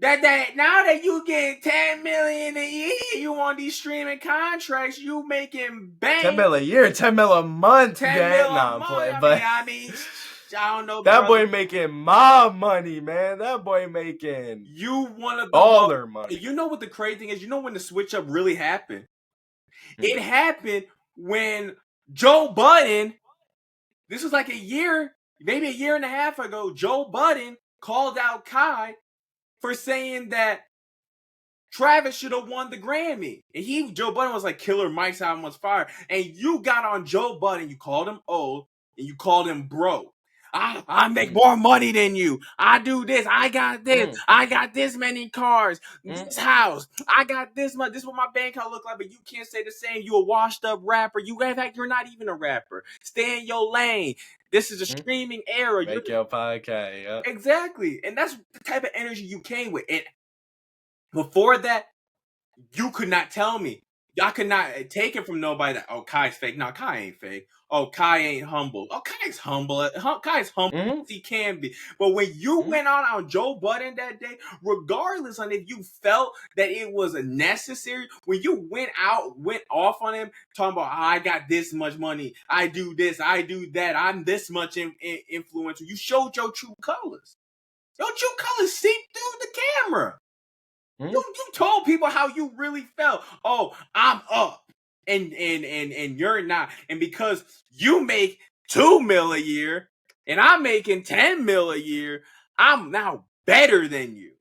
that you get 10 million a year, you on these streaming contracts, you making bank. 10 mil a year, 10 mil a month. 10 mil a month. I mean, I don't know. That boy making my money, man. That boy making baller money. You know what the crazy thing is? You know when the switch up really happened? It happened when Joe Budden, this was like maybe a year and a half ago, Joe Budden called out Kai for saying that Travis should have won the Grammy. And Joe Budden was like, Killer Mike's album was fire. And you got on Joe Budden, you called him old, and you called him bro. I make more money than you. I do this. I got this. I got this many cars. This house. I got this much. This is what my bank account look like. But you can't say the same. You a washed up rapper. In fact, you're not even a rapper. Stay in your lane. This is a streaming era. Make your podcast. Yeah. Exactly. And that's the type of energy you came with. And before that, you could not tell me. Y'all could not take it from nobody that, oh, Kai's fake. No, Kai ain't fake. Oh, Kai ain't humble. Oh, Kai's humble. Kai's humble as he can be. But when you went on Joe Budden that day, regardless on if you felt that it was necessary, when you went off on him, talking about, I got this much money, I do this, I do that, I'm this much influential, you showed your true colors. Your true colors seeped through the camera. You told people how you really felt. Oh, I'm up. And you're not. And because you make 2 mil a year and I'm making 10 mil a year, I'm now better than you.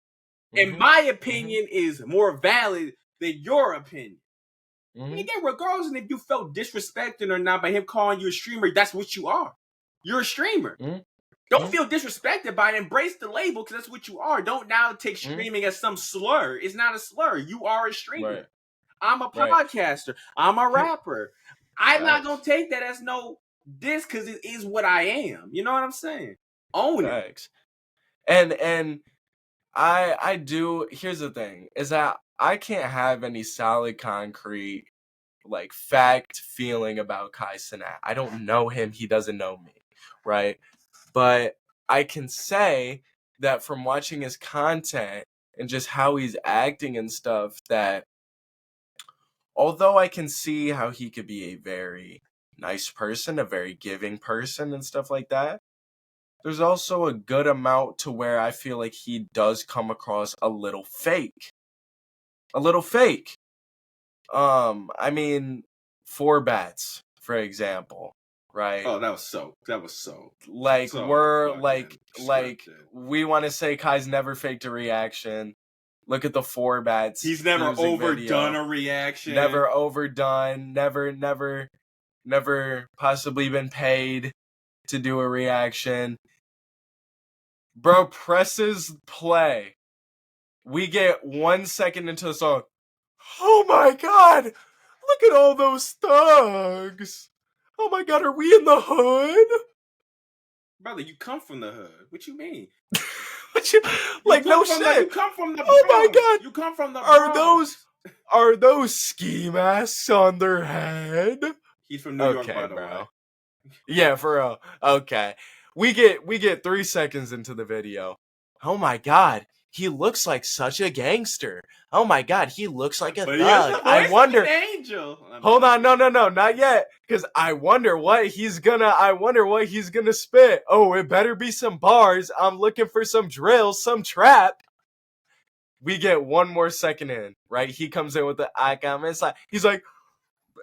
And my opinion is more valid than your opinion. And again, regardless of if you felt disrespected or not by him calling you a streamer, that's what you are. You're a streamer. Don't feel disrespected by it. Embrace the label because that's what you are. Don't now take streaming as some slur. It's not a slur. You are a streamer. Right. I'm a podcaster. I'm a rapper. I'm not going to take that as no diss because it is what I am. You know what I'm saying? Own it. And I do. Here's the thing is that I can't have any solid, concrete, like fact feeling about Kai Cenat. I don't know him. He doesn't know me. Right. But I can say that from watching his content and just how he's acting and stuff, that although I can see how he could be a very nice person, a very giving person and stuff like that, there's also a good amount to where I feel like he does come across a little fake. A little fake. I mean, four bats, for example, right? Oh, that was so. Like, so we're fucking like scripted. we want to say Kai's never faked a reaction. Look at the four bats. He's never music overdone video. a reaction. Never overdone. Never possibly been paid to do a reaction. Bro presses play. We get 1 second into the song. Oh my god! Look at all those thugs! Oh my god, are we in the hood? Brother, you come from the hood. What you mean? Like, no shit. You come from the Oh my Bronx. god. You come from the Bronx. Are those ski masks on their head? He's from New York, by the bro. way. Yeah, for real. Okay. We get 3 seconds into the video. Oh my god, he looks like such a gangster. Oh my god, he looks like a But thug. he has the voice I wonder. of an angel. Hold on, no, not yet. Cause I wonder what he's gonna spit. Oh, it better be some bars. I'm looking for some drills, some trap. We get 1 more second in, right? He comes in with the icon. He's like,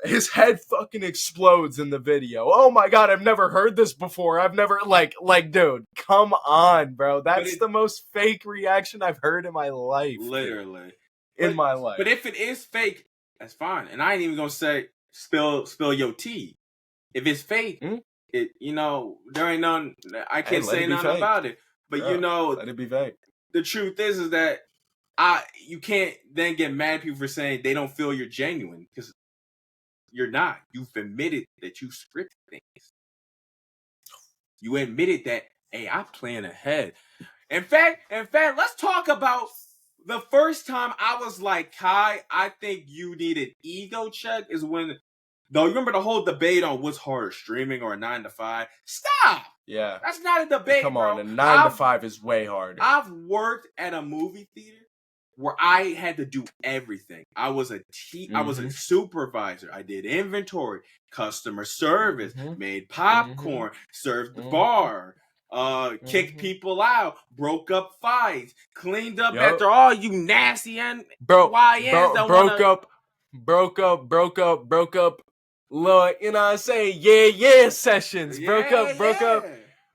his head fucking explodes in the video. Oh my god, I've never heard this before. I've never like, dude, come on, bro. That's the most fake reaction I've heard in my life. Literally. In my life. But if it is fake, that's fine. And I ain't even gonna say spill your tea. If it's fake, it there ain't none. I can't say nothing about it. But let it be fake. The truth is that you can't then get mad at people for saying they don't feel you're genuine, because you're not. You've admitted that you script things. You admitted that, hey, I plan ahead. In fact, let's talk about the first time I was like, Kai, I think you need an ego check, is when, though, you remember the whole debate on what's harder, streaming or a 9 to 5? Stop! Yeah. That's not a debate, Come bro. on, a 9 to 5 is way harder. I've worked at a movie theater where I had to do everything. I was a supervisor. I did inventory, customer service, made popcorn, served the bar, kicked people out, broke up fights, cleaned up after all you nasty YNs that broke up. Lord, you know what I'm saying? Yeah sessions.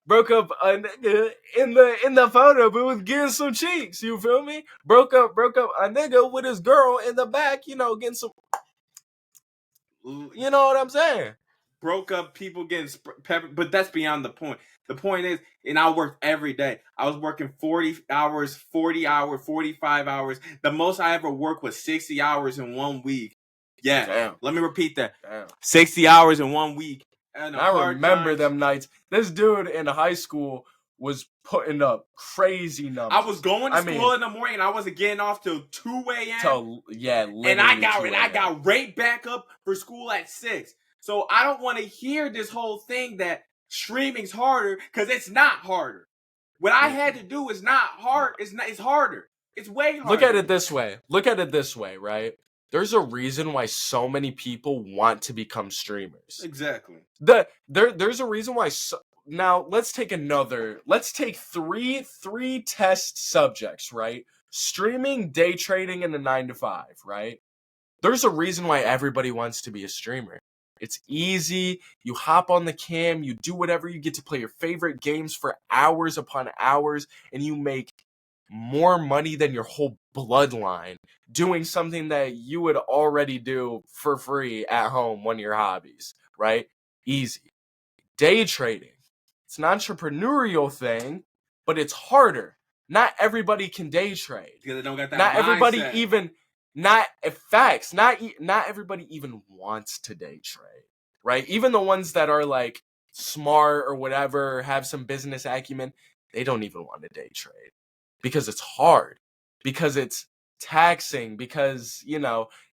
Broke up a nigga in the photo booth getting some cheeks. You feel me? Broke up a nigga with his girl in the back, getting some. You know what I'm saying? Broke up people getting peppered, but that's beyond the point. The point is, and I worked every day. I was working 40 hours, 40 hours, 45 hours. The most I ever worked was 60 hours in 1 week. Yeah. Damn. Let me repeat that. Damn. 60 hours in 1 week. I remember them nights. This dude in high school was putting up crazy numbers. I was going to school in the morning, and I wasn't getting off till 2 a.m. And I got right back up for school at 6. So I don't want to hear this whole thing that streaming's harder, because it's not harder. What I had to do is not hard. It's harder. It's way harder. Look at it this way, right? There's a reason why so many people want to become streamers. Exactly. There's a reason why. Now let's take three test subjects, right? Streaming, day trading, and a 9 to 5, right? There's a reason why everybody wants to be a streamer. It's easy. You hop on the cam, you do whatever, you get to play your favorite games for hours upon hours, and you make more money than your whole bloodline doing something that you would already do for free at home, one of your hobbies, right? Easy. Day trading. It's an entrepreneurial thing, but it's harder. Not everybody can day trade. Because they don't got that Not mindset. everybody even, not everybody even wants to day trade, right? Even the ones that are like smart or whatever, have some business acumen, they don't even want to day trade. Because it's hard, because it's taxing, because,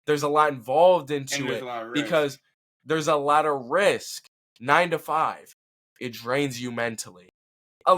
there's a lot involved into it, because there's a lot of risk. 9 to 5, it drains you mentally.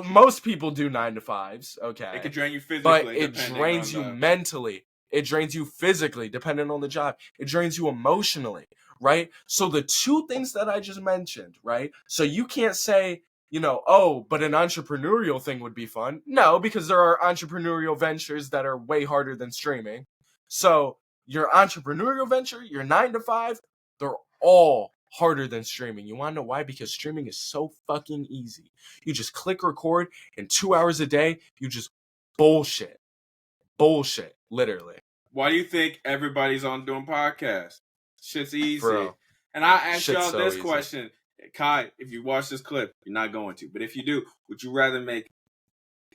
most people do 9 to 5s, okay? It could drain you physically, but it drains you mentally. It drains you physically, depending on the job. It drains you emotionally, right? So the two things that I just mentioned, right? So you can't say, oh, but an entrepreneurial thing would be fun. No, because there are entrepreneurial ventures that are way harder than streaming. So your entrepreneurial venture, your 9 to 5, they're all harder than streaming. You want to know why? Because streaming is so fucking easy. You just click record, and 2 hours a day, you just bullshit, literally. Why do you think everybody's on doing podcasts? Shit's easy. Bro, and I ask y'all so this easy. question. Kai, if you watch this clip, you're not going to. But if you do, would you rather make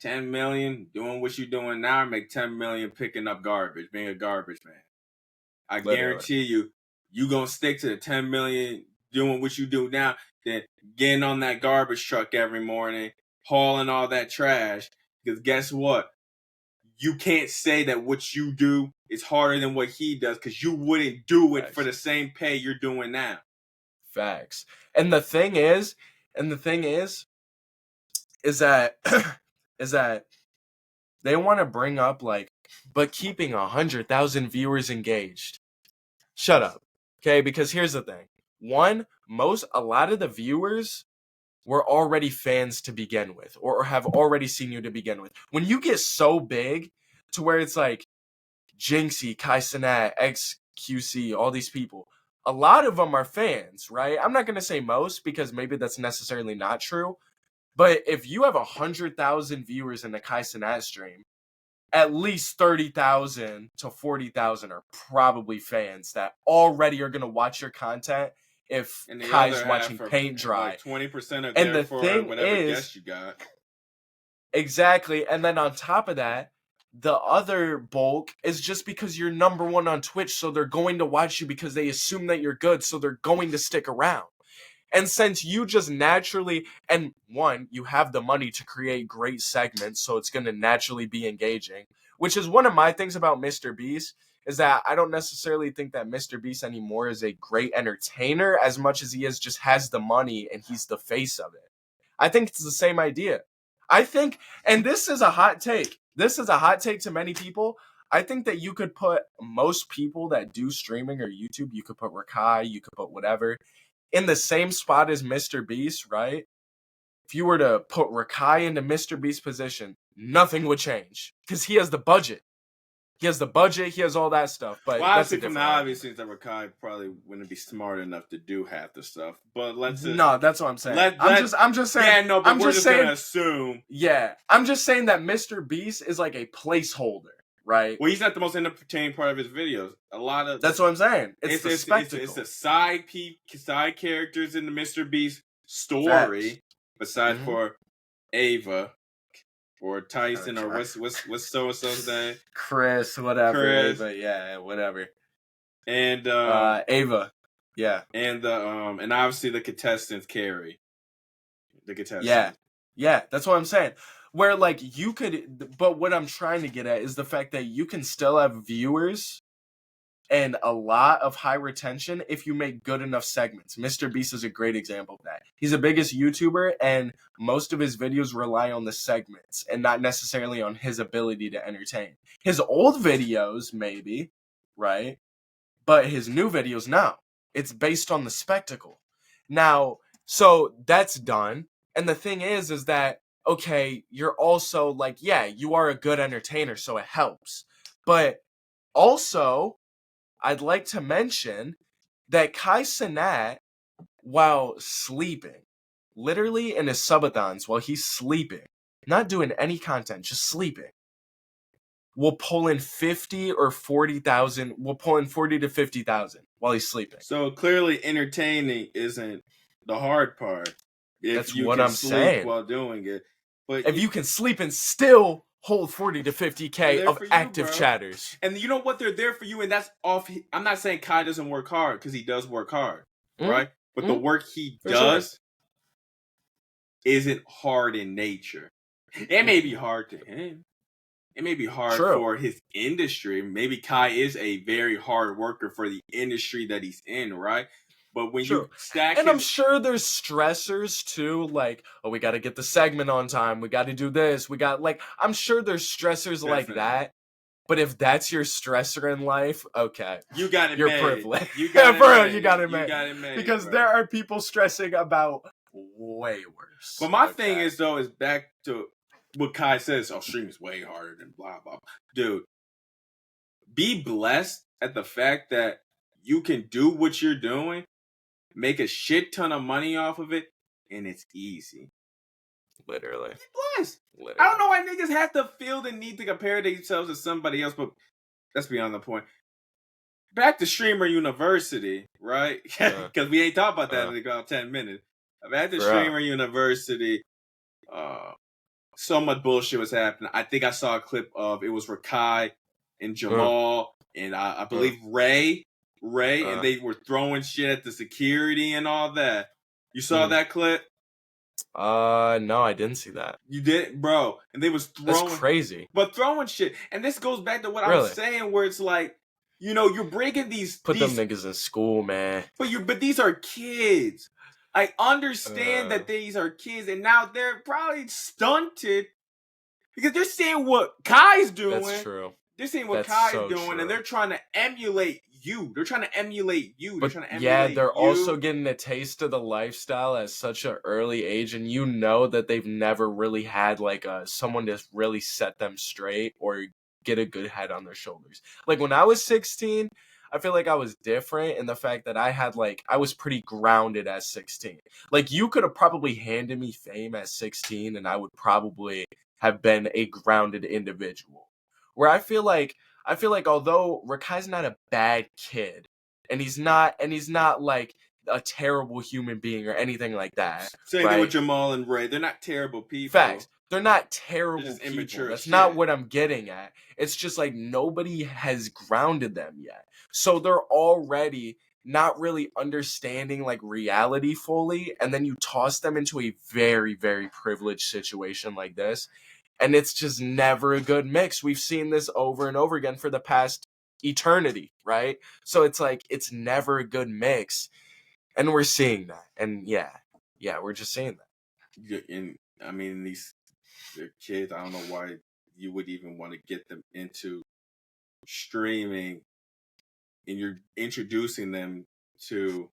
10 million doing what you're doing now or make 10 million picking up garbage, being a garbage man? I guarantee you gonna stick to the 10 million doing what you do now than getting on that garbage truck every morning, hauling all that trash. Because guess what? You can't say that what you do is harder than what he does because you wouldn't do it for the same pay you're doing now. Facts. And the thing is that they want to bring up but keeping 100,000 viewers engaged. Shut up. Okay, because here's the thing. One, a lot of the viewers were already fans to begin with, or have already seen you to begin with. When you get so big to where it's like Jinxie, Kai Cenat, XQC, all these people, a lot of them are fans, right? I'm not going to say most because maybe that's necessarily not true. But if you have 100,000 viewers in the Kai Cenat stream, at least 30,000 to 40,000 are probably fans that already are going to watch your content if Kai's watching paint dry. Like 20% of and there the for thing whatever is, guest you got. Exactly. And then on top of that, the other bulk is just because you're number one on Twitch, so they're going to watch you because they assume that you're good, so they're going to stick around. And since you just naturally, and one, you have the money to create great segments, so it's going to naturally be engaging, which is one of my things about Mr. Beast, is that I don't necessarily think that Mr. Beast anymore is a great entertainer as much as he just has the money and he's the face of it. I think it's the same idea. I think, and this is a hot take. This is a hot take to many people. I think that you could put most people that do streaming or YouTube, you could put Rakai, you could put whatever, in the same spot as Mr. Beast, right? If you were to put Rakai into Mr. Beast's position, nothing would change because he has the budget. He has the budget. He has all that stuff. But well, that's obviously, from the obvious things that Rakai probably wouldn't be smart enough to do half the stuff. But no, that's what I'm saying. I'm just saying. Yeah, no, but we're just gonna assume. Yeah, I'm just saying that Mr. Beast is like a placeholder, right? Well, he's not the most entertaining part of his videos. A lot of that's what I'm saying. It's the spectacle. It's the side characters in the Mr. Beast story. Facts. Besides for Ava. Or Tyson, or what's so-and-so's name? Chris, whatever. Ava, yeah, whatever. And Ava, yeah. And and obviously the contestants carry. The contestants. Yeah, that's what I'm saying. Where you could, but what I'm trying to get at is the fact that you can still have viewers and a lot of high retention if you make good enough segments. Mr. Beast is a great example of that. He's the biggest YouTuber, and most of his videos rely on the segments and not necessarily on his ability to entertain. His old videos, maybe, right? But his new videos, no. It's based on the spectacle. Now, so that's done. And the thing is that, okay, you're also you are a good entertainer, so it helps. But also, I'd like to mention that Kai Cenat, while sleeping, literally in his subathons, while he's sleeping, not doing any content, just sleeping, will pull in 50 or 40,000. Will pull in 40 to 50,000 while he's sleeping. So clearly, entertaining isn't the hard part. That's what I'm saying. While doing it, but if you can sleep and still hold 40 to 50K of active chatters. And you know what? They're there for you, and that's off. I'm not saying Kai doesn't work hard, because he does work hard, right? But the work he does isn't hard in nature. It may be hard to him. It may be hard for his industry. Maybe Kai is a very hard worker for the industry that he's in, right? But when True. you stack and I'm sure there's stressors too, like, oh, we got to get the segment on time. We got to do this. We got, like, I'm sure there's stressors like that. But if that's your stressor in life, okay. you got it You're made. privileged. You got it bro, made. you got it You made. got it made. Because bro. there are people stressing about way worse. But my thing is, though, is back to what Kai says. Oh, stream is way harder than blah, blah. Dude, be blessed at the fact that you can do what you're doing, make a shit ton of money off of it, and it's easy. Literally. Be blessed. Literally. I don't know why niggas have to feel the need to compare themselves to somebody else, but that's beyond the point. Back to Streamer University, right? Because we ain't talked about that in about 10 minutes. Back to Streamer University, so much bullshit was happening. I think I saw a clip of, it was Rakai and Jamal and I believe Ray, and they were throwing shit at the security and all that. You saw that clip? No, I didn't see that. You did, bro. And they was throwing. That's crazy. But throwing shit. And this goes back to what I was saying, where it's like, you know, you're breaking these. Put them niggas in school, man. But these are kids. I understand that these are kids, and now they're probably stunted because they're seeing what Kai's doing. That's true. They're seeing what Kai's doing, and they're trying to emulate you. They're trying to emulate you. But they're also getting a taste of the lifestyle at such an early age, and you know that they've never really had like someone to really set them straight or get a good head on their shoulders. Like when I was 16, I feel like I was different in the fact that I was pretty grounded at 16. Like you could have probably handed me fame at 16 and I would probably have been a grounded individual. Where I feel like although Rakai's not a bad kid and he's not like a terrible human being or anything like that. Same thing with Jamal and Ray. They're not terrible people. Facts. They're not terrible people. Immature That's shit. not what I'm getting at. It's just like nobody has grounded them yet. So they're already not really understanding like reality fully. And then you toss them into a very, very privileged situation like this. And it's just never a good mix. We've seen this over and over again for the past eternity, right? So it's like, it's never a good mix. And we're seeing that. And yeah, we're just seeing that. And I mean, they're kids. I don't know why you would even want to get them into streaming and you're introducing them to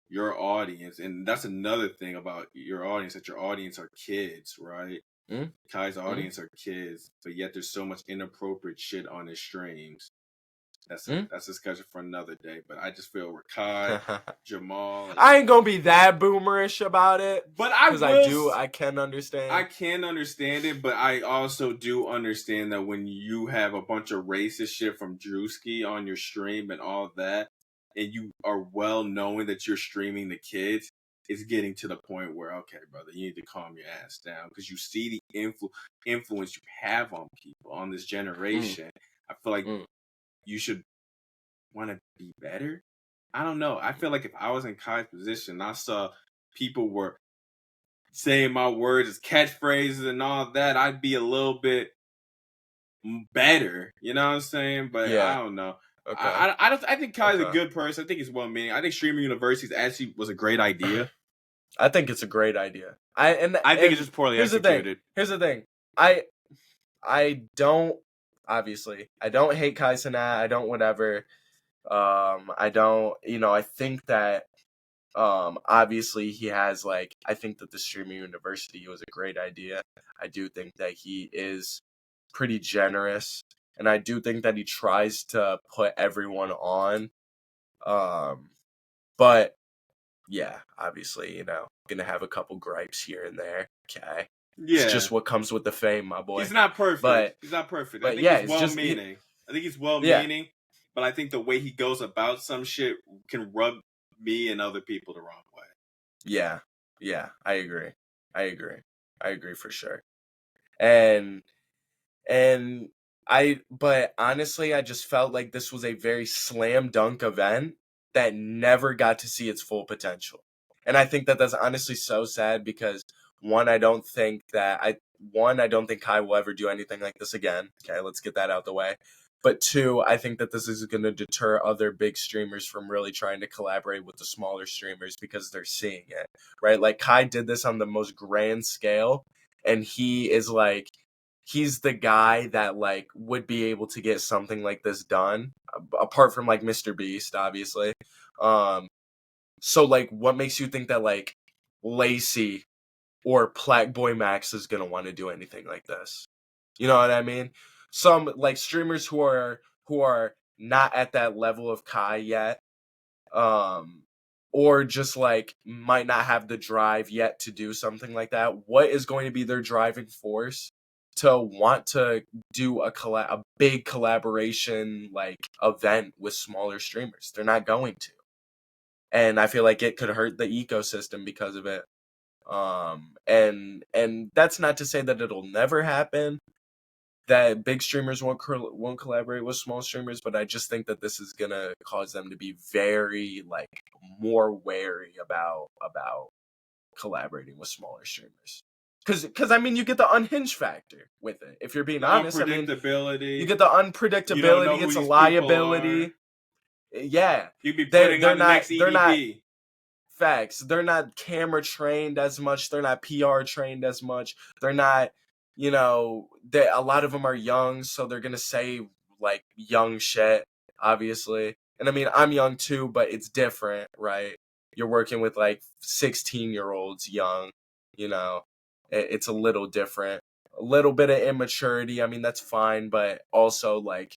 your audience. And that's another thing about your audience, that your audience are kids, right? Kai's audience are kids, but yet there's so much inappropriate shit on his streams. That's a discussion for another day. But I just feel Rakai, Jamal. I ain't gonna be that boomerish about it, but I can understand. I can understand it, but I also do understand that when you have a bunch of racist shit from Drewski on your stream and all that, and you are well knowing that you're streaming the kids, it's getting to the point where, okay, brother, you need to calm your ass down because you see the influence you have on people, on this generation. I feel like you should want to be better. I don't know. I feel like if I was in Kai's position, I saw people were saying my words as catchphrases and all that, I'd be a little bit better. You know what I'm saying? But I don't know. Okay. I think Kai's a good person. I think he's well-meaning. I think Streamer University actually was a great idea. I think it's a great idea. I think it's just poorly executed. Here's the thing. I don't hate Kai Cenat. I don't whatever. I don't, I think that obviously he has I think that the Streamer University was a great idea. I do think that he is pretty generous, and I do think that he tries to put everyone on. But yeah, obviously, gonna have a couple gripes here and there. Okay. Yeah. It's just what comes with the fame, my boy. He's not perfect. He's not perfect. I think he's well-meaning. I think he's well-meaning, but I think the way he goes about some shit can rub me and other people the wrong way. Yeah. Yeah, I agree. I agree for sure. But honestly, I just felt like this was a very slam dunk event that never got to see its full potential. And I think that that's honestly so sad because I don't think Kai will ever do anything like this again. Okay, let's get that out the way. But 2, I think that this is going to deter other big streamers from really trying to collaborate with the smaller streamers because they're seeing it, right? Like Kai did this on the most grand scale, and he is like, he's the guy that like would be able to get something like this done, apart from like Mr. Beast, obviously. So like, what makes you think that like Lacey or Plaque Boy Max is gonna want to do anything like this? You know what I mean? Some like streamers who are not at that level of Kai yet, or just like might not have the drive yet to do something like that. What is going to be their driving force to want to do a big collaboration like event with smaller streamers? They're not going to, and I feel like it could hurt the ecosystem because of it. And that's not to say that it'll never happen, that big streamers won't collaborate with small streamers, but I just think that this is gonna cause them to be very like more wary about collaborating with smaller streamers. Because I mean, you get the unhinged factor with it. If you're being honest, I mean, unpredictability. you get the unpredictability. It's a liability. Yeah, You'd be putting on the next EDP. They're not facts. They're not camera trained as much. They're not PR trained as much. They're not. You know, a lot of them are young, so they're gonna say like young shit, obviously. And I mean, I'm young too, but it's different, right? You're working with like 16-year-olds young, you know. It's a little different. A little bit of immaturity, I mean, that's fine, but also like,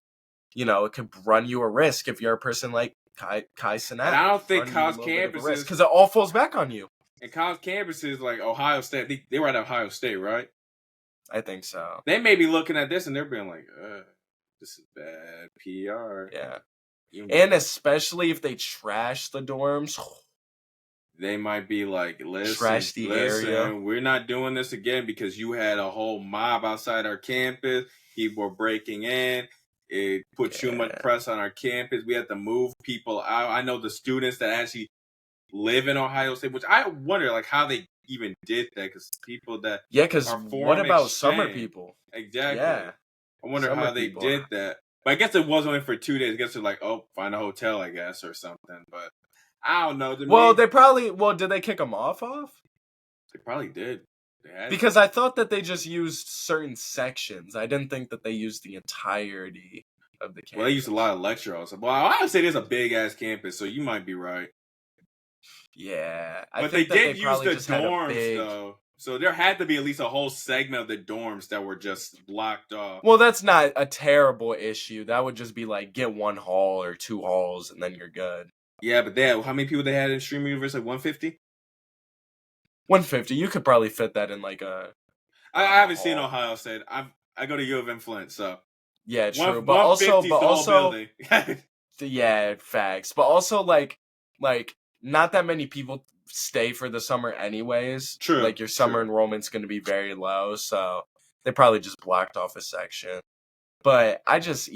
you know, it could run you a risk if you're a person like Kai Cenat. And I don't think college campuses, because it all falls back on you. And college campuses like Ohio State, they were at Ohio State, right? I think so. They may be looking at this and they're being like, this is bad PR. Yeah. And especially if they trash the dorms. They might be like, trash the area. We're not doing this again because you had a whole mob outside our campus. People were breaking in. It put too much press on our campus. We had to move people out. I know the students that actually live in Ohio State, which I wonder like how they even did that, because people that because what about summer people? Exactly. Yeah, I wonder summer how they did that. But I guess it was only for 2 days. I guess they're like, oh, find a hotel, I guess, or something. But I don't know. Did they kick them off? They probably did. Because I thought that they just used certain sections. I didn't think that they used the entirety of the campus. Well, they used a lot of lecture halls. Well, I would say there's a big ass campus, so you might be right. Yeah, but they did use the dorms though, so there had to be at least a whole segment of the dorms that were just blocked off. Well, that's not a terrible issue. That would just be like get 1 hall or 2 halls, and then you're good. Yeah, but how many people they had in Stream Universe? Like 150. 150. You could probably fit that in like a. I haven't seen Ohio State. I go to U of M Flint, so. Yeah, true, but also, yeah, facts. But also, like. Not that many people stay for the summer anyways. True. Like, your summer enrollment's going to be very low, so they probably just blocked off a section. But I just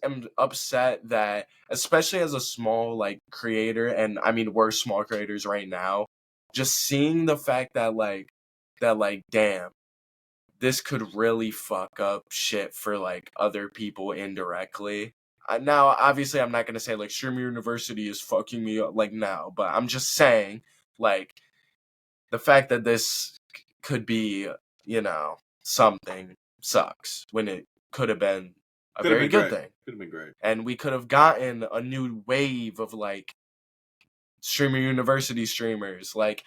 am upset that, especially as a small, like, creator, and, I mean, we're small creators right now, just seeing the fact that, damn, this could really fuck up shit for, like, other people indirectly. Now, obviously, I'm not going to say, like, Streamer University is fucking me up, like, now. But I'm just saying, like, the fact that this could be, you know, something sucks when it could have been a very good thing. Could have been great. And we could have gotten a new wave of, like, Streamer University streamers, like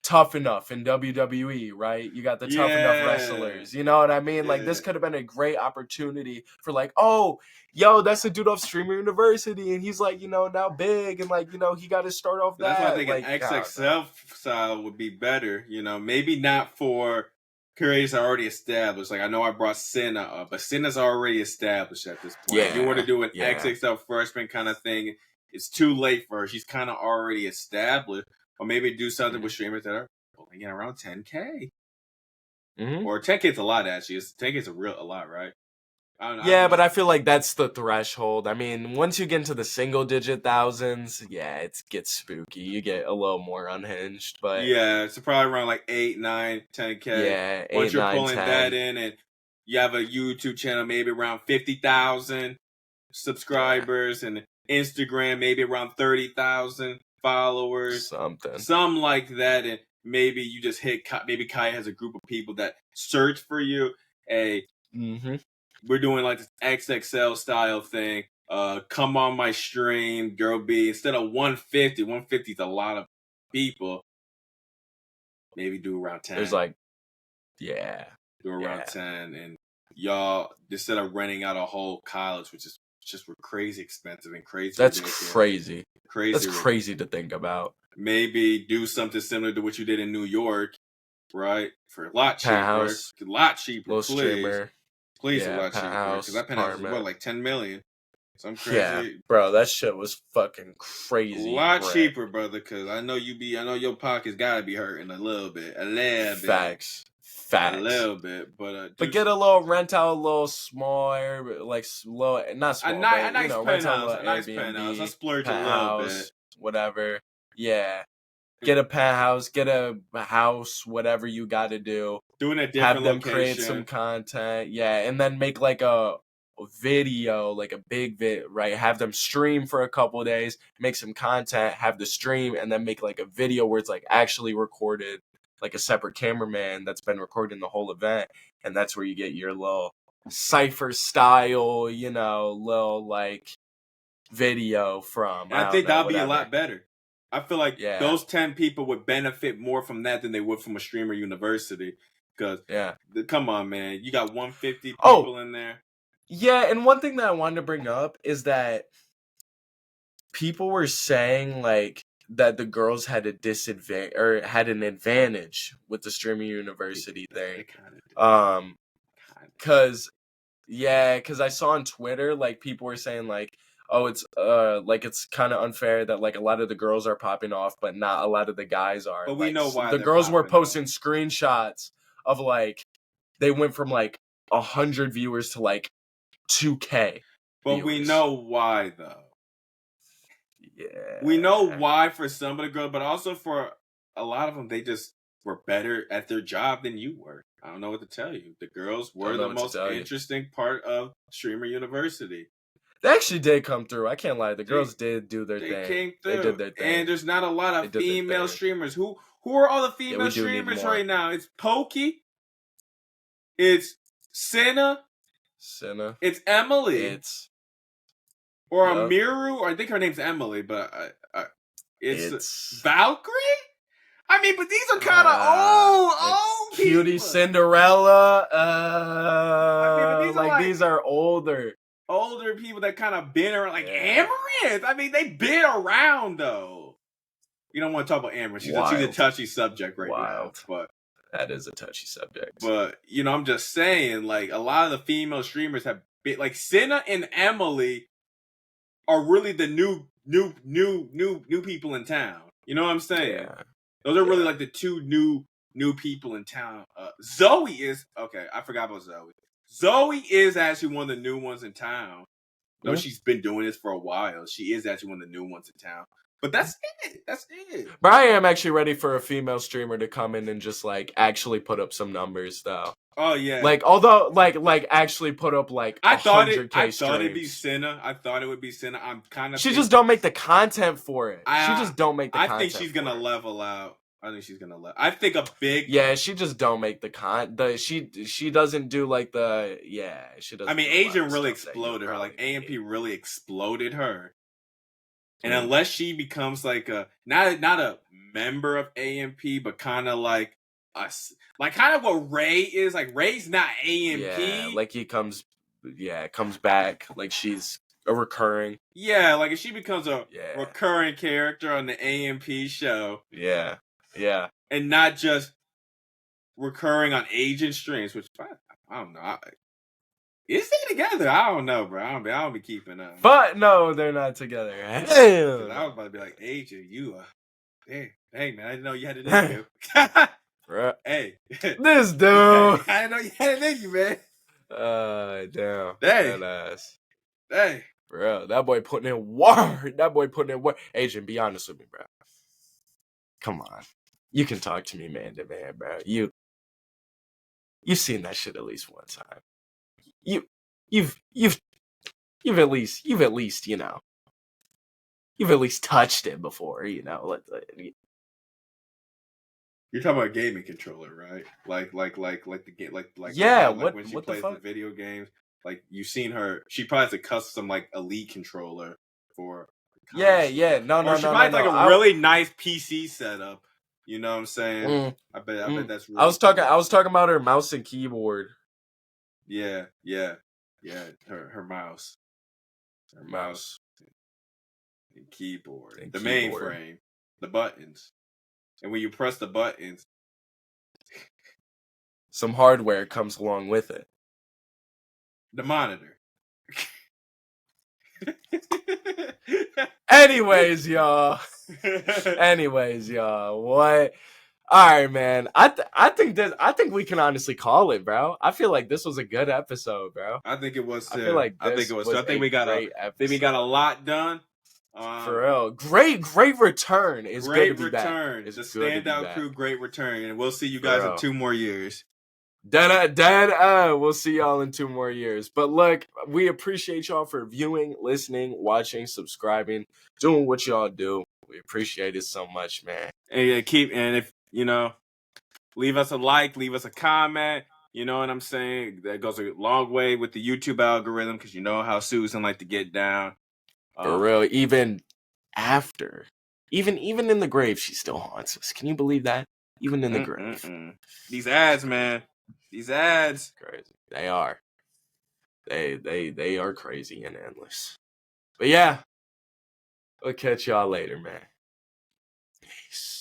Tough Enough in WWE, right? You got the Tough Enough wrestlers. You know what I mean? Yeah. Like, this could have been a great opportunity for, like, oh, yo, that's a dude off Streamer University, and he's, like, you know, now big, and, like, you know, he got to start off that. That's why I think an XXL style would be better, you know, maybe not for creators are already established. Like, I know I brought Senna up, but Senna's already established at this point. Yeah. If you want to do an XXL freshman kind of thing, it's too late for her. She's kind of already established. Or maybe do something with streamers that are pulling in around 10K. Mm-hmm. Or 10K is a lot, actually. 10K is a lot, right? But I feel like that's the threshold. I mean, once you get into the single-digit thousands, it gets spooky. You get a little more unhinged. But yeah, it's probably around like 8, 9, 10K. Yeah, 8, once you're 9, pulling 10. that in, and you have a YouTube channel maybe around 50,000. subscribers, and Instagram maybe around 30,000 followers, something like that, and maybe you just hit. Maybe Kai has a group of people that search for you. Hey, we're doing like this XXL style thing. Come on my stream, girl B. Instead of 150, 150 is a lot of people. Maybe do around 10. There's like, yeah. Do around 10. And y'all, instead of renting out a whole college, which is just crazy expensive and crazy. That's ridiculous. crazy. Crazy. That's crazy to think about. Maybe do something similar to what you did in New York, right? For a lot cheaper. Penthouse. A lot cheaper, Little please. streamer. Please, a lot cheaper. Because that penthouse was what, like 10 million? Some crazy. Yeah, bro, that shit was fucking crazy. A lot cheaper, brother, because I know your pockets gotta be hurting a little bit. Facts. A little bit, but get a little rent out, a little small area, like little, not small, a nice penthouse, a nice penthouse. I splurge a little bit, whatever. Yeah, get a penthouse, get a house, whatever you got to do. Doing a different have them location. Create some content, yeah, and then make like a video, like a big right? Have them stream for a couple of days, make some content, have the stream, and then make like a video where it's like actually recorded. Like a separate cameraman that's been recording the whole event, and that's where you get your little cypher style, little like video from. And I think that'll be a lot better. I feel like those 10 people would benefit more from that than they would from a streamer university. Because, come on, man, you got 150 people in there. Yeah, and one thing that I wanted to bring up is that people were saying like that the girls had a disadvantage or had an advantage with the streaming university thing. Cause I saw on Twitter like people were saying like, oh, it's kind of unfair that like a lot of the girls are popping off, but not a lot of the guys are. But we know why the girls were posting screenshots of like they went from like 100 viewers to like 2K. But we know why though. Yeah. We know why for some of the girls, but also for a lot of them, they just were better at their job than you were. I don't know what to tell you. The girls were the most interesting part of Streamer University. They actually did come through. I can't lie. The girls did do their thing. They came through. They did their thing. And there's not a lot of female streamers. Who are all the female streamers right now? It's Pokey. It's Senna. It's Emily. Or Amiru, or I think her name's Emily, but it's Valkyrie? I mean, but these are kind of old Cutie people. Cinderella. These are older. Older people that kind of been around, like Amaranth. I mean, they've been around, though. You don't want to talk about Amaranth. She's a touchy subject right now. But that is a touchy subject. But, I'm just saying, like, a lot of the female streamers have been, like, Senna and Emily are really the new people in town. You know what I'm saying? Yeah. Those are really like the two new people in town. Zoe is I forgot about Zoe. Zoe is actually one of the new ones in town. No, she's been doing this for a while. She is actually one of the new ones in town. But that's it. But I am actually ready for a female streamer to come in and just like actually put up some numbers though. Oh yeah. Like although like actually put up like I thought it'd be Senna. I thought it would be Senna. I'm kind of. She just don't make the content for it. She just don't make the content. I think she's gonna level out. I think a big. Yeah, she just don't make the she doesn't do like the she doesn't. I mean, Agent really exploded her. Like AMP really exploded her. And unless she becomes like a not a member of AMP, but kind of like us, like kind of what Ray is. Like Ray's not AMP. Yeah, like he comes back. Like she's a recurring. Yeah, like if she becomes a recurring character on the AMP show. Yeah. And not just recurring on Agent streams, which I don't know. Is they together? I don't know, bro. I don't be keeping up. But no, they're not together. I was about to be like, Agent, you hey man, I didn't know you had a name. Right. Hey. This dude. I didn't know you had a name, man. Damn. Hey. That ass. Hey. Bro, that boy putting in work. Agent, be honest with me, bro. Come on. You can talk to me man to man, bro. You've seen that shit at least one time. You've you've at least you've at least touched it before, You're talking about a gaming controller, right? Like the game, like Yeah, when she what the plays the fuck? video games. Like you've seen her, she probably has a custom like Elite controller for Yeah, no, or she probably has like a really nice PC setup. You know what I'm saying? I bet that's really I was talking about her mouse and keyboard. Yeah. Her mouse. Her mouse and keyboard. And The keyboard. mainframe. The buttons. And when you press the buttons, some hardware comes along with it. The monitor. Anyways, y'all. What? All right, man. I think we can honestly call it, bro. I feel like this was a good episode, bro. I think it was too. I feel like I think we got a lot done. For real. Great return. It's great good to be return. back. It's the good Standout crew, great return. And we'll see you guys in 2 more years. We'll see y'all in 2 more years. But look, we appreciate y'all for viewing, listening, watching, subscribing, doing what y'all do. We appreciate it so much, man. And if leave us a like, leave us a comment. You know what I'm saying? That goes a long way with the YouTube algorithm because you know how Susan like to get down. For real, even after, even in the grave, she still haunts us. Can you believe that? Even in the grave. These ads, man. These ads. Crazy. They are. They are crazy and endless. But yeah, we'll catch y'all later, man. Peace.